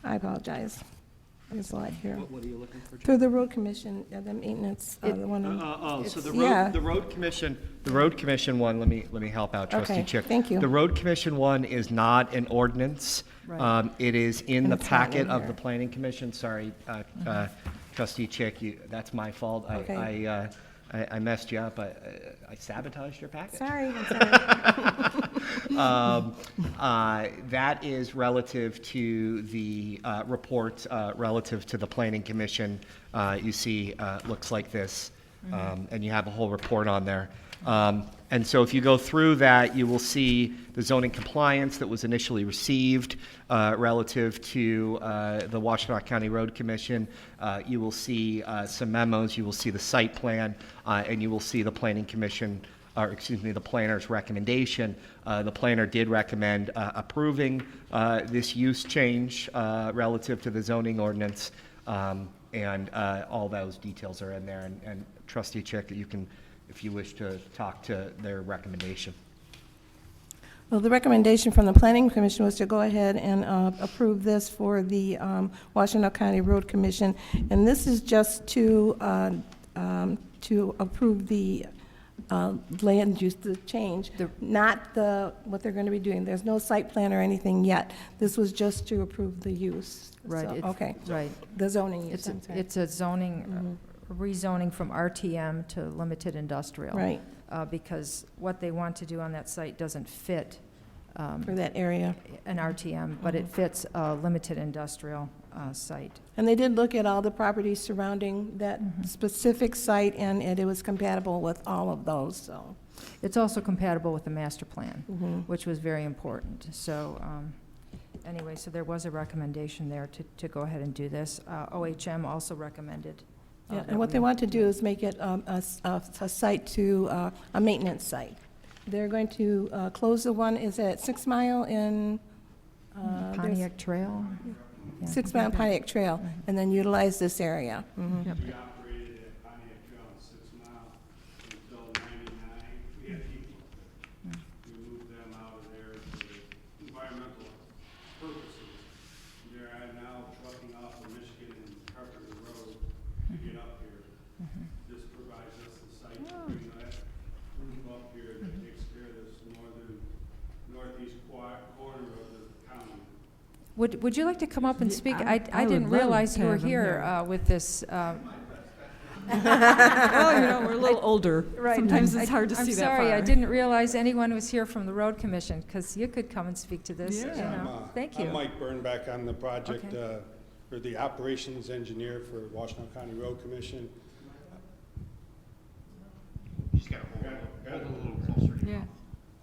Speaker 2: I apologize. There's a lot here.
Speaker 7: What are you looking for?
Speaker 2: For the road commission, the maintenance, the one.
Speaker 7: So
Speaker 2: yeah.
Speaker 7: the road commission one. Let me help out, Trustee
Speaker 2: Okay,
Speaker 7: Chick.
Speaker 2: thank you.
Speaker 7: The road commission one is not an ordinance.
Speaker 1: Right.
Speaker 7: It is in
Speaker 2: And
Speaker 7: the
Speaker 2: it's not
Speaker 7: packet
Speaker 2: in
Speaker 7: of
Speaker 2: here.
Speaker 7: the planning commission. Sorry, Trustee Chick, that's my fault.
Speaker 2: Okay.
Speaker 7: I messed you up. I sabotaged your packet.
Speaker 2: Sorry.
Speaker 7: That is relative to the report relative to the planning commission. You see, looks like this, and you have a whole report on there. And so if you go through that, you will see the zoning compliance that was initially received relative to the Washtenaw County Road Commission. You will see some memos, you will see the site plan, and you will see the Planning Commission, or excuse me, the planner's recommendation. The planner did recommend approving this use change relative to the zoning ordinance, and all those details are in there. And Trustee Chick, you can, if you wish to talk to their recommendation.
Speaker 2: Well, the recommendation from the Planning Commission was to go ahead and approve this for the Washtenaw County Road Commission. And this is just to approve the land use, the change, not what they're going to be doing. There's no site plan or anything yet. This was just to approve the use.
Speaker 1: Right.
Speaker 2: So,
Speaker 1: it-
Speaker 2: okay.
Speaker 1: Right.
Speaker 2: The zoning use, I'm sorry.
Speaker 1: It's a zoning, rezoning from RTM to limited industrial.
Speaker 2: Right.
Speaker 1: Because what they want to do on that site doesn't fit.
Speaker 2: For that area.
Speaker 1: An RTM, but it fits a limited industrial site.
Speaker 2: And they did look at all the properties surrounding that specific site, and it was compatible with all of those, so.
Speaker 1: It's also compatible with the master plan, which was very important. So anyway, so there was a recommendation there to go ahead and do this. OHM also recommended.
Speaker 2: Yeah,
Speaker 1: that
Speaker 2: and what
Speaker 1: we-
Speaker 2: they want to do is make it a site to, a maintenance site. They're going to close the one, is at 6 Mile in? there's-
Speaker 1: Pontiac Trail. Yeah.
Speaker 2: 6 Mile Pontiac Trail, and then utilize this area.
Speaker 1: Yep.
Speaker 20: We operated at Pontiac Trail on 6 Mile until '99. We had people up there. We moved them out of there for environmental purposes. They're now trucking off of Michigan and Carpenter Road to get up here. This provides us the site to bring that group up here that takes care of this northeast corner of the county.
Speaker 1: Would you like to come up and speak?
Speaker 13: I
Speaker 1: I
Speaker 13: would
Speaker 1: didn't
Speaker 13: love
Speaker 1: realize
Speaker 13: to
Speaker 1: you were
Speaker 13: have him
Speaker 1: here
Speaker 13: here.
Speaker 1: with this.
Speaker 13: Well, we're a little older.
Speaker 1: Right.
Speaker 13: Sometimes it's hard to see that
Speaker 1: I'm sorry, I
Speaker 13: far.
Speaker 1: didn't realize anyone was here from the road commission, because you could come and speak to this,
Speaker 13: Yeah.
Speaker 1: you know. Thank you.
Speaker 20: I'm Mike Burnback. I'm the project,
Speaker 1: Okay.
Speaker 20: or the operations engineer for Washtenaw County Road Commission.
Speaker 7: You just got to hold it a little closer.
Speaker 13: Yeah.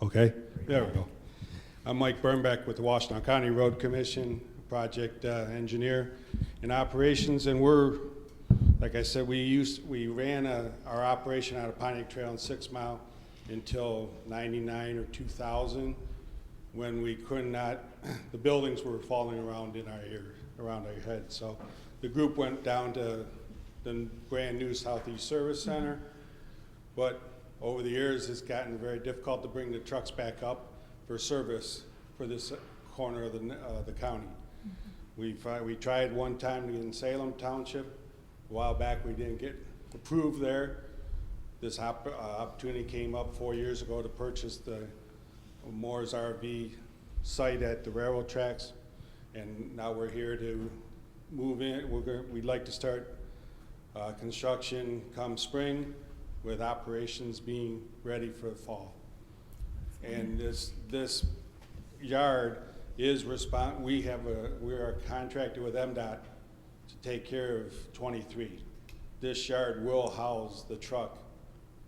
Speaker 20: Okay, there we go. I'm Mike Burnback with the Washtenaw County Road Commission, project engineer in operations, and we're, like I said, we ran our operation out of Pontiac Trail and 6 Mile until '99 or 2000, when we could not, the buildings were falling around in our ear, around our head. So the group went down to the brand new Southeast Service Center, but over the years, it's gotten very difficult to bring the trucks back up for service for this corner of the county. We tried one time in Salem Township. A while back, we didn't get approved there. This opportunity came up 4 years ago to purchase the Moore's RV site at the railroad tracks, and now we're here to move in. We'd like to start construction come spring, with operations being ready for the fall. And this yard is we are contracted with MDOT to take care of 23. This yard will house the truck,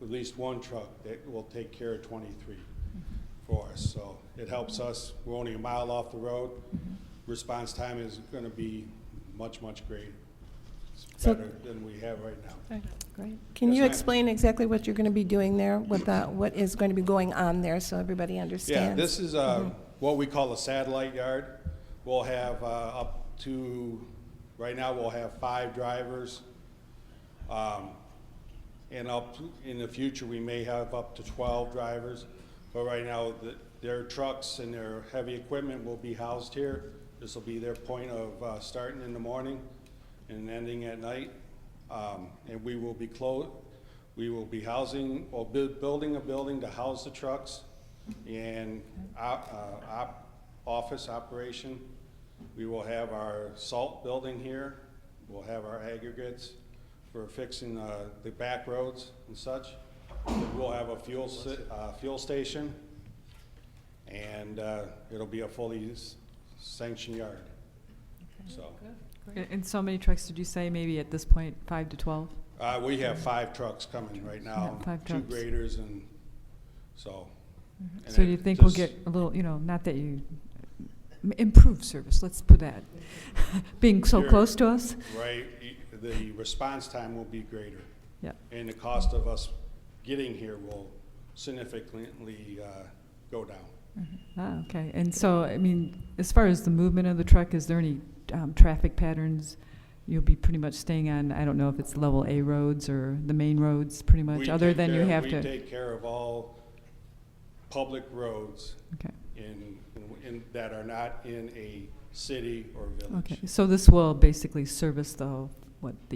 Speaker 20: at least one truck that will take care of 23 for us. So it helps us. We're only a mile off the road. Response time is going to be much, much greater. It's
Speaker 2: So-
Speaker 20: better than we have right now.
Speaker 2: Great. Can you explain exactly what you're going to be doing there, what is going to be going on there, so everybody understands?
Speaker 20: Yeah, this is what we call a satellite yard. We'll have up to, right now we'll have 5 drivers. And in the future, we may have up to 12 drivers. But right now, their trucks and their heavy equipment will be housed here. This will be their point of starting in the morning and ending at night. And we will be housing, or building a building to house the trucks and office operation. We will have our salt building here. We'll have our aggregates for fixing the back roads and such. We'll have a fuel station, and it'll be a fully sanctioned yard. So.
Speaker 13: And so many trucks, did you say, maybe at this point, 5 to 12?
Speaker 20: We have 5 trucks coming right now,
Speaker 13: Yeah, 5
Speaker 20: 2
Speaker 13: trucks.
Speaker 20: graders and So. and
Speaker 13: So
Speaker 20: it
Speaker 13: you think we'll
Speaker 20: just-
Speaker 13: get a little, not that you, improve service, let's put that, being so
Speaker 20: You're
Speaker 13: close to us?
Speaker 20: Right, the response time will be greater.
Speaker 13: Yeah.
Speaker 20: And the cost of us getting here will significantly go down.
Speaker 13: Ah, okay. And so, I mean, as far as the movement of the truck, is there any traffic patterns? You'll be pretty much staying on, I don't know if it's level A roads or the main roads, pretty much,
Speaker 20: We
Speaker 13: other
Speaker 20: take
Speaker 13: than you
Speaker 20: care-
Speaker 13: have
Speaker 20: We
Speaker 13: to.
Speaker 20: take care of all public roads
Speaker 13: Okay.
Speaker 20: in that are not in a city or village.
Speaker 13: Okay, so this will basically service the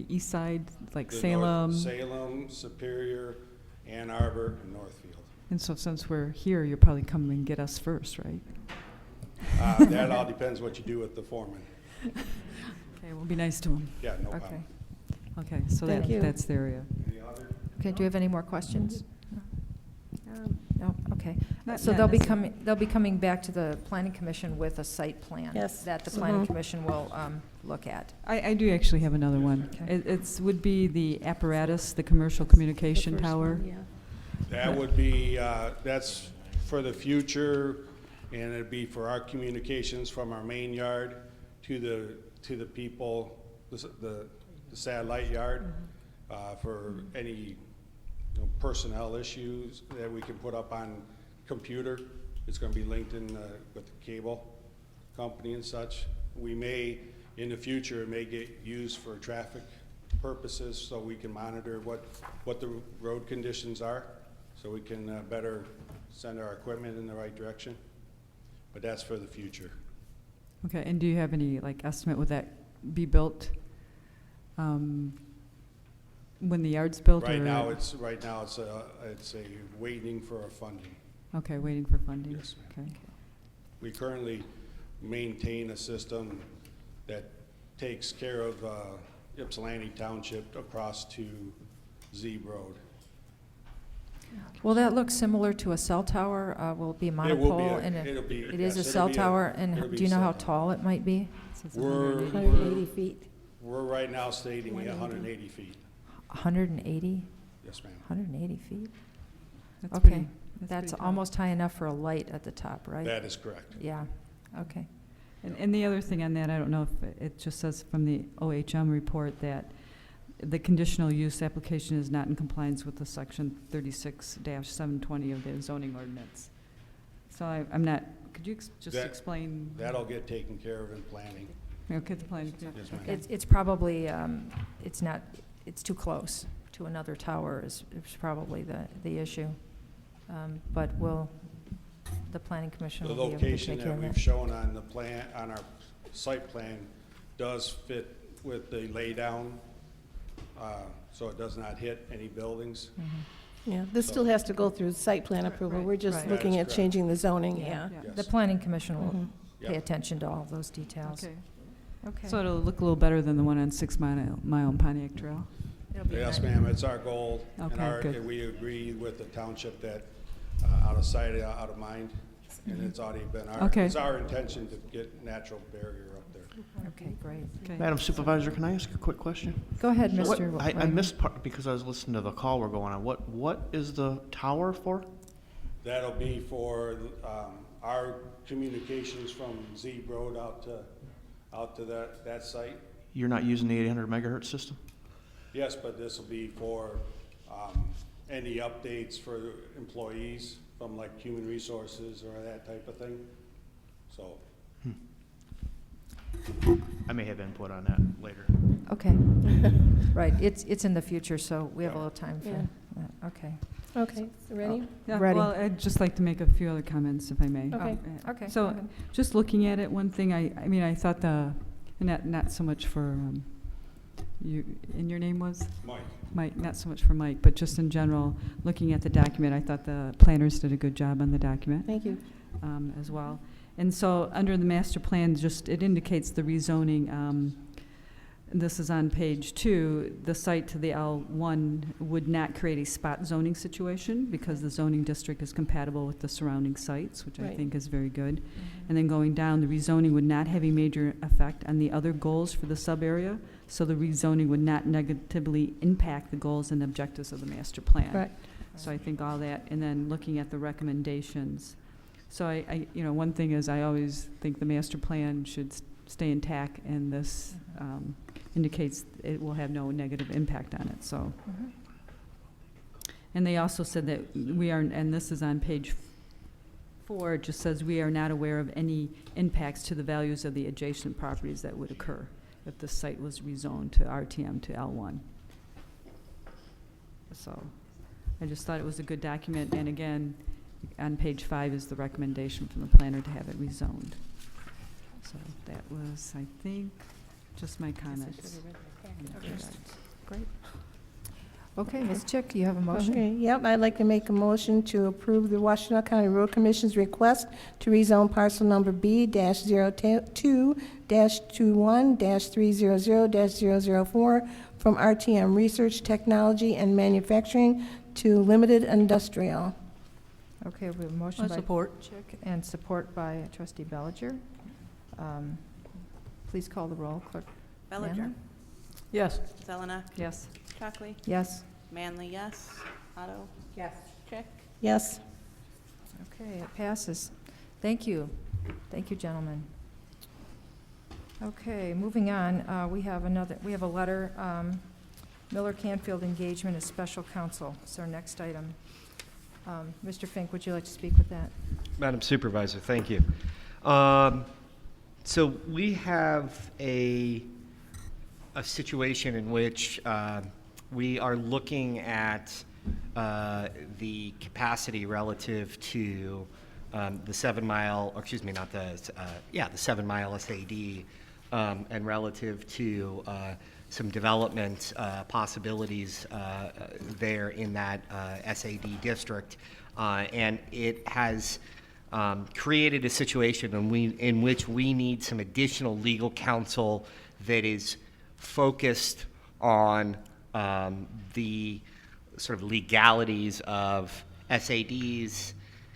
Speaker 13: east side, like
Speaker 20: The
Speaker 13: Salem?
Speaker 20: Salem, Superior, Ann Arbor, and Northfield.
Speaker 13: And so since we're here, you'll probably come and get us first, right?
Speaker 20: That all depends what you do with the foreman.
Speaker 13: Okay, we'll be nice to him.
Speaker 20: Yeah, no
Speaker 13: Okay.
Speaker 20: problem.
Speaker 13: Okay, so
Speaker 1: Thank you.
Speaker 13: that's the area.
Speaker 20: Any other?
Speaker 1: Okay, do you have any more questions? No, okay.
Speaker 13: Not-
Speaker 1: So
Speaker 13: not
Speaker 1: they'll be coming back to the planning commission with a site plan.
Speaker 2: Yes.
Speaker 1: That the planning
Speaker 2: Mhm.
Speaker 1: commission will look at.
Speaker 13: I do actually have another one.
Speaker 1: Okay.
Speaker 13: Would be the apparatus, the commercial communication
Speaker 2: The first
Speaker 13: tower.
Speaker 2: one, yeah.
Speaker 20: That would be, that's for the future, and it'd be for our communications from our main yard to the people, the satellite yard, for any personnel issues that we can put up on computer. It's gonna be linked in with the cable company and such. We may, in the future, it may get used for traffic purposes, so we can monitor what the road conditions are, so we can better send our equipment in the right direction. But that's for the future.
Speaker 13: Okay, and do you have any, estimate, would that be built when the yard's built?
Speaker 20: Right
Speaker 13: or-
Speaker 20: now, it's a waiting for a funding.
Speaker 13: Okay, waiting for funding.
Speaker 20: Yes, ma'am.
Speaker 13: Okay.
Speaker 20: We currently maintain a system that takes care of Ypsilanti Township across to Zeeb Road.
Speaker 1: Will that look similar to a cell tower? Will it be a
Speaker 20: It will be
Speaker 1: monopole?
Speaker 20: a-
Speaker 1: and
Speaker 20: it'll be-
Speaker 1: It is a
Speaker 20: yes,
Speaker 1: cell
Speaker 20: it'll be a-
Speaker 1: tower,
Speaker 20: it'll
Speaker 1: and
Speaker 20: be
Speaker 1: do you know
Speaker 20: cell
Speaker 1: how
Speaker 20: tower.
Speaker 1: tall it might be?
Speaker 20: We're
Speaker 2: 180 feet.
Speaker 20: We're right now stating at 180 feet.
Speaker 1: 180?
Speaker 20: Yes, ma'am.
Speaker 1: 180 feet?
Speaker 13: That's
Speaker 1: Okay,
Speaker 13: pretty-
Speaker 1: that's
Speaker 13: pretty tall.
Speaker 1: almost high enough for a light at the top, right?
Speaker 20: That is correct.
Speaker 1: Yeah, okay.
Speaker 13: And the other thing on that, I don't know if it just says from the OHM report that the conditional use application is not in compliance with the section 36-720 of the zoning ordinance. So I'm not, could you just
Speaker 20: That-
Speaker 13: explain?
Speaker 20: That'll get taken care of in planning.
Speaker 13: Okay, the planning.
Speaker 20: Yes, ma'am.
Speaker 1: It's probably, it's too close to another tower is probably the issue. But the planning commission
Speaker 20: The
Speaker 1: will be able to
Speaker 20: location
Speaker 1: take care
Speaker 20: that
Speaker 1: of
Speaker 20: we've
Speaker 1: that.
Speaker 20: shown on the plan, on our site plan, does fit with the laydown, so it does not hit any buildings.
Speaker 2: Yeah, this still has to go through site plan approval.
Speaker 1: right,
Speaker 2: We're just
Speaker 1: right.
Speaker 2: looking
Speaker 20: That is
Speaker 2: at
Speaker 20: correct.
Speaker 2: changing the zoning, yeah.
Speaker 20: Yes.
Speaker 1: The planning commission will
Speaker 2: Mhm.
Speaker 1: pay
Speaker 20: Yep.
Speaker 1: attention to all those details.
Speaker 13: Okay.
Speaker 1: Okay.
Speaker 13: So it'll look a little better than the one on 6 Mile and Pontiac Trail?
Speaker 1: It'll be
Speaker 20: Yes,
Speaker 1: nice.
Speaker 20: ma'am, it's our goal.
Speaker 13: Okay,
Speaker 20: And
Speaker 13: good.
Speaker 20: we agree with the township that out of sight, out of mind, and it's already been
Speaker 13: Okay.
Speaker 20: it's our intention to get natural barrier up there.
Speaker 1: Okay, great.
Speaker 13: Okay.
Speaker 16: Madam Supervisor, can I ask a quick question?
Speaker 1: Go ahead,
Speaker 16: What-
Speaker 1: Mr.
Speaker 16: I
Speaker 1: Wagner.
Speaker 16: missed part because I was listening to the call we're going on. What is the tower for?
Speaker 20: That'll be for our communications from Zeeb Road out to that site.
Speaker 16: You're not using the 800 megahertz system?
Speaker 20: Yes, but this will be for any updates for employees from like human resources or that type of thing. So,
Speaker 16: I may have input on that later.
Speaker 1: Okay. Right, it's in the future, so we have a little time for
Speaker 2: Yeah.
Speaker 1: that. Okay.
Speaker 2: Okay, ready?
Speaker 13: Yeah,
Speaker 1: Ready.
Speaker 13: well, I'd just like to make a few other comments, if I may.
Speaker 2: Okay.
Speaker 1: Okay, go
Speaker 13: So,
Speaker 1: ahead.
Speaker 13: just looking at it, one thing, I mean, I thought not so much for you, and your name was? Mike, not so much for Mike, but just in general, looking at the document, I thought the planners did a good job on the document.
Speaker 2: Thank you.
Speaker 13: As well. And so, under the master plan, it indicates the rezoning, this is on page 2, the site to the L1 would not create a spot zoning situation because the zoning district is compatible with the surrounding sites, which I
Speaker 2: Right.
Speaker 13: think is very good. And then going down, the rezoning would not have a major effect on the other goals for the sub-area, so the rezoning would not negatively impact the goals and objectives of the master plan.
Speaker 2: Correct.
Speaker 13: So I think all that, and then looking at the recommendations. So one thing is I always think the master plan should stay intact, and this indicates it will have no negative impact on it, so. And they also said that we are, and this is on page 4, it just says we are not aware of any impacts to the values of the adjacent properties that would occur if the site was rezoned to RTM to L1. So I just thought it was a good document, and again, on page 5 is the recommendation from the planner to have it rezoned. So that was, I think, just my comments.
Speaker 1: Okay. Great. Okay, Ms. Chick, you have a motion?
Speaker 2: Okay, yep, I'd like to make a motion to approve the Washtenaw County Road Commission's request to rezone parcel number B-02-21-300-004 from RTM Research Technology and Manufacturing to Limited Industrial.
Speaker 1: Okay, we have a motion by Chick and support by trustee Bellinger. Please call the roll, Clerk.
Speaker 3: Bellinger.
Speaker 1: Manley?
Speaker 15: Yes.
Speaker 3: Zelenak.
Speaker 13: Yes.
Speaker 3: Chockley.
Speaker 1: Yes.
Speaker 3: Manley, yes. Otto.
Speaker 8: Yes.
Speaker 3: Chick.
Speaker 2: Yes.
Speaker 1: Okay, it passes. Thank you. Thank you, gentlemen. Okay, moving on, we have a letter, Miller Canfield engagement as special counsel. It's our next item. Mr. Fink, would you like to speak with that?
Speaker 7: Madam Supervisor, thank you. So we have a situation in which we are looking at the capacity relative to the 7 mile, or excuse me, not the, the 7 mile SAD, and relative to some development possibilities there in that SAD district. And it has created a situation in which we need some additional legal counsel that is focused on the sort of legalities of SADs,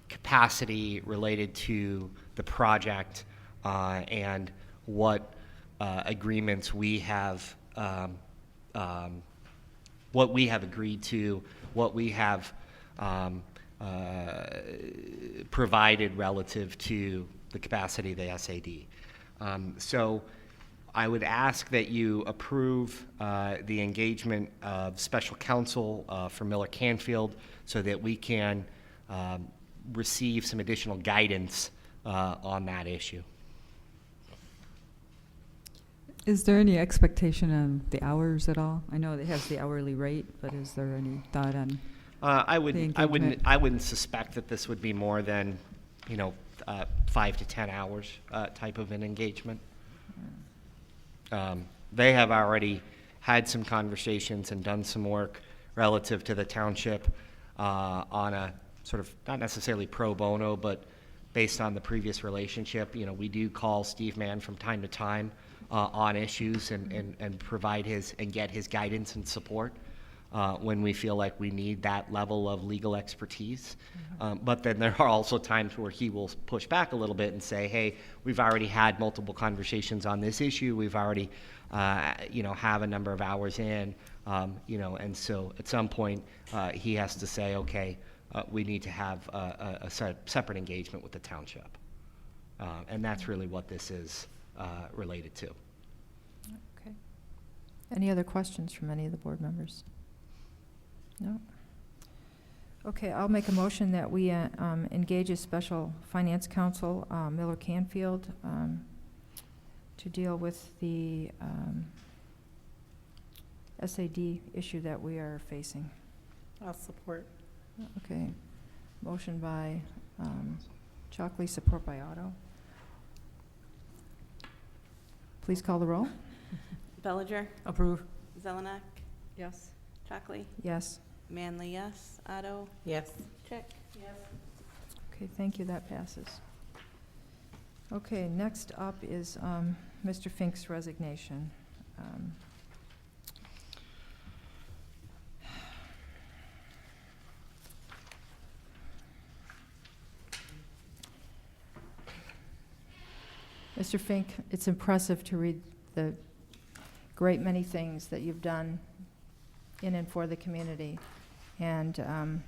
Speaker 7: capacity related to the project, and what agreements we have, what we have agreed to, what we have provided relative to the capacity of the SAD. So I would ask that you approve the engagement of special counsel for Miller Canfield so that we can receive some additional guidance on that issue.
Speaker 13: Is there any expectation on the hours at all? I know it has the hourly rate, but is there any thought on
Speaker 7: I
Speaker 13: engagement?
Speaker 7: wouldn't suspect that this would be more than 5 to 10 hours type of an engagement. They have already had some conversations and done some work relative to the township on a sort of not necessarily pro bono, but based on the previous relationship. We do call Steve Mann from time to time on issues and provide and get his guidance and support when we feel like we need that level of legal expertise. But then there are also times where he will push back a little bit and say, hey, we've already had multiple conversations on this issue. We've already, have a number of hours in, and so at some point he has to say, okay, we need to have a separate engagement with the township. And that's really what this is related to.
Speaker 1: Okay. Any other questions from any of the board members? No? Okay, I'll make a motion that we engage a special finance counsel, Miller Canfield, to deal with the SAD issue that we are facing.
Speaker 2: I'll support.
Speaker 1: Okay. Motion by Chockley, support by Otto. Please call the roll.
Speaker 3: Bellinger.
Speaker 15: Approve.
Speaker 3: Zelenak.
Speaker 8: Yes.
Speaker 3: Chockley.
Speaker 1: Yes.
Speaker 3: Manley, yes. Otto.
Speaker 8: Yes.
Speaker 3: Chick. Yes.
Speaker 1: Okay, thank you, that passes. Okay, next up is Mr. Fink's resignation. Mr. Fink, it's impressive to read the great many things that you've done in and for the community. And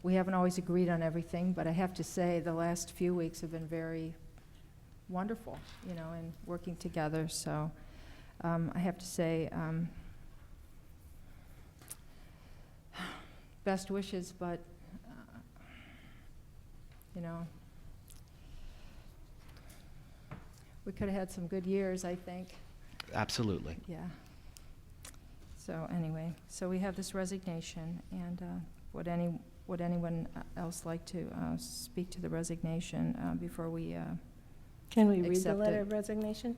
Speaker 1: we haven't always agreed on everything, but I have to say, the last few weeks have been very wonderful, you know, in working together. So I have to say, best wishes, but, you know, we could have had some good years, I think.
Speaker 7: Absolutely.
Speaker 1: Yeah. So anyway, so we have this resignation, and would anyone else like to speak to the resignation before we
Speaker 2: Can we read the
Speaker 1: accept
Speaker 2: letter
Speaker 1: it?
Speaker 2: of resignation?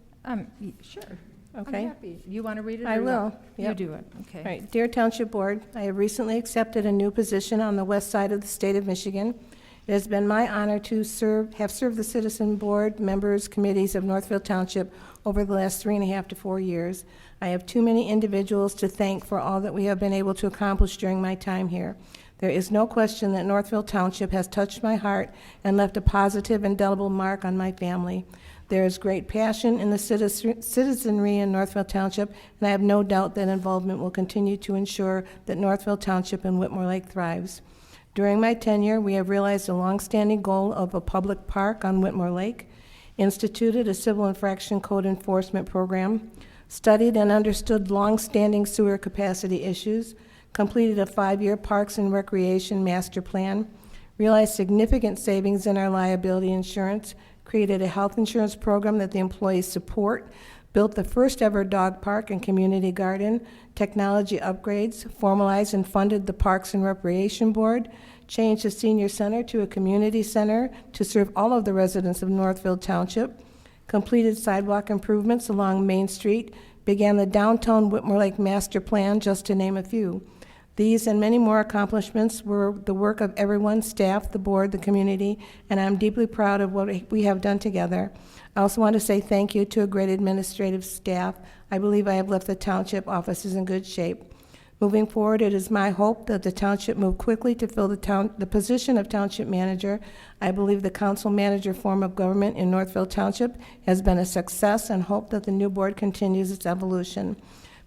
Speaker 1: Sure.
Speaker 2: Okay.
Speaker 1: I'm happy. You want to read it?
Speaker 2: I
Speaker 1: or
Speaker 2: will.
Speaker 1: not? You
Speaker 2: Yep.
Speaker 1: do it. Okay.
Speaker 2: All right. Dear Township Board, I have recently accepted a new position on the west side of the state of Michigan. It has been my honor to have served the Citizen Board members, committees of Northfield Township over the last 3.5 to 4 years. I have too many individuals to thank for all that we have been able to accomplish during my time here. There is no question that Northfield Township has touched my heart and left a positive, indelible mark on my family. There is great passion in the citizenry in Northfield Township, and I have no doubt that involvement will continue to ensure that Northfield Township and Whitmore Lake thrives. During my tenure, we have realized a longstanding goal of a public park on Whitmore Lake, instituted a civil infraction code enforcement program, studied and understood longstanding sewer capacity issues, completed a 5-year Parks and Recreation master plan, realized significant savings in our liability insurance, created a health insurance program that the employees support, built the first ever dog park and community garden, technology upgrades, formalized and funded the Parks and Recreation Board, changed the senior center to a community center to serve all of the residents of Northfield Township, completed sidewalk improvements along Main Street, began the downtown Whitmore Lake master plan, just to name a few. These and many more accomplishments were the work of everyone, staff, the board, the community, and I'm deeply proud of what we have done together. I also want to say thank you to a great administrative staff. I believe I have left the township offices in good shape. Moving forward, it is my hope that the township move quickly to fill the position of township manager. I believe the council manager form of government in Northfield Township has been a success, and hope that the new board continues its evolution.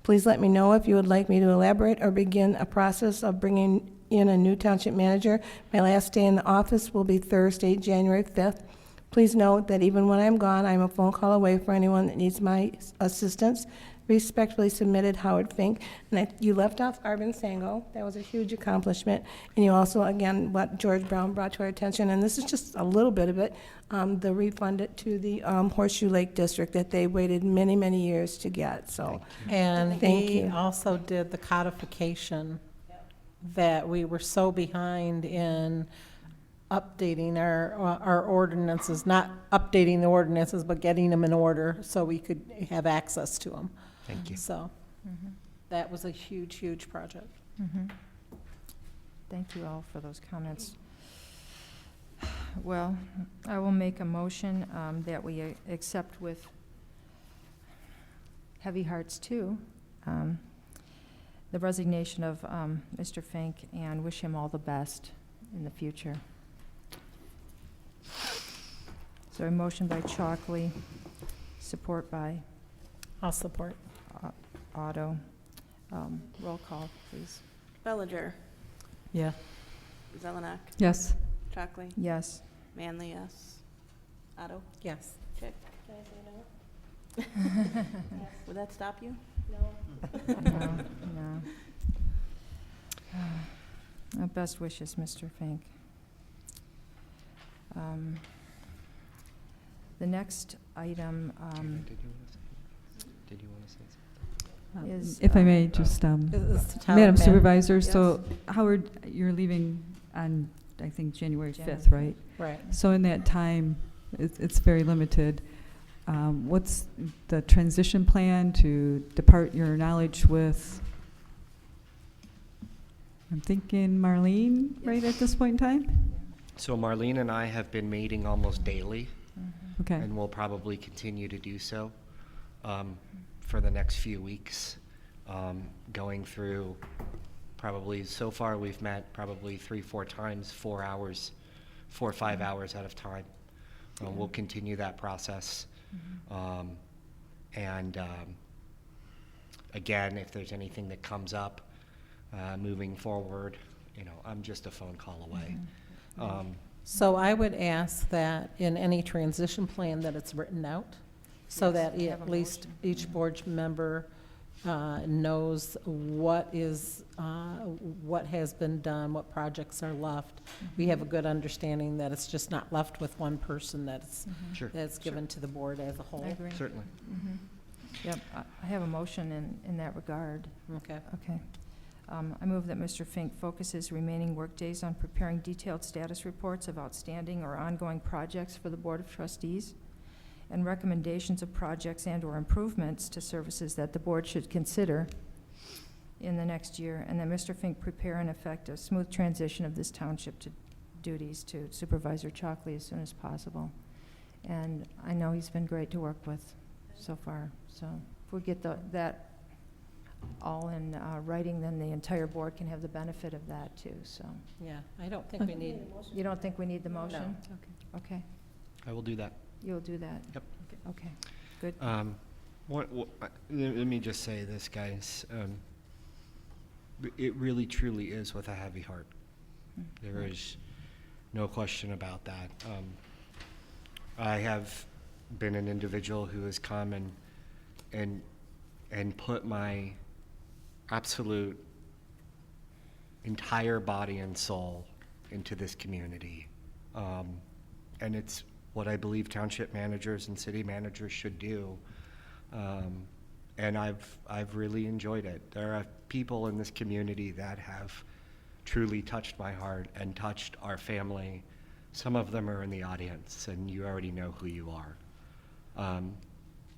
Speaker 2: Please let me know if you would like me to elaborate or begin a process of bringing in a new township manager. My last day in the office will be Thursday, January 5th. Please note that even when I'm gone, I'm a phone call away for anyone that needs my assistance. Respectfully submitted, Howard Fink. And you left off Arvin Sango. That was a huge accomplishment. And you also, again, what George Brown brought to our attention, and this is just a little bit of it, the refund it to the Horseshoe Lake District that they waited many, many years to get. So,
Speaker 4: And
Speaker 2: thank
Speaker 4: he
Speaker 2: you.
Speaker 4: also did the codification that we were so behind in updating our ordinances, not updating the ordinances, but getting them in order so we could have access to them.
Speaker 7: Thank you.
Speaker 4: So that was a huge, huge project.
Speaker 1: Thank you all for those comments. Well, I will make a motion that we accept with heavy hearts too the resignation of Mr. Fink, and wish him all the best in the future. So a motion by Chalkley, support by
Speaker 4: I'll support.
Speaker 1: Otto. Roll call, please.
Speaker 3: Bellinger,
Speaker 13: Yeah.
Speaker 3: Zelenak,
Speaker 13: Yes.
Speaker 3: Chalkley,
Speaker 1: Yes.
Speaker 3: Manley, yes. Otto?
Speaker 4: Yes.
Speaker 3: Chick? Can I say no? Would that stop you? No.
Speaker 1: No. Best wishes, Mr. Fink. The next item
Speaker 7: Did you want to say something?
Speaker 1: is...
Speaker 13: If I may, just,
Speaker 4: Is the town
Speaker 13: Madam
Speaker 4: man-
Speaker 13: Supervisor,
Speaker 1: Yes.
Speaker 13: so Howard, you're leaving on, I think, January
Speaker 1: January
Speaker 13: 5th, right?
Speaker 4: Right.
Speaker 13: So in that time, it's very limited. What's the transition plan to depart your knowledge with, I'm thinking Marlene, right at this point in time?
Speaker 7: So Marlene and I have been meeting almost daily,
Speaker 13: Okay.
Speaker 7: and we'll probably continue to do so for the next few weeks, going through probably, so far we've met probably 3-4 times, 4 hours, 4 or 5 hours at a time. We'll continue that process. Again, if there's anything that comes up moving forward I'm just a phone call away.
Speaker 4: So I would ask that in any transition plan that it's written out, so
Speaker 1: Yes,
Speaker 4: that
Speaker 1: have a
Speaker 4: at least each board member knows what has been done, what projects are left. We have a good understanding that it's just not left with one person, that's
Speaker 7: Sure.
Speaker 4: that's given to the board as a whole.
Speaker 1: I agree.
Speaker 7: Certainly.
Speaker 1: Yep, I have a motion in that regard.
Speaker 4: Okay.
Speaker 1: Okay. I move that Mr. Fink focuses remaining workdays on preparing detailed status reports of outstanding or ongoing projects for the Board of Trustees and recommendations of projects and/or improvements to services that the board should consider in the next year, and that Mr. Fink prepare and effect a smooth transition of this township to duties to Supervisor Chalkley as soon as possible. And I know he's been great to work with so far, so if we get that all in writing, then the entire board can have the benefit of that too, so.
Speaker 4: Yeah, I don't think we need.
Speaker 1: You don't think we need the motion?
Speaker 4: No.
Speaker 1: Okay,
Speaker 7: I will do that.
Speaker 1: you'll do that?
Speaker 7: Yep.
Speaker 1: Okay, good.
Speaker 7: Let me just say this, guys. It really, truly is with a heavy heart. There is no question about that. I have been an individual who has come and put my absolute entire body and soul into this community. And it's what I believe township managers and city managers should do. And I've really enjoyed it. There are people in this community that have truly touched my heart and touched our family. Some of them are in the audience, and you already know who you are.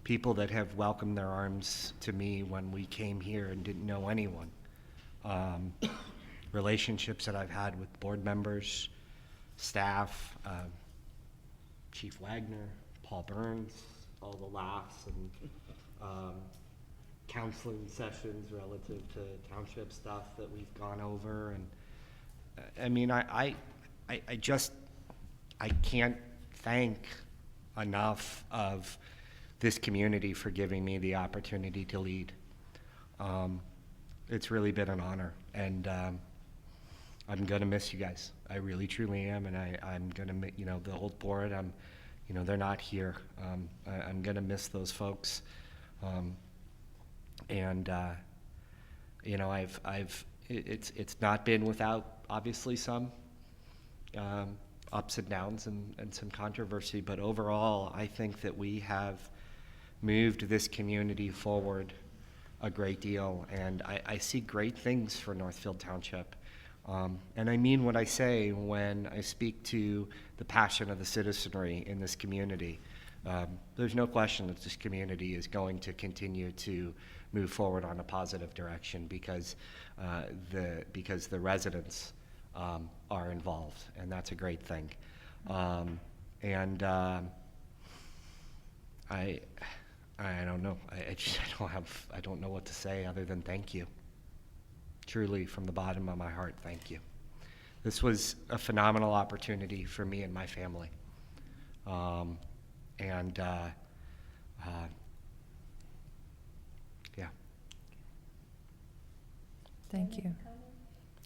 Speaker 7: People that have welcomed their arms to me when we came here and didn't know anyone. Relationships that I've had with board members, staff, Chief Wagner, Paul Burns, all the laughs and counseling sessions relative to township stuff that we've gone over. And I mean, I can't thank enough of this community for giving me the opportunity to lead. It's really been an honor, and I'm gonna miss you guys. I really, truly am, and I'm gonna, the old board. They're not here. I'm gonna miss those folks, it's not been without obviously some ups and downs and some controversy, but overall, I think that we have moved this community forward a great deal, and I see great things for Northfield Township. And I mean what I say when I speak to the passion of the citizenry in this community. There's no question that this community is going to continue to move forward on a positive direction because the residents are involved, and that's a great thing. I don't know. I don't know what to say other than thank you. Truly, from the bottom of my heart, thank you. This was a phenomenal opportunity for me and my family. Yeah.
Speaker 1: Thank you.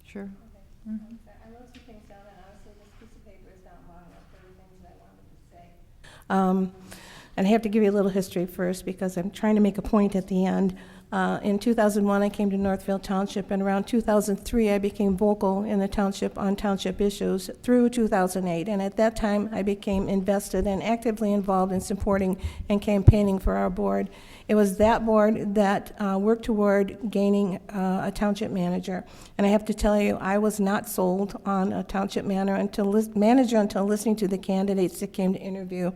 Speaker 1: Sure.
Speaker 2: I wrote some things down, and honestly, this piece of paper is not long enough for the things that I wanted to say. And I have to give you a little history first because I'm trying to make a point at the end. In 2001, I came to Northfield Township, and around 2003, I became vocal in the township on township issues through 2008. And at that time, I became invested and actively involved in supporting and campaigning for our board. It was that board that worked toward gaining a township manager. And I have to tell you, I was not sold on a township manager until listening to the candidates that came to interview.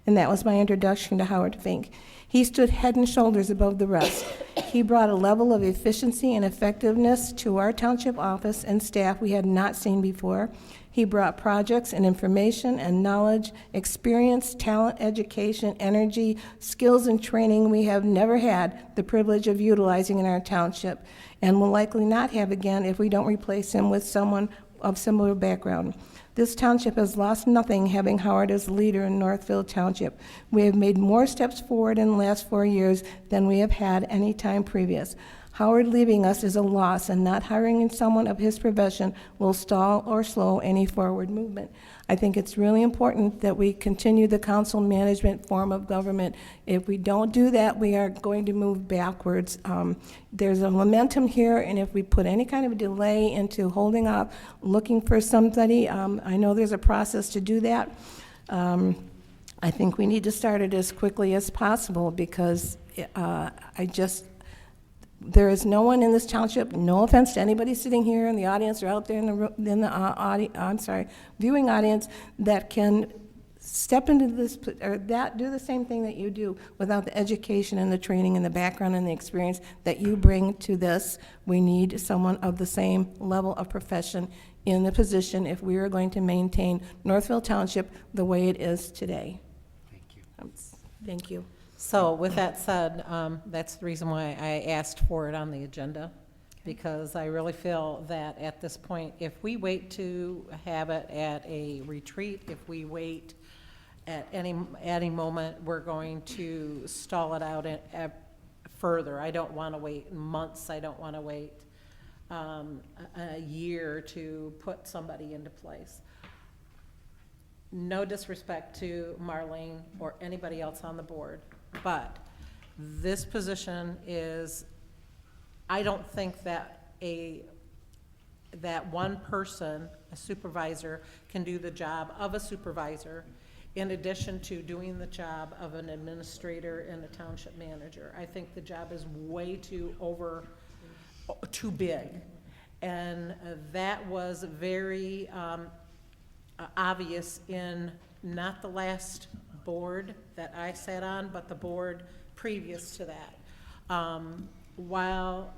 Speaker 2: And that was my introduction to Howard Fink. He stood head and shoulders above the rest. He brought a level of efficiency and effectiveness to our township office and staff we had not seen before. He brought projects and information and knowledge, experience, talent, education, energy, skills, and training we have never had the privilege of utilizing in our township and will likely not have again if we don't replace him with someone of similar background. This township has lost nothing having Howard as leader in Northfield Township. We have made more steps forward in the last 4 years than we have had any time previous. Howard leaving us is a loss, and not hiring someone of his profession will stall or slow any forward movement. I think it's really important that we continue the council management form of government. If we don't do that, we are going to move backwards. There's a momentum here, and if we put any kind of a delay into holding up, looking for somebody, I know there's a process to do that. I think we need to start it as quickly as possible, because there is no one in this township, no offense to anybody sitting here in the audience or out there in the viewing audience, that can step into this, or that do the same thing that you do without the education and the training and the background and the experience that you bring to this. We need someone of the same level of profession in the position if we are going to maintain Northfield Township the way it is today.
Speaker 7: Thank you.
Speaker 2: Thank you.
Speaker 4: So with that said, that's the reason why I asked for it on the agenda, because I really feel that at this point, if we wait to have it at a retreat, if we wait at any moment, we're going to stall it out further. I don't want to wait months. I don't want to wait a year to put somebody into place. No disrespect to Marlene or anybody else on the board, but this position is, I don't think that that one person, a supervisor, can do the job of a supervisor in addition to doing the job of an administrator and a township manager. I think the job is way too big. And that was very obvious in not the last board that I sat on, but the board previous to that. While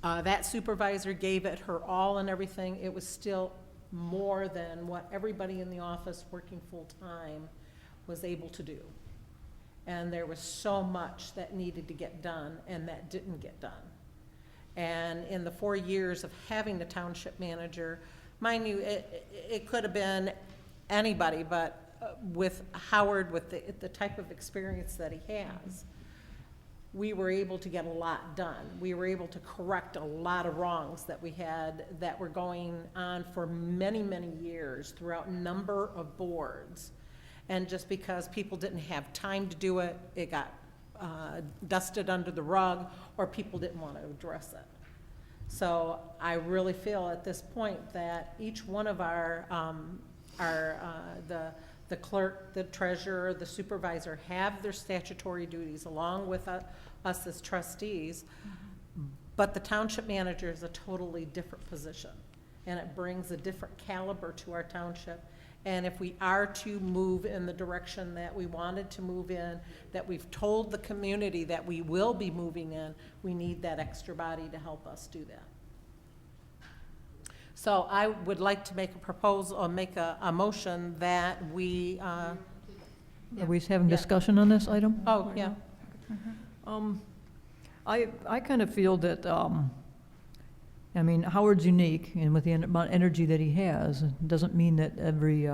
Speaker 4: that supervisor gave it her all and everything, it was still more than what everybody in the office working full-time was able to do. And there was so much that needed to get done and that didn't get done. And in the 4 years of having the township manager, mind you, it could have been anybody, but with Howard, with the type of experience that he has, we were able to get a lot done. We were able to correct a lot of wrongs that we had that were going on for many, many years throughout a number of boards. And just because people didn't have time to do it, it got dusted under the rug, or people didn't want to address it. So I really feel at this point that each one of the clerk, the treasurer, the supervisor have their statutory duties along with us as trustees, but the township manager is a totally different position, and it brings a different caliber to our township. And if we are to move in the direction that we wanted to move in, that we've told the community that we will be moving in, we need that extra body to help us do that. So I would like to make a proposal, or make a motion that we...
Speaker 15: Are we having discussion on this item?
Speaker 4: Oh, yeah.
Speaker 15: I kind of feel that, I mean, Howard's unique, and with the amount of energy that he has, it doesn't mean that every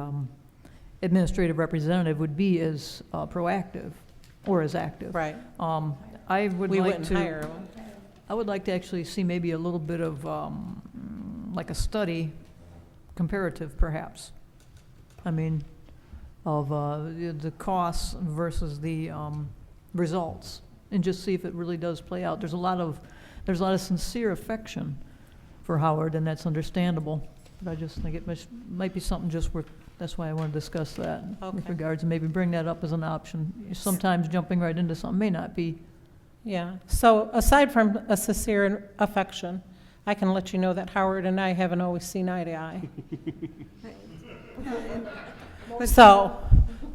Speaker 15: administrative representative would be as proactive or as active.
Speaker 4: Right.
Speaker 15: I would
Speaker 4: We
Speaker 15: like
Speaker 4: wouldn't
Speaker 15: to.
Speaker 4: hire him.
Speaker 15: I would like to actually see maybe a little bit of like a study, comparative perhaps. I mean, of the costs versus the results, and just see if it really does play out. There's a lot of sincere affection for Howard, and that's understandable. But I just think it might be something just worth. That's why I want to discuss that with regards, and maybe bring that up as an option. Sometimes jumping right into something may not be.
Speaker 4: Yeah. So aside from a sincere affection, I can let you know that Howard and I haven't always seen eye to eye.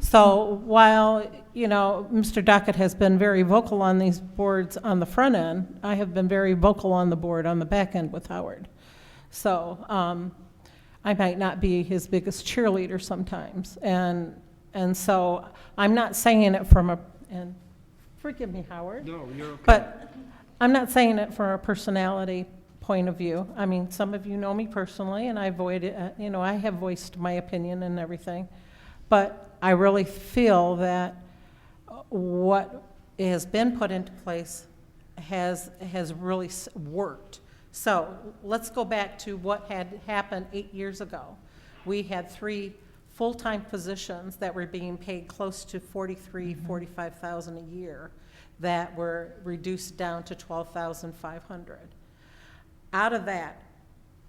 Speaker 4: So while, you know, Mr. Dockett has been very vocal on these boards on the front end, I have been very vocal on the board on the back end with Howard. So I might not be his biggest cheerleader sometimes. And so I'm not saying it from and forgive me, Howard.
Speaker 19: No, you're okay.
Speaker 4: But I'm not saying it from a personality point of view. I mean, some of you know me personally, and I have voiced my opinion and everything. But I really feel that what has been put into place has really worked. So let's go back to what had happened 8 years ago. We had 3 full-time positions that were being paid close to $45,000 a year that were reduced down to $12,500. Out of that,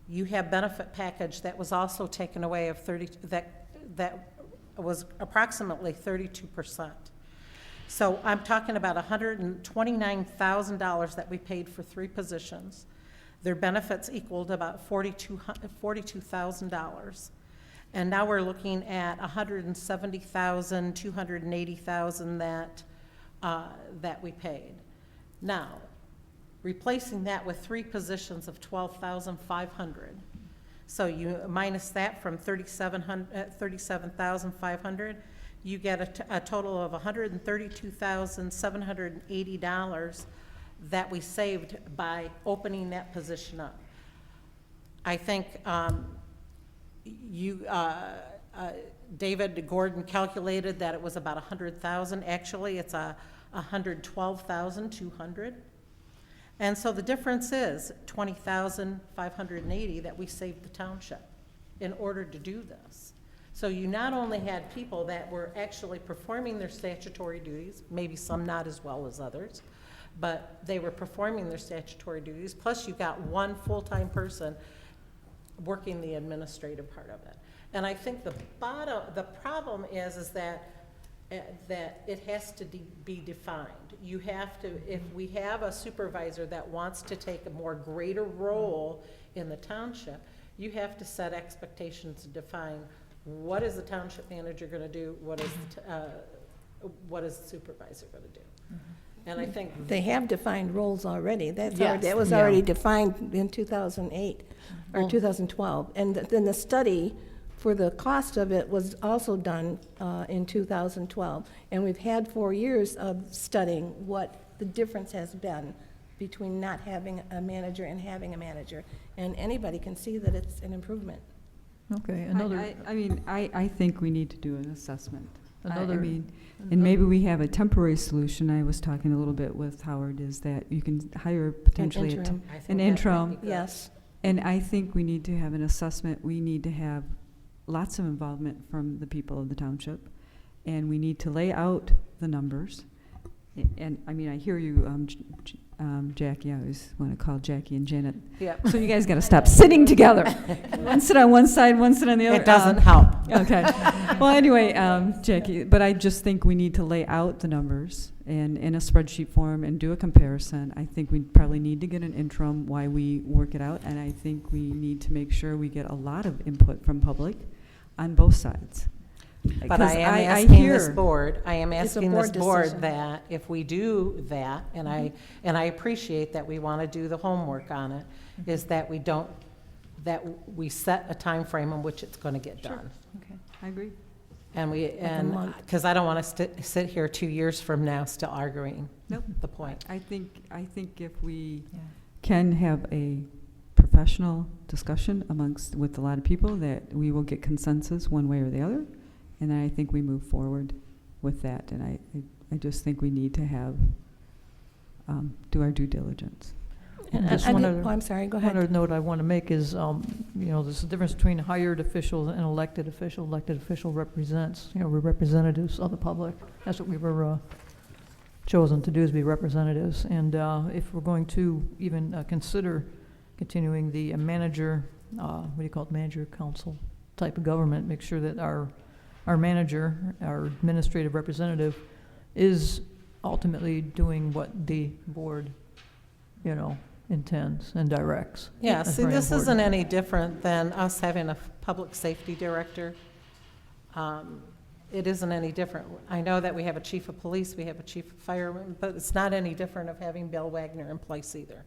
Speaker 4: you have benefit package that was also taken away of that was approximately 32%. So I'm talking about $129,000 that we paid for 3 positions. Their benefits equaled about $42,000. And now we're looking at $170,000, $280,000 that we paid. Now, replacing that with 3 positions of $12,500. So you minus that from $37,500, you get a total of $132,780 that we saved by opening that position up. I think David Gordon calculated that it was about $100,000. Actually, it's $112,200. And so the difference is $20,580 that we saved the township in order to do this. So you not only had people that were actually performing their statutory duties, maybe some not as well as others, but they were performing their statutory duties, plus you got 1 full-time person working the administrative part of it. And I think the problem is that it has to be defined. You have to, if we have a supervisor that wants to take a more greater role in the township, you have to set expectations to define what is the township manager going to do, what is the supervisor going to do. And I think
Speaker 2: they have defined roles already. That
Speaker 4: Yes.
Speaker 2: was already defined in 2008 or 2012. And then the study for the cost of it was also done in 2012. And we've had 4 years of studying what the difference has been between not having a manager and having a manager. And anybody can see that it's an improvement.
Speaker 15: Okay, another.
Speaker 13: I think we need to do an assessment.
Speaker 15: Another-
Speaker 13: And maybe we have a temporary solution. I was talking a little bit with Howard, is that you can hire potentially
Speaker 2: interim.
Speaker 13: an interim.
Speaker 2: Yes.
Speaker 13: And I think we need to have an assessment. We need to have lots of involvement from the people of the township, and we need to lay out the numbers. And I mean, I hear you, Jackie. I always want to call Jackie and Janet.
Speaker 4: Yep.
Speaker 13: So you guys got to stop sitting together. One sit on one side, one sit on the other.
Speaker 4: It doesn't help.
Speaker 13: Okay. Well, anyway, Jackie, but I just think we need to lay out the numbers and in a spreadsheet form and do a comparison. I think we probably need to get an interim while we work it out, and I think we need to make sure we get a lot of input from public on both sides.
Speaker 4: But I am
Speaker 13: I
Speaker 4: asking
Speaker 13: hear-
Speaker 4: this board,
Speaker 2: board decision.
Speaker 4: that if we do that, and I appreciate that we want to do the homework on it, is that we we set a time frame in which it's going to get done.
Speaker 13: Okay, I agree.
Speaker 4: And
Speaker 2: month.
Speaker 4: because I don't want to sit here 2 years from now still arguing
Speaker 13: Nope.
Speaker 4: the point.
Speaker 13: I think if we can have a professional discussion with a lot of people, that we will get consensus one way or the other, and then I think we move forward with that. And I just think we need to have do our due diligence.
Speaker 15: Just
Speaker 2: I'm sorry, go ahead.
Speaker 15: One other note I want to make is, there's a difference between hired officials and elected official. Elected official represents, we're representatives of the public. That's what we were chosen to do, is be representatives. And if we're going to even consider continuing the manager, manager council type of government, make sure that our manager, our administrative representative, is ultimately doing what the board, intends and directs.
Speaker 4: Yeah,
Speaker 15: That's
Speaker 4: see,
Speaker 15: very
Speaker 4: this isn't
Speaker 15: important.
Speaker 4: any different than us having a public safety director. It isn't any different. I know that we have a chief of police, we have a chief of firemen, but it's not any different of having Bill Wagner in place either.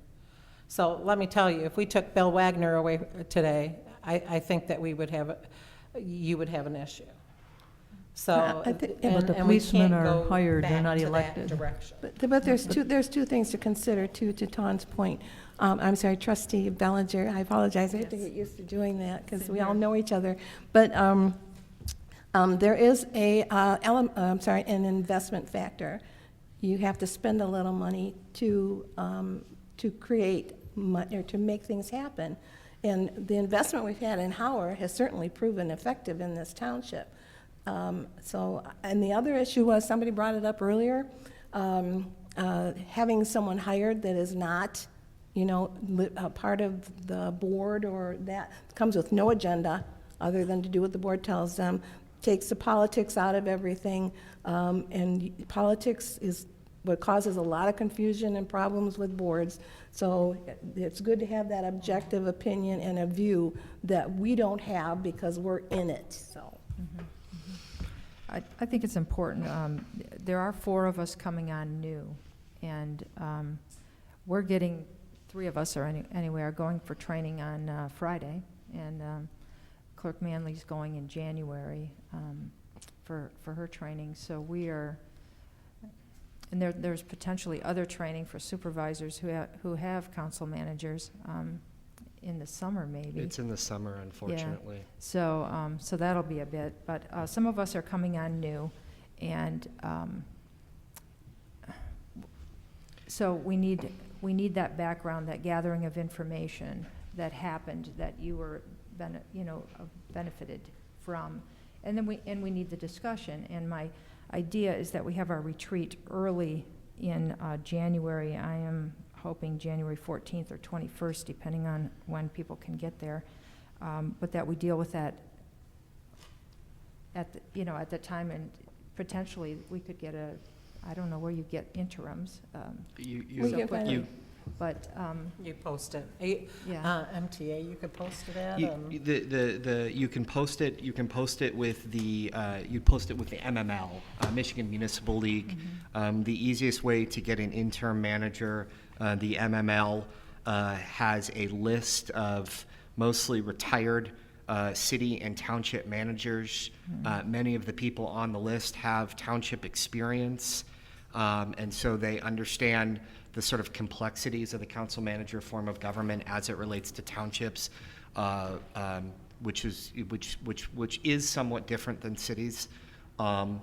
Speaker 4: So let me tell you, if we took Bill Wagner away today, I think that you would have an issue. So,
Speaker 2: I think-
Speaker 15: But the
Speaker 4: and we
Speaker 15: policemen
Speaker 4: can't
Speaker 15: are
Speaker 4: go
Speaker 15: hired, they're
Speaker 4: back
Speaker 15: not
Speaker 4: to that
Speaker 15: elected.
Speaker 4: direction.
Speaker 2: But there's two things to consider too, to Tawn's point. I'm sorry, Trustee Bellinger, I apologize, I have to get used to doing that because we all know each other. But there is an investment factor. you have to spend a little money to create or to make things happen. And the investment we've had in Howard has certainly proven effective in this township. And the other issue was, somebody brought it up earlier, having someone hired that is not, a part of the board, or that comes with no agenda other than to do what the board tells them, takes the politics out of everything, and politics is what causes a lot of confusion and problems with boards. So it's good to have that objective opinion and a view that we don't have because we're in it, so.
Speaker 1: I think it's important. There are 4 of us coming on new, and we're getting, 3 of us are anyway, are going for training on Friday, and Clerk Manley's going in January for her training. So we are, and there's potentially other training for supervisors who have council managers in the summer, maybe.
Speaker 7: It's in the summer, unfortunately.
Speaker 1: Yeah. So that'll be a bit, but some of us are coming on new, and so we need that background, that gathering of information that happened, that you were benefited from, and then we need the discussion. And my idea is that we have our retreat early in January. I am hoping January 14th or 21st, depending on when people can get there, but that we deal with that at the time, and potentially we could get I don't know where you get interims. But
Speaker 4: you post it.
Speaker 1: Yeah.
Speaker 4: MTA, you could post it at.
Speaker 7: You can post it. You can post it with the MML, Michigan Municipal League.
Speaker 1: Mm-hmm.
Speaker 7: The easiest way to get an interim manager, the MML has a list of mostly retired city and township managers.
Speaker 1: Mm-hmm.
Speaker 7: Many of the people on the list have township experience, and so they understand the sort of complexities of the council manager form of government as it relates to townships, which is somewhat different than cities. And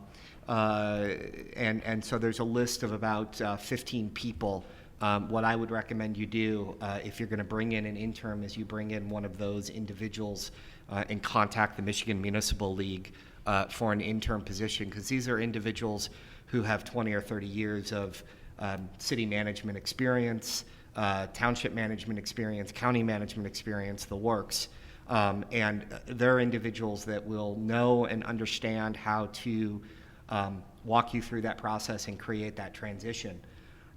Speaker 7: so there's a list of about 15 people. What I would recommend you do if you're going to bring in an interim is you bring in one of those individuals and contact the Michigan Municipal League for an interim position, because these are individuals who have 20 or 30 years of city management experience, township management experience, county management experience, the works. And they're individuals that will know and understand how to walk you through that process and create that transition.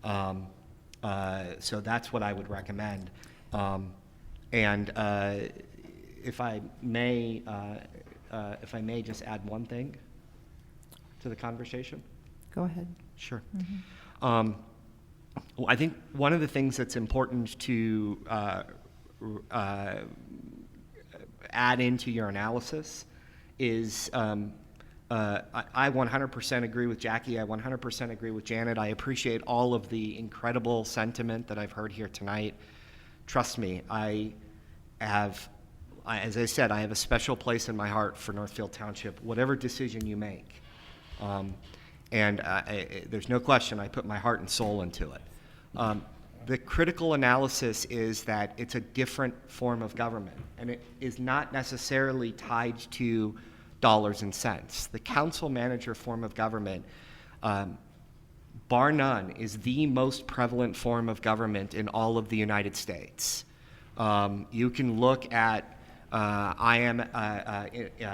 Speaker 7: So that's what I would recommend. And if I may just add one thing to the conversation.
Speaker 1: Go ahead.
Speaker 7: Sure.
Speaker 1: Mm-hmm.
Speaker 7: Well, I think one of the things that's important to add into your analysis is I 100% agree with Jackie. I 100% agree with Janet. I appreciate all of the incredible sentiment that I've heard here tonight. Trust me, as I said, I have a special place in my heart for Northfield Township, whatever decision you make. And there's no question I put my heart and soul into it. The critical analysis is that it's a different form of government, and it is not necessarily tied to dollars and cents. The council manager form of government, bar none, is the most prevalent form of government in all of the United States. You can look at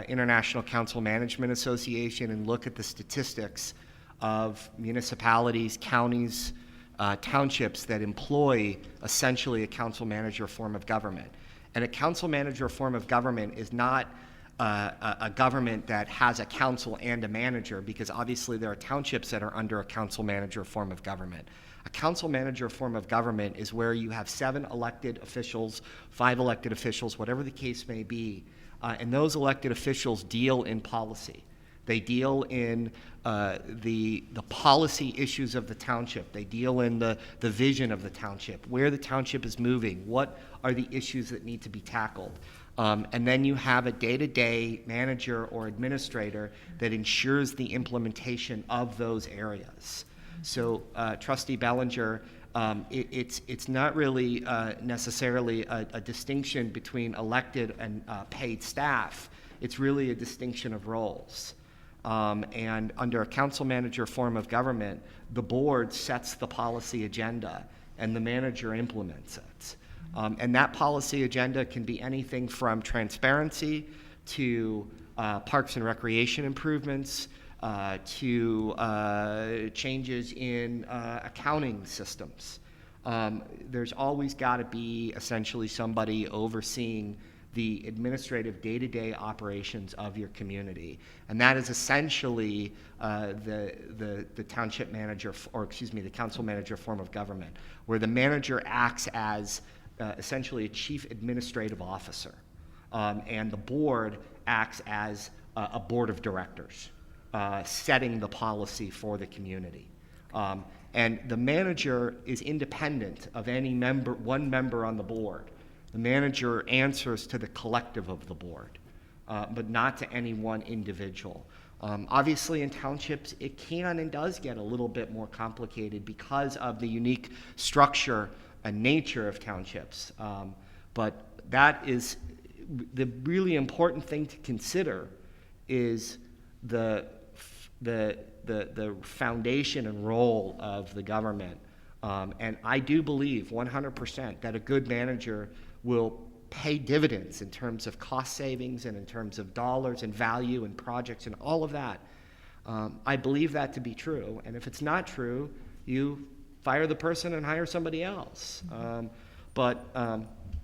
Speaker 7: International Council Management Association and look at the statistics of municipalities, counties, townships that employ essentially a council manager form of government. And a council manager form of government is not a government that has a council and a manager, because obviously there are townships that are under a council manager form of government. A council manager form of government is where you have 7 elected officials, 5 elected officials, whatever the case may be, and those elected officials deal in policy. They deal in the policy issues of the township. They deal in the vision of the township, where the township is moving, what are the issues that need to be tackled. And then you have a day-to-day manager or administrator that ensures the implementation of those areas. So Trustee Bellinger, it's not really necessarily a distinction between elected and paid staff. It's really a distinction of roles. And under a council manager form of government, the board sets the policy agenda and the manager implements it. And that policy agenda can be anything from transparency to parks and recreation improvements, to changes in accounting systems. There's always got to be essentially somebody overseeing the administrative day-to-day operations of your community. And that is essentially the township manager, or excuse me, the council manager form of government, where the manager acts as essentially a chief administrative officer. And the board acts as a board of directors, setting the policy for the community. And the manager is independent of any member, one member on the board. The manager answers to the collective of the board, but not to any one individual. Obviously, in townships, it can and does get a little bit more complicated because of the unique structure and nature of townships. But that is the really important thing to consider is the foundation and role of the government. And I do believe 100% that a good manager will pay dividends in terms of cost savings and in terms of dollars and value and projects and all of that. I believe that to be true. And if it's not true, you fire the person and hire somebody else. But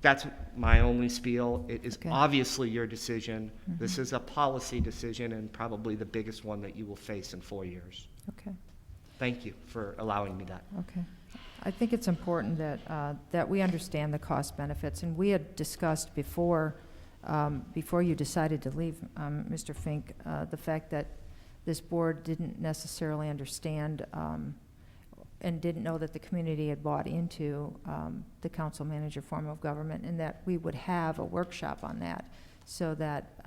Speaker 7: that's my only spiel. It is obviously your decision. This is a policy decision and probably the biggest one that you will face in 4 years.
Speaker 1: Okay.
Speaker 7: Thank you for allowing me that.
Speaker 1: Okay. I think it's important that, that we understand the cost benefits, and we had discussed before, before you decided to leave, Mr. Fink, the fact that this board didn't necessarily understand and didn't know that the community had bought into the council manager form of government, and that we would have a workshop on that so that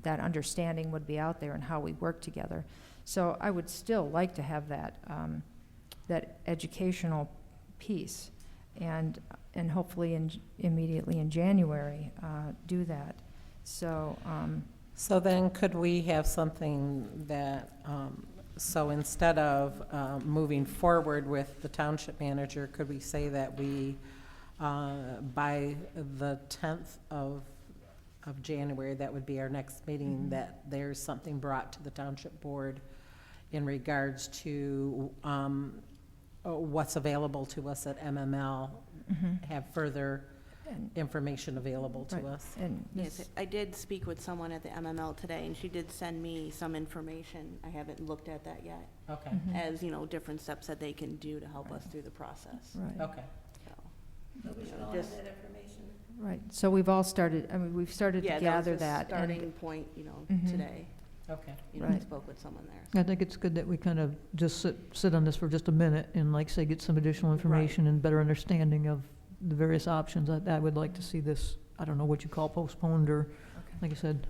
Speaker 1: that understanding would be out there and how we work together. So I would still like to have that that educational piece, and hopefully immediately in January do that. So
Speaker 4: so then could we have something that so instead of moving forward with the township manager, could we say that we by the 10th of January, that would be our next meeting, that there's something brought to the township board in regards to what's available to us at MML, have further information available to us.
Speaker 1: And
Speaker 3: yes, I did speak with someone at the MML today, and she did send me some information. I haven't looked at that yet.
Speaker 4: Okay.
Speaker 3: As, you know, different steps that they can do to help us through the process.
Speaker 1: Right.
Speaker 4: Okay.
Speaker 2: So we should all have that information.
Speaker 1: Right. So we've all started. I mean, we've started to gather that.
Speaker 3: Starting point, you know, today.
Speaker 4: Okay.
Speaker 3: You know, I spoke with someone there.
Speaker 15: I think it's good that we kind of just sit on this for just a minute and, like, say, get some additional information and better understanding of the various options. I would like to see this, I don't know what you call postponed, or, like I said.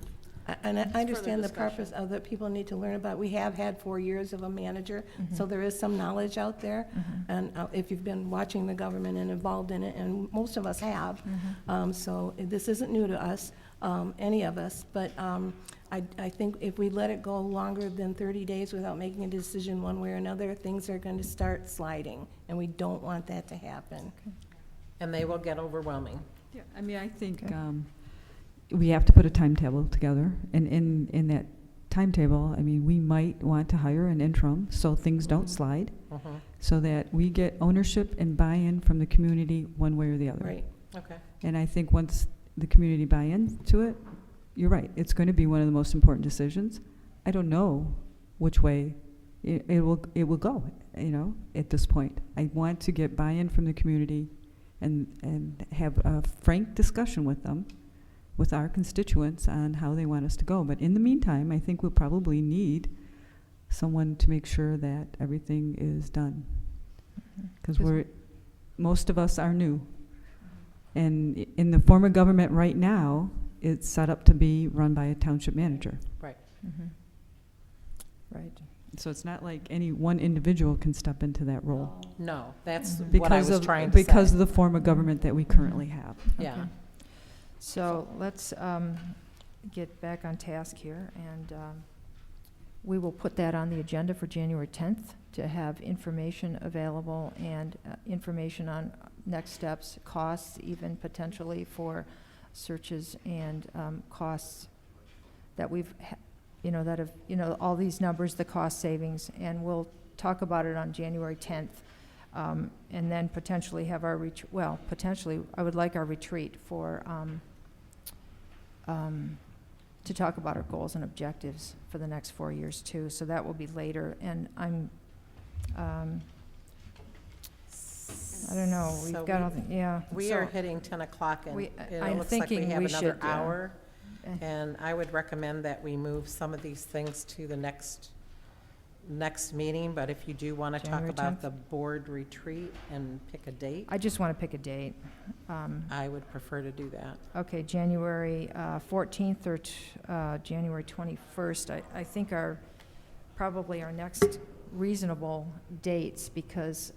Speaker 2: And I understand the purpose of that people need to learn about. We have had 4 years of a manager, so there is some knowledge out there. And if you've been watching the government and involved in it, and most of us have, so this isn't new to us, any of us, but I think if we let it go longer than 30 days without making a decision one way or another, things are going to start sliding, and we don't want that to happen.
Speaker 4: And they will get overwhelming.
Speaker 13: Yeah, I mean, I think we have to put a timetable together, and in that timetable, I mean, we might want to hire an interim so things don't slide, so that we get ownership and buy-in from the community one way or the other.
Speaker 2: Right.
Speaker 4: Okay.
Speaker 13: And I think once the community buy into it, you're right, it's going to be one of the most important decisions. I don't know which way it will go, you know, at this point. I want to get buy-in from the community and have a frank discussion with them, with our constituents, on how they want us to go. But in the meantime, I think we'll probably need someone to make sure that everything is done. Because most of us are new. And in the form of government right now, it's set up to be run by a township manager.
Speaker 4: Right.
Speaker 1: Right.
Speaker 13: So it's not like any one individual can step into that role.
Speaker 4: No, that's what I
Speaker 13: Because
Speaker 4: was
Speaker 13: of,
Speaker 4: trying to say.
Speaker 13: because of the form of government that we currently have.
Speaker 4: Yeah.
Speaker 1: Okay. So let's get back on task here, and we will put that on the agenda for January 10th to have information available and information on next steps, costs, even potentially for searches and costs that we've, that have, all these numbers, the cost savings, and we'll talk about it on January 10th. And then potentially have our potentially, I would like our retreat for, to talk about our goals and objectives for the next 4 years too. So that will be later, and I'm, I don't know, we've
Speaker 4: So
Speaker 1: got, all the- yeah.
Speaker 4: We
Speaker 1: So
Speaker 4: are hitting 10 o'clock, and it
Speaker 1: I'm
Speaker 4: looks like we
Speaker 1: thinking
Speaker 4: have
Speaker 1: we
Speaker 4: another
Speaker 1: should,
Speaker 4: hour. And I would recommend that we move some of these things to the next meeting, but if you do want to talk
Speaker 1: January
Speaker 4: about
Speaker 1: 10th?
Speaker 4: the board retreat and pick a date,
Speaker 1: I just want to pick a date.
Speaker 4: I would prefer to do that.
Speaker 1: Okay, January 14th or January 21st, I think are probably our next reasonable dates, because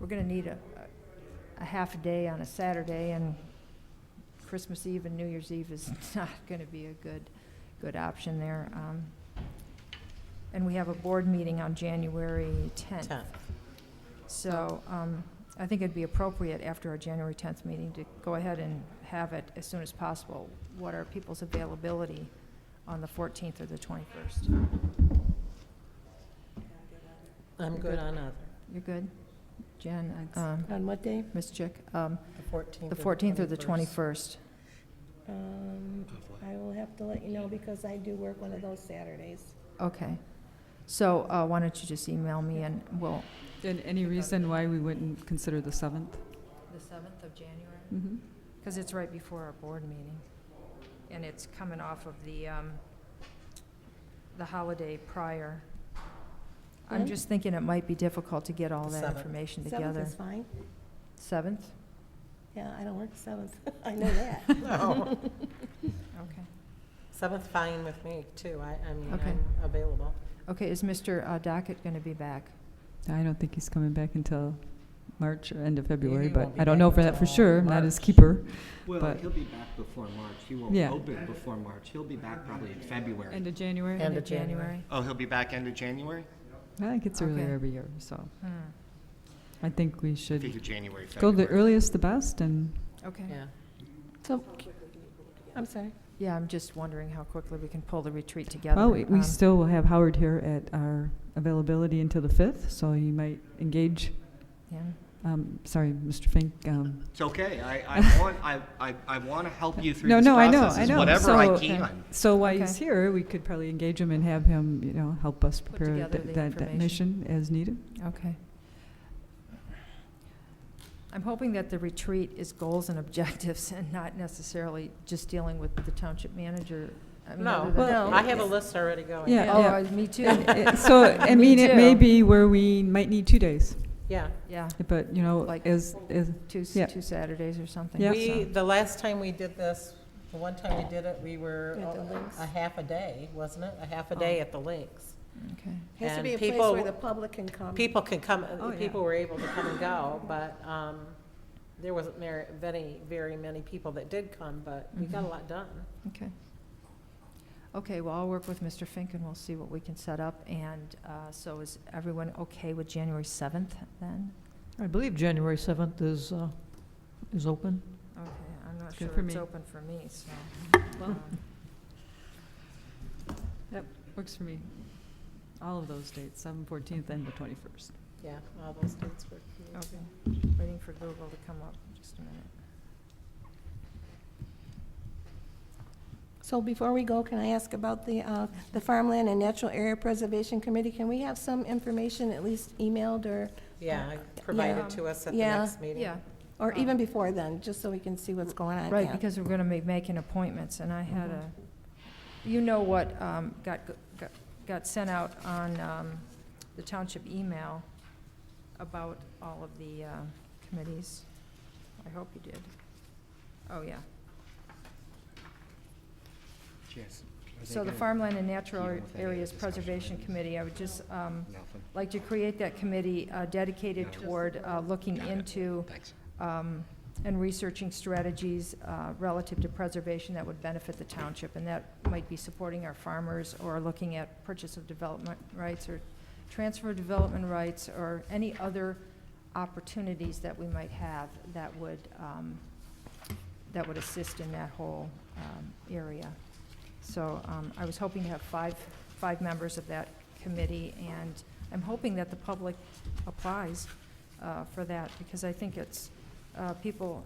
Speaker 1: we're going to need a half a day on a Saturday, and Christmas Eve and New Year's Eve is not going to be a good option there. And we have a board meeting on January 10th. So I think it'd be appropriate after our January 10th meeting to go ahead and have it as soon as possible. What are people's availability on the 14th or the 21st?
Speaker 4: I'm good on other.
Speaker 1: You're good? Jen?
Speaker 2: On what day?
Speaker 1: Ms. Chick?
Speaker 4: The 14th.
Speaker 1: The 14th or the 21st?
Speaker 2: I will have to let you know because I do work one of those Saturdays.
Speaker 1: Okay. So why don't you just email me and we'll...
Speaker 13: And any reason why we wouldn't consider the 7th?
Speaker 1: The 7th of January?
Speaker 13: Mm-hmm.
Speaker 1: Because it's right before our board meeting. And it's coming off of the holiday prior. I'm
Speaker 2: When?
Speaker 1: just thinking it might be difficult to get all
Speaker 4: The
Speaker 1: that
Speaker 4: 7th.
Speaker 1: information
Speaker 2: 7th
Speaker 1: together.
Speaker 2: is fine.
Speaker 1: 7th?
Speaker 2: Yeah, I don't work 7th. I know that.
Speaker 4: No.
Speaker 1: Okay.
Speaker 4: 7th fine with me, too. I mean,
Speaker 1: Okay.
Speaker 4: I'm available.
Speaker 1: Okay, is Mr. Dockett going to be back?
Speaker 13: I don't think he's coming back until March or end of February,
Speaker 4: He
Speaker 13: but
Speaker 4: won't be
Speaker 13: I don't
Speaker 4: back
Speaker 13: know for that for
Speaker 4: until
Speaker 13: sure. Not his
Speaker 4: March.
Speaker 13: keeper.
Speaker 7: Well,
Speaker 13: but
Speaker 7: he'll be back before March. He won't
Speaker 13: Yeah.
Speaker 7: open before March. He'll be back probably in February.
Speaker 13: End of January.
Speaker 4: End of January.
Speaker 7: Oh, he'll be back end of January?
Speaker 13: I think it's earlier
Speaker 1: Okay.
Speaker 13: every year, so
Speaker 1: Hmm.
Speaker 13: I think we
Speaker 7: I
Speaker 13: should
Speaker 7: figure January,
Speaker 13: go the
Speaker 7: February.
Speaker 13: earliest, the best, and
Speaker 1: Okay.
Speaker 4: Yeah.
Speaker 2: So, I'm sorry.
Speaker 1: Yeah, I'm just wondering how quickly we can pull the retreat together.
Speaker 13: well, we still will have Howard here at our availability until the 5th, so he might engage.
Speaker 1: Yeah.
Speaker 13: Sorry, Mr. Fink.
Speaker 7: It's okay. I want to help you through
Speaker 13: No,
Speaker 7: this
Speaker 13: no, I
Speaker 7: process
Speaker 13: know, I
Speaker 7: as
Speaker 13: know.
Speaker 7: whatever
Speaker 13: so,
Speaker 7: I can.
Speaker 13: So while
Speaker 1: Okay.
Speaker 13: he's here, we could probably engage him and have him, help us
Speaker 1: Put
Speaker 13: prepare
Speaker 1: together the
Speaker 13: that
Speaker 1: information.
Speaker 13: mission as needed.
Speaker 1: Okay. I'm hoping that the retreat is goals and objectives and not necessarily just dealing with the township manager. I mean,
Speaker 4: No,
Speaker 1: other than-
Speaker 2: No.
Speaker 4: I have a list already going.
Speaker 13: Yeah.
Speaker 1: Oh, me too.
Speaker 13: So, I
Speaker 1: Me
Speaker 13: mean, it may
Speaker 1: too.
Speaker 13: be where we might need 2 days,
Speaker 4: Yeah.
Speaker 1: Yeah,
Speaker 13: but,
Speaker 1: Like
Speaker 13: as
Speaker 1: two
Speaker 13: yeah.
Speaker 1: Saturdays or something.
Speaker 13: Yeah.
Speaker 4: The last time we did this, the one time we did it, we were
Speaker 2: At the links.
Speaker 4: a half a day, wasn't it? A half a day at the links.
Speaker 1: Okay.
Speaker 2: Has to
Speaker 4: And
Speaker 2: be a place
Speaker 4: people-
Speaker 2: where the public can come.
Speaker 4: People can come,
Speaker 13: Oh, yeah.
Speaker 4: people were able to come and go, but there wasn't very many people that did come, but we got a lot done.
Speaker 1: Okay. Okay, well, I'll work with Mr. Fink and we'll see what we can set up. And so is everyone okay with January 7th then?
Speaker 15: I believe January 7th is open.
Speaker 1: Okay, I'm not
Speaker 13: Good
Speaker 1: sure
Speaker 13: for
Speaker 1: it's
Speaker 13: me.
Speaker 1: open for me, so.
Speaker 13: That works for me. All of those dates, 7th, 14th, and the 21st.
Speaker 4: Yeah, all those dates were.
Speaker 1: Okay, waiting for Google to come up, just a minute.
Speaker 2: So before we go, can I ask about the Farmland and Natural Area Preservation Committee? Can we have some information, at least emailed or?
Speaker 4: Yeah, provided to us at the
Speaker 2: Yeah.
Speaker 4: next meeting.
Speaker 1: Yeah.
Speaker 2: Or even before then, just so we can see what's going on.
Speaker 1: Right,
Speaker 2: yeah.
Speaker 1: because we're going to be making appointments, and I had what got sent out on the township email about all of the committees. I hope you did. Oh, yeah.
Speaker 7: Yes.
Speaker 1: So the Farmland and Natural Areas Preservation Committee, I would just like to create that committee dedicated toward looking into and researching strategies relative to preservation that would benefit the township, and that might be supporting our farmers or looking at purchase of development rights or transfer of development rights or any other opportunities that we might have that would assist in that whole area. So I was hoping to have five members of that committee, and I'm hoping that the public applies for that, because I think it's people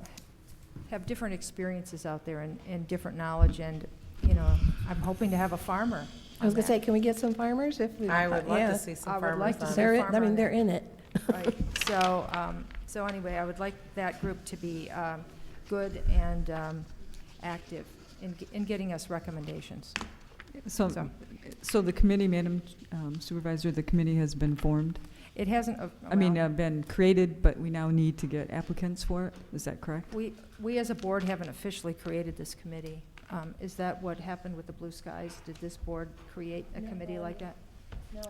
Speaker 1: have different experiences out there and different knowledge, and you know, I'm hoping to have a farmer.
Speaker 2: I was going to say, can we get some farmers? If we,
Speaker 4: I would love
Speaker 2: yeah.
Speaker 4: to see some
Speaker 1: I would
Speaker 4: farmers
Speaker 1: like to
Speaker 4: on
Speaker 1: see
Speaker 4: it.
Speaker 1: a
Speaker 2: They're,
Speaker 1: farmer
Speaker 2: I mean,
Speaker 1: on
Speaker 2: they're
Speaker 1: that.
Speaker 2: in it.
Speaker 1: Right. So anyway, I would like that group to be good and active in getting us recommendations.
Speaker 13: So the committee, Madam Supervisor, the committee has been formed?
Speaker 1: It hasn't.
Speaker 13: Been created, but we now need to get applicants for it. Is that correct?
Speaker 1: We as a board haven't officially created this committee. Is that what happened with the Blue Skies? Did this board create a committee like that?
Speaker 2: No.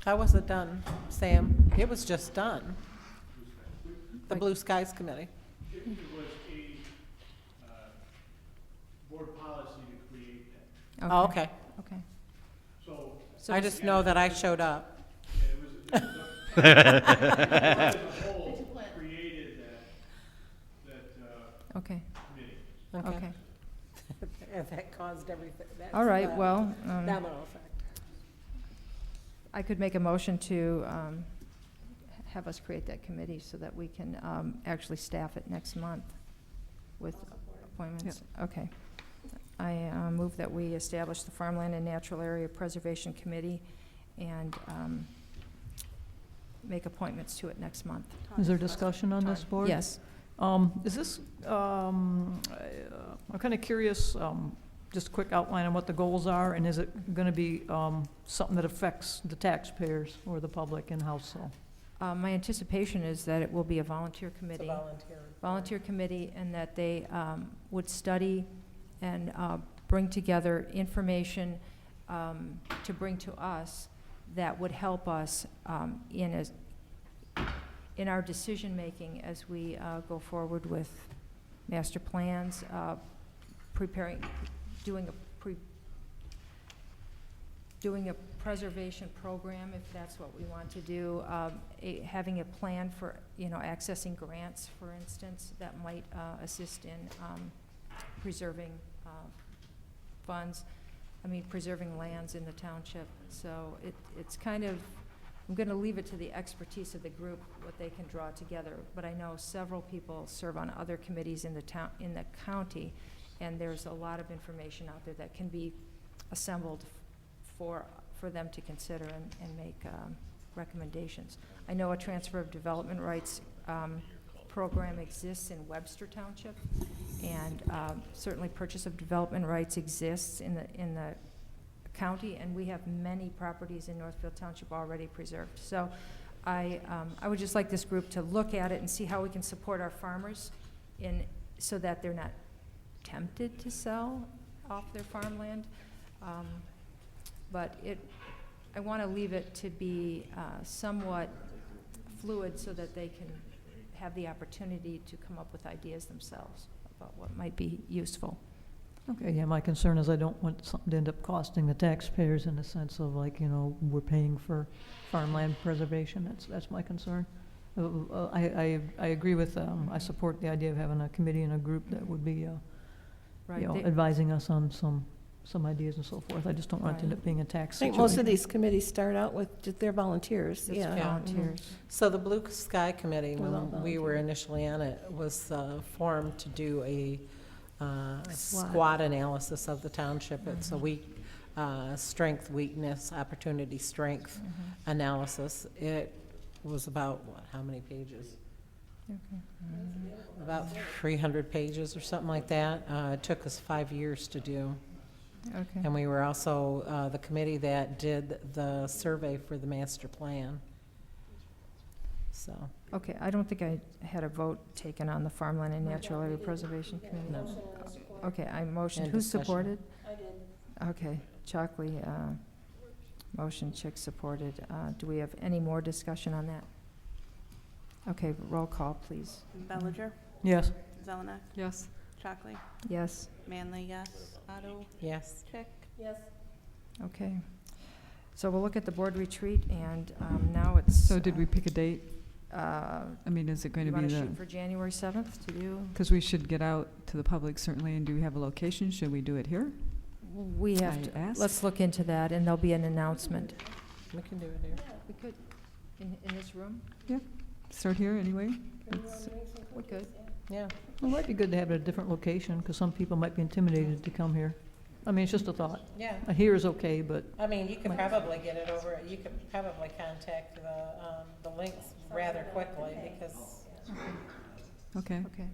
Speaker 4: How was it done, Sam? It was just done. The Blue Skies Committee.
Speaker 6: It was a board policy to create that.
Speaker 4: Oh, okay.
Speaker 1: Okay.
Speaker 6: So
Speaker 4: I just know that I showed up.
Speaker 6: it was as a whole created that
Speaker 1: Okay.
Speaker 6: committee.
Speaker 1: Okay.
Speaker 4: And that caused everything. That's
Speaker 1: All right,
Speaker 4: the
Speaker 1: well,
Speaker 4: domino effect.
Speaker 1: I could make a motion to have us create that committee so that we can actually staff it next month with appointments. Okay. I move that we establish the Farmland and Natural Area Preservation Committee and make appointments to it next month.
Speaker 15: Is there discussion on this board?
Speaker 1: Yes.
Speaker 15: Is this, I'm kind of curious, just a quick outline on what the goals are, and is it going to be something that affects the taxpayers or the public and how so?
Speaker 1: My anticipation is that it will be a volunteer committee. Volunteer committee, and that they would study and bring together information to bring to us that would help us in our decision-making as we go forward with master plans, doing a preservation program, if that's what we want to do, having a plan for, accessing grants, for instance, that might assist in preserving funds, preserving lands in the township. So it's kind of, I'm going to leave it to the expertise of the group, what they can draw together. But I know several people serve on other committees in the county, and there's a lot of information out there that can be assembled for them to consider and make recommendations. I know a transfer of development rights program exists in Webster Township, and certainly purchase of development rights exists in the county, and we have many properties in Northfield Township already preserved. So I would just like this group to look at it and see how we can support our farmers so that they're not tempted to sell off their farmland. But I want to leave it to be somewhat fluid so that they can have the opportunity to come up with ideas themselves about what might be useful.
Speaker 15: Okay, yeah, my concern is I don't want something to end up costing the taxpayers in the sense of we're paying for farmland preservation. That's my concern. I agree with, I support the idea of having a committee and a group that would be,
Speaker 1: Right.
Speaker 15: advising us on some ideas and so forth. I just don't want it to end up being a tax
Speaker 2: I think
Speaker 15: situation.
Speaker 2: most of these committees start out with just their volunteers.
Speaker 1: Just
Speaker 2: Yeah.
Speaker 1: volunteers.
Speaker 4: So the Blue Sky Committee,
Speaker 2: Was all
Speaker 4: when we were initially on it, was formed to do a SWOT analysis of the township. It's a weak strength, weakness, opportunity, strength analysis. It was about, how many pages? About 300 pages or something like that. It took us 5 years to do.
Speaker 1: Okay.
Speaker 4: And we were also the committee that did the survey for the master plan. So.
Speaker 1: Okay, I don't think I had a vote taken on the Farmland and Natural Area Preservation Committee.
Speaker 4: No.
Speaker 1: Okay, I motioned.
Speaker 4: And
Speaker 1: Who
Speaker 4: discussion.
Speaker 1: supported?
Speaker 2: I did.
Speaker 1: Okay, Chalkley, motion, Chick supported. Do we have any more discussion on that? Okay, roll call, please.
Speaker 3: Bellinger?
Speaker 15: Yes.
Speaker 3: Zelenak?
Speaker 13: Yes.
Speaker 3: Chalkley?
Speaker 1: Yes.
Speaker 3: Manley, yes. Otto?
Speaker 4: Yes.
Speaker 3: Chick?
Speaker 2: Yes.
Speaker 1: Okay. So we'll look at the board retreat, and now it's...
Speaker 13: So did we pick a date? I mean, is it going to
Speaker 1: you
Speaker 13: be
Speaker 1: want to
Speaker 13: the...
Speaker 1: shoot for January 7th to do?
Speaker 13: Because we should get out to the public, certainly, and do we have a location? Should we do it here?
Speaker 1: We have
Speaker 13: I
Speaker 1: to,
Speaker 13: asked.
Speaker 1: let's look into that, and there'll be an announcement.
Speaker 4: We can do it here.
Speaker 1: We could, in this room?
Speaker 13: Yeah, start here anyway. It's-
Speaker 1: We could.
Speaker 4: Yeah.
Speaker 15: Well, it might be good to have it at a different location, because some people might be intimidated to come here. I mean, it's just a thought.
Speaker 4: Yeah.
Speaker 15: Here is okay, but
Speaker 4: I mean, you could probably get it over, you could probably contact the links rather quickly because.
Speaker 13: Okay.
Speaker 1: Okay.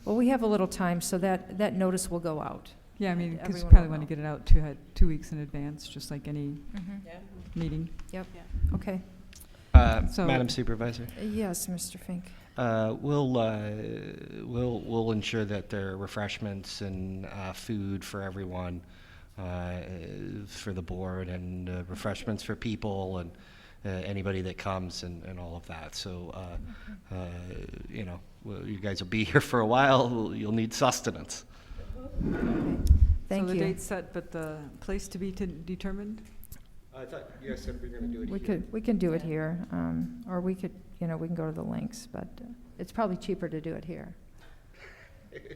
Speaker 1: Well, we have a little time, so that notice will go out.
Speaker 13: Yeah, I mean, because you
Speaker 1: Everyone
Speaker 13: probably
Speaker 1: will
Speaker 13: want to
Speaker 1: know.
Speaker 13: get it out 2 weeks in advance, just like any
Speaker 4: Yeah.
Speaker 13: meeting.
Speaker 1: Yep. Okay.
Speaker 13: So-
Speaker 7: Madam Supervisor?
Speaker 1: Yes, Mr. Fink.
Speaker 7: We'll ensure that there are refreshments and food for everyone, for the board, and refreshments for people and anybody that comes and all of that. So, you know, you guys will be here for a while. You'll need sustenance.
Speaker 1: Thank
Speaker 13: So the
Speaker 1: you.
Speaker 13: date's set, but the place to be determined?
Speaker 7: I thought you guys said we were going to do it
Speaker 1: We can do it here, or we could, you know, we can go to the links, but it's probably cheaper to do it here.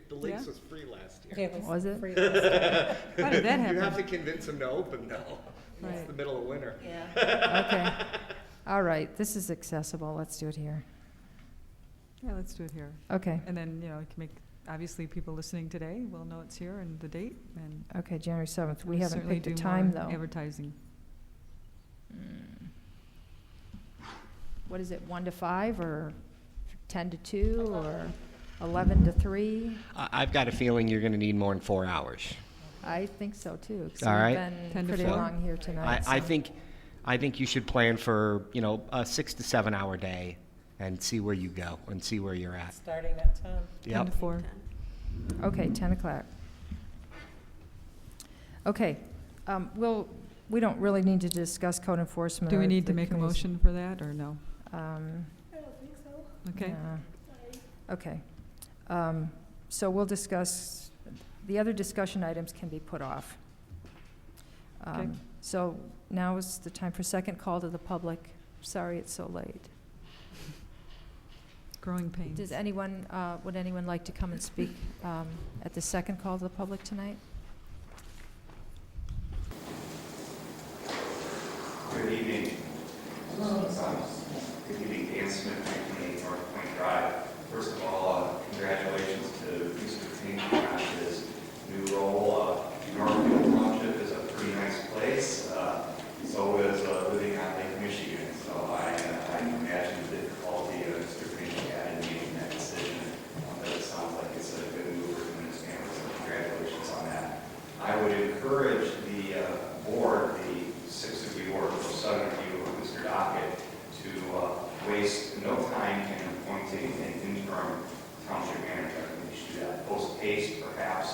Speaker 7: The links
Speaker 13: Yeah?
Speaker 7: was free last year.
Speaker 4: Yeah, it
Speaker 1: Was it?
Speaker 4: free last year.
Speaker 13: How did that happen?
Speaker 7: You have to convince them to open now. It's
Speaker 13: Right.
Speaker 7: the middle of winter.
Speaker 1: Okay. All right, this is accessible. Let's do it here.
Speaker 13: Yeah, let's do it here.
Speaker 1: Okay.
Speaker 13: And then, you know, it can make, obviously, people listening today will know it's here and the date, and
Speaker 1: Okay, January 7th. We
Speaker 13: we'll
Speaker 1: haven't
Speaker 13: certainly
Speaker 1: picked a
Speaker 13: do
Speaker 1: time,
Speaker 13: more
Speaker 1: though.
Speaker 13: advertising.
Speaker 1: What is it, 1 to 5, or 10 to 2, or 11 to 3?
Speaker 7: I've got a feeling you're going to need more than 4 hours.
Speaker 1: I think so, too. 'Cause
Speaker 7: All right.
Speaker 1: We've
Speaker 13: 10
Speaker 1: been
Speaker 13: to
Speaker 1: pretty
Speaker 13: 4?
Speaker 1: long here tonight.
Speaker 7: I
Speaker 1: so-
Speaker 7: think you should plan for, you know, a 6 to 7 hour day and see where you go and see where you're at.
Speaker 4: Starting at 10.
Speaker 13: 10 to 4.
Speaker 1: Okay, 10 o'clock. Okay, we don't really need to discuss code enforcement.
Speaker 13: Do we
Speaker 1: or
Speaker 13: need to
Speaker 1: the
Speaker 13: make a
Speaker 1: committee's-
Speaker 13: motion for that, or no?
Speaker 2: I don't think so.
Speaker 13: Okay.
Speaker 1: Okay. So we'll discuss, the other discussion items can be put off.
Speaker 13: Okay.
Speaker 1: So now is the time for second call to the public. Sorry it's so late.
Speaker 13: Growing pains.
Speaker 1: Does anyone, would anyone like to come and speak at the second call to the public tonight?
Speaker 21: Good evening. Good evening, Dan Smith, 1988 North Point Drive. First of all, congratulations to Mr. Fink on his new role. Northfield Township is a pretty nice place. So is living on Lake Michigan. So I can imagine the difficulty Mr. Fink had in making that decision. But it sounds like it's a good move for him and his family. So congratulations on that. I would encourage the board, the 6 of you or 7 of you on Mr. Docket, to waste no time in appointing an interim township manager. We should do that post-haste. Perhaps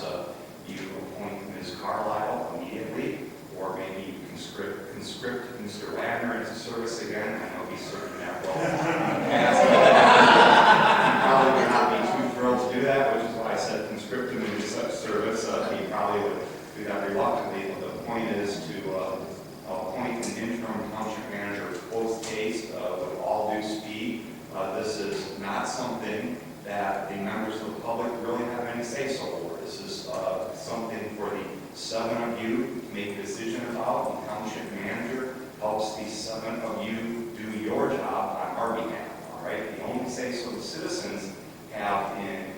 Speaker 21: you appoint Ms. Carlisle immediately, or maybe you conscript Mr. Wagner into service again. I know he's serving that role. He probably would not be too thrilled to do that, which is why I said conscript him into such service. He probably would do that reluctantly. But the point is to appoint an interim township manager post-haste with all due speed. This is not something that the members of the public really have any say-so over. This is something for the 7 of you to make a decision about. The township manager helps the 7 of you do your job on our behalf. All right. The only say-so the citizens have in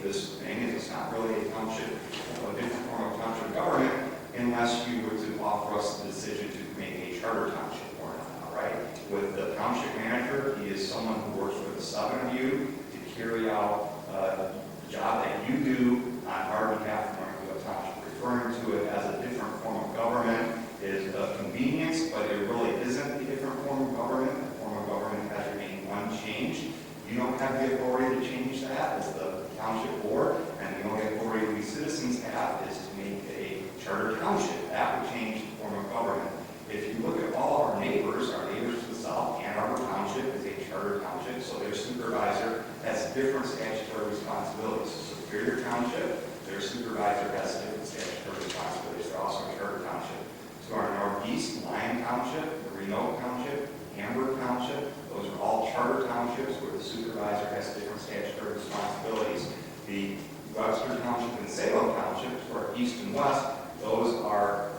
Speaker 21: this thing is it's not really a township, a different form of township government, unless you were to offer us the decision to make a charter township or not. All right. With the township manager, he is someone who works with the 7 of you to carry out the job that you do on our behalf in Northfield Township. Referring to it as a different form of government is a convenience, but it really isn't a different form of government. The form of government has remained unchanged. You don't have the authority to change that as the township board, and the only authority we citizens have is to make a charter township. That would change Superior Township, their supervisor has different statutory responsibilities. They're also a charter township. To our northeast, Lyon Township, Reno Township, Hamburg Township, those are all charter townships where the supervisor has different statutory responsibilities. The Webster Township and Salem Township, to our east and west, those are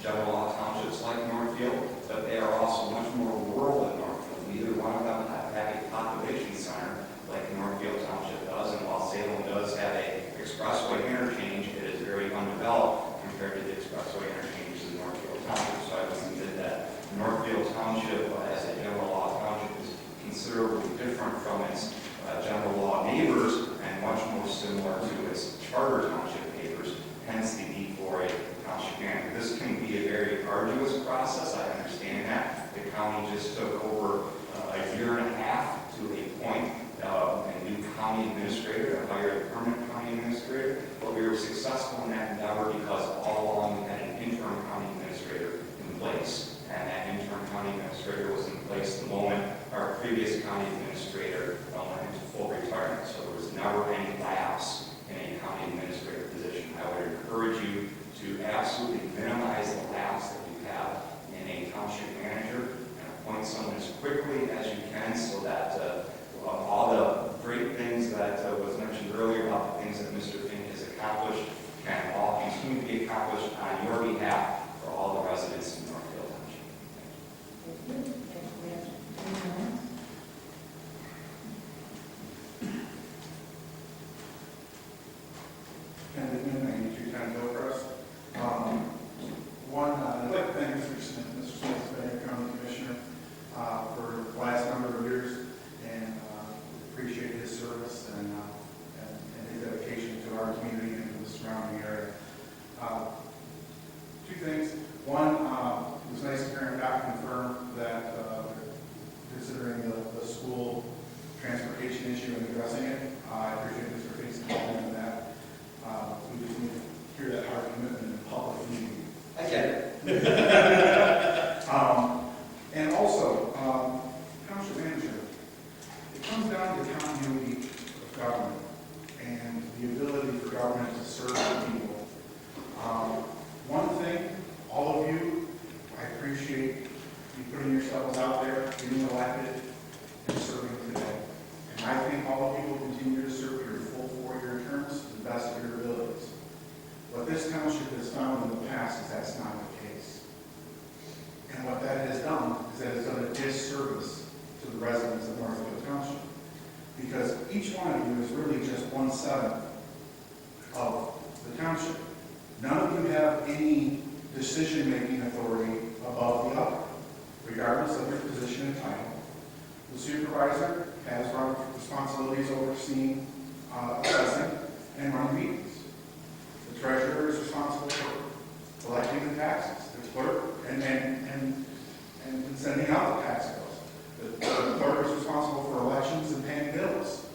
Speaker 21: general law townships like Northfield, but they are also much more rural than Northfield. Neither one of them have a population center like Northfield Township does, and while Salem does have a expressway interchange, it is very undeveloped compared to the expressway interchanges in Northfield Township. So I would submit that Northfield Township, as a general law township, is considerably different from its general law neighbors and much more similar to its charter township neighbors, hence the need for a township manager. This can be a very arduous process, I understand that. The county just took over a year and a half to appoint a new county administrator, to hire a permanent county administrator, but we were successful in that endeavor because all along we had an interim county administrator in place, and that interim county administrator was in place the moment our previous county administrator went into full retirement, so there was never any lapse in a county administrator position. I would encourage you to absolutely minimize the lapse that you have in a township manager and appoint someone as quickly as you can so that all the great things that was mentioned earlier about the things that Mr. Fink has accomplished can all continue to be accomplished on your behalf for all the residents in Northfield Township.
Speaker 9: I'd like to thank Mr. Smith, the County Commissioner, for the last number of years, and appreciate his service and his dedication to our community and to the surrounding area. Two things. One, it was nice to hear him back confirm that considering the school transportation issue and addressing it, I appreciate Mr. Fink's comment on that. We just need to hear that hard commitment in public meeting. I get it. And also, Township Manager, it comes down to the continuity of government and the ability for government to serve the people. One thing, all of you, I appreciate you putting yourselves out there, being elected, and serving today. And I think all of you will continue to serve your full 4-year terms to the best of your abilities. What this township has found in the past is that's not the case. And what that has done is that it's done a disservice to the residents of Northfield Township. Because each one of you is really just 1/7 of the township. None of you have any decision-making authority above the other, regardless of your position and title. The supervisor has responsibilities overseeing assessing and running meetings. The treasurer is responsible for collecting the taxes. The clerk and sending out the tax bills. The clerk is responsible for elections and paying bills.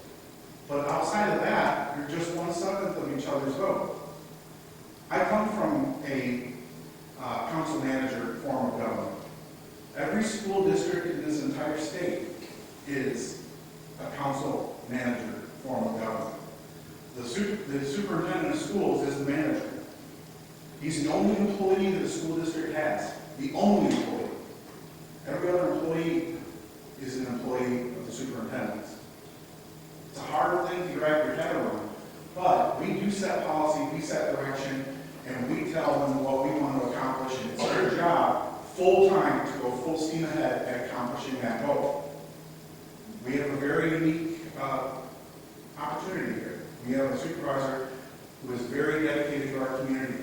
Speaker 9: But outside of that, you're just 1/7 of each other's vote. I come from a council manager form of government. Every school district in this entire state is a council manager form of government. The superintendent of schools is the manager. He's the only employee that the school district has. The only employee. Every other employee is an employee of the superintendent. It's a hard thing to wrap your head around, but we do set policy, we set direction, and we tell them what we want to accomplish, and it's their job, full-time, to go full steam ahead at accomplishing that goal. We have a very unique opportunity here. We have a supervisor who is very dedicated to our community,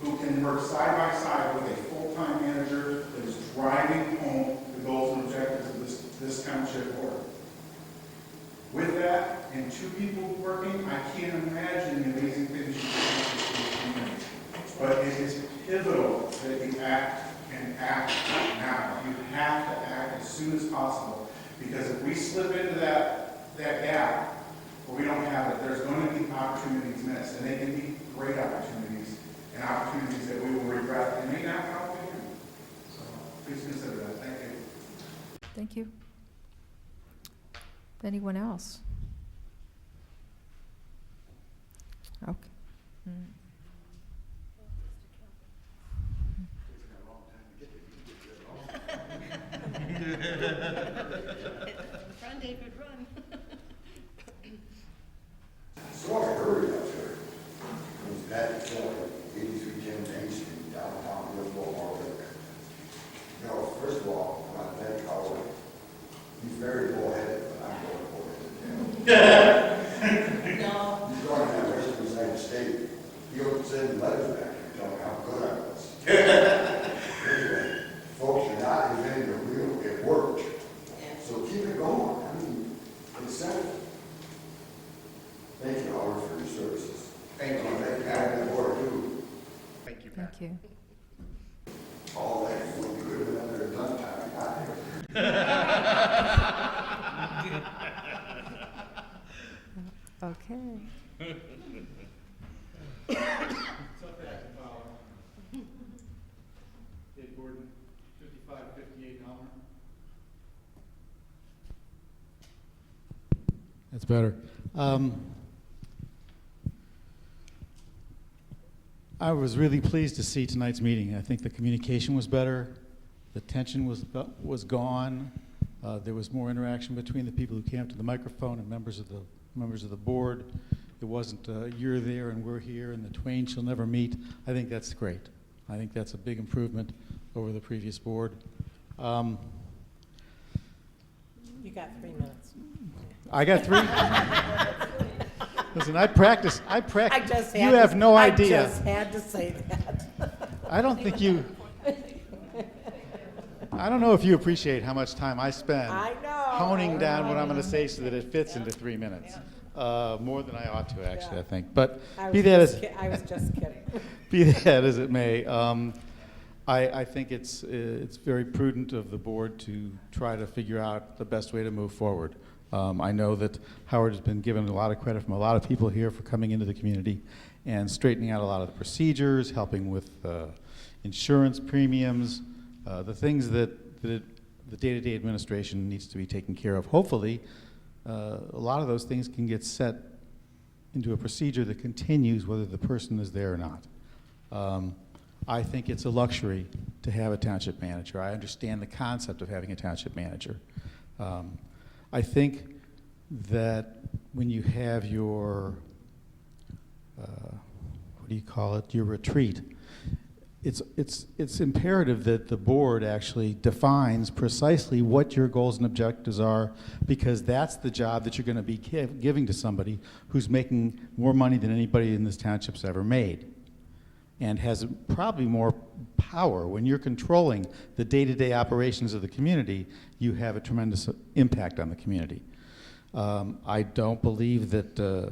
Speaker 9: who can work side by side with a full-time manager that is driving home the goals and objectives of this township board. With that, and 2 people working, I can't imagine the amazing things you can accomplish in this community. But it is pivotal that you act and act now. You have to act as soon as possible, because if we slip into that gap where we don't have it, there's going to be opportunities missed, and they can be great opportunities and opportunities that we will regret and may not come again. So please consider that. Thank you.
Speaker 1: Thank you. Anyone else?
Speaker 2: Run, David, run.
Speaker 11: So I heard up there, it was Pat Kelly, 8310 Main Street, downtown Northfield, Florida. You know, first of all, I want to thank Howard. He's very bullheaded, but I'm going bullheaded. No. He's going to that Western United States. He'll send letters back and tell me how good I was. Anyway, folks, you're not inventing the wheel, it worked. So keep it going. I mean, it's simple. Thank you, Howard, for your services. Thank you. Thank you, and the board, too.
Speaker 7: Thank you, Pat.
Speaker 1: Thank you.
Speaker 11: All that would be good another done time.
Speaker 1: Okay.
Speaker 14: Dave Gordon, 5558 Elmer. That's better. I was really pleased to see tonight's meeting. I think the communication was better. The tension was gone. There was more interaction between the people who came up to the microphone and members of the board. It wasn't you're there and we're here and the twain shall never meet. I think that's great. I think that's a big improvement over the previous board.
Speaker 4: You got 3 minutes.
Speaker 14: I got 3. Listen, I practice.
Speaker 4: I just
Speaker 14: You have no idea.
Speaker 4: I just had to say that.
Speaker 14: I don't think you. I don't know if you appreciate how much time I spend honing down what I'm going to say so that it fits into 3 minutes. More than I ought to, actually, I think. But
Speaker 4: I
Speaker 14: be that
Speaker 4: was
Speaker 14: as
Speaker 4: just kidding.
Speaker 14: be that as it may, I think it's very prudent of the board to try to figure out the best way to move forward. I know that Howard has been given a lot of credit from a lot of people here for coming into the community and straightening out a lot of the procedures, helping with insurance premiums, the things that the day-to-day administration needs to be taken care of. Hopefully, a lot of those things can get set into a procedure that continues whether the person is there or not. I think it's a luxury to have a township manager. I understand the concept of having a township manager. I think that when you have your, what do you call it, your retreat, it's imperative that the board actually defines precisely what your goals and objectives are, because that's the job that you're going to be giving to somebody who's making more money than anybody in this township's ever made and has probably more power. When you're controlling the day-to-day operations of the community, you have a tremendous impact on the community. I don't believe that the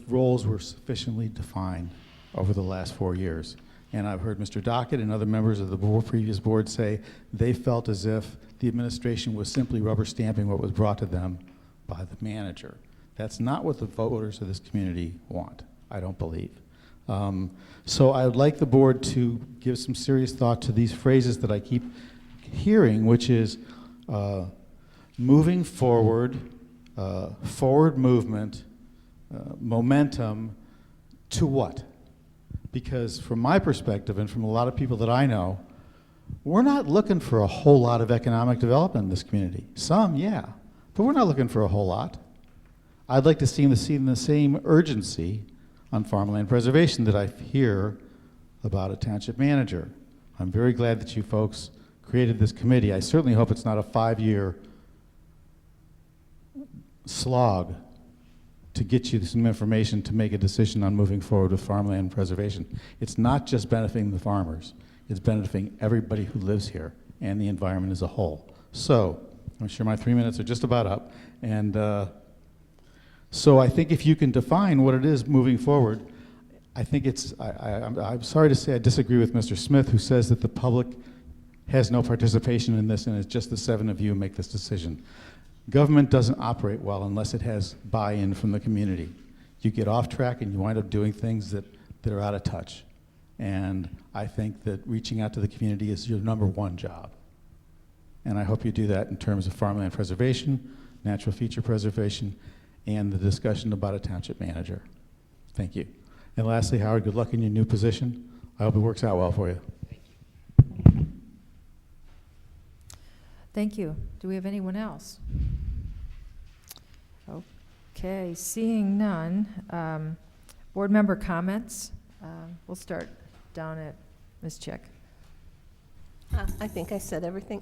Speaker 14: roles were sufficiently defined over the last 4 years. And I've heard Mr. Dockett and other members of the previous board say they felt as if the administration was simply rubber stamping what was brought to them by the manager. That's not what the voters of this community want, I don't believe. So I would like the board to give some serious thought to these phrases that I keep hearing, which is moving forward, forward movement, momentum, to what? Because from my perspective and from a lot of people that I know, we're not looking for a whole lot of economic development in this community. Some, yeah, but we're not looking for a whole lot. I'd like to see the same urgency on farmland preservation that I hear about a township manager. I'm very glad that you folks created this committee. I certainly hope it's not a 5-year slog to get you some information to make a decision on moving forward with farmland preservation. It's not just benefiting the farmers, it's benefiting everybody who lives here and the environment as a whole. So, I'm sure my 3 minutes are just about up, and so I think if you can define what it is moving forward, I think it's, I'm sorry to say I disagree with Mr. Smith, who says that the public has no participation in this and it's just the 7 of you who make this decision. Government doesn't operate well unless it has buy-in from the community. You get off track and you wind up doing things that are out of touch. And I think that reaching out to the community is your #1 job. And I hope you do that in terms of farmland preservation, natural feature preservation, and the discussion about a township manager. Thank you. And lastly, Howard, good luck in your new position. I hope it works out well for you.
Speaker 1: Thank you. Do we have anyone else? Okay, seeing none. Board member comments. We'll start down at Ms. Chick.
Speaker 2: I think I said everything.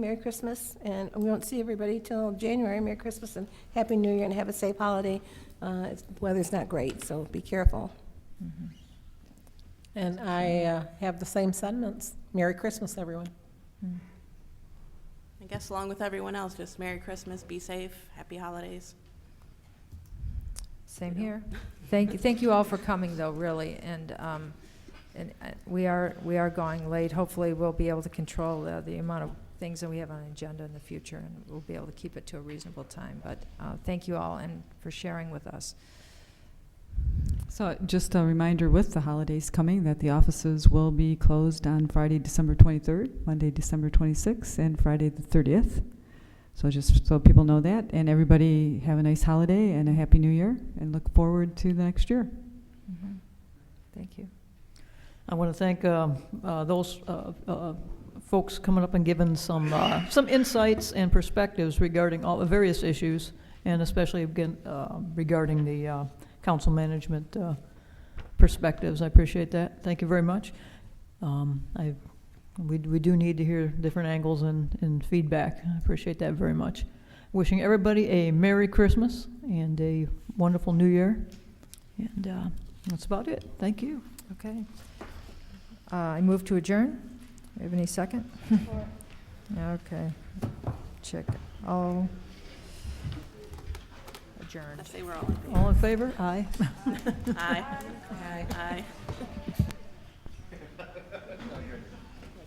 Speaker 2: Merry Christmas, and we won't see everybody till January. Merry Christmas and Happy New Year, and have a safe holiday. The weather's not great, so be careful.
Speaker 4: And I have the same sentiments. Merry Christmas, everyone.
Speaker 3: I guess along with everyone else, just Merry Christmas, be safe, Happy Holidays.
Speaker 1: Same here. Thank you all for coming, though, really, and we are going late. Hopefully, we'll be able to control the amount of things that we have on the agenda in the future, and we'll be able to keep it to a reasonable time. But thank you all and for sharing with us.
Speaker 13: So just a reminder with the holidays coming that the offices will be closed on Friday, December 23rd, Monday, December 26th, and Friday the 30th. So just so people know that, and everybody have a nice holiday and a Happy New Year, and look forward to the next year.
Speaker 1: Thank you.
Speaker 15: I want to thank those folks coming up and giving some insights and perspectives regarding all the various issues, and especially again regarding the council management perspectives. I appreciate that. Thank you very much. We do need to hear different angles and feedback. I appreciate that very much. Wishing everybody a Merry Christmas and a wonderful New Year. And that's about it. Thank you.
Speaker 1: Okay. I move to adjourn. Do we have any second? Okay. Check. All adjourned.
Speaker 3: I say we're all in favor.
Speaker 15: All in favor? Aye.
Speaker 3: Aye. Aye.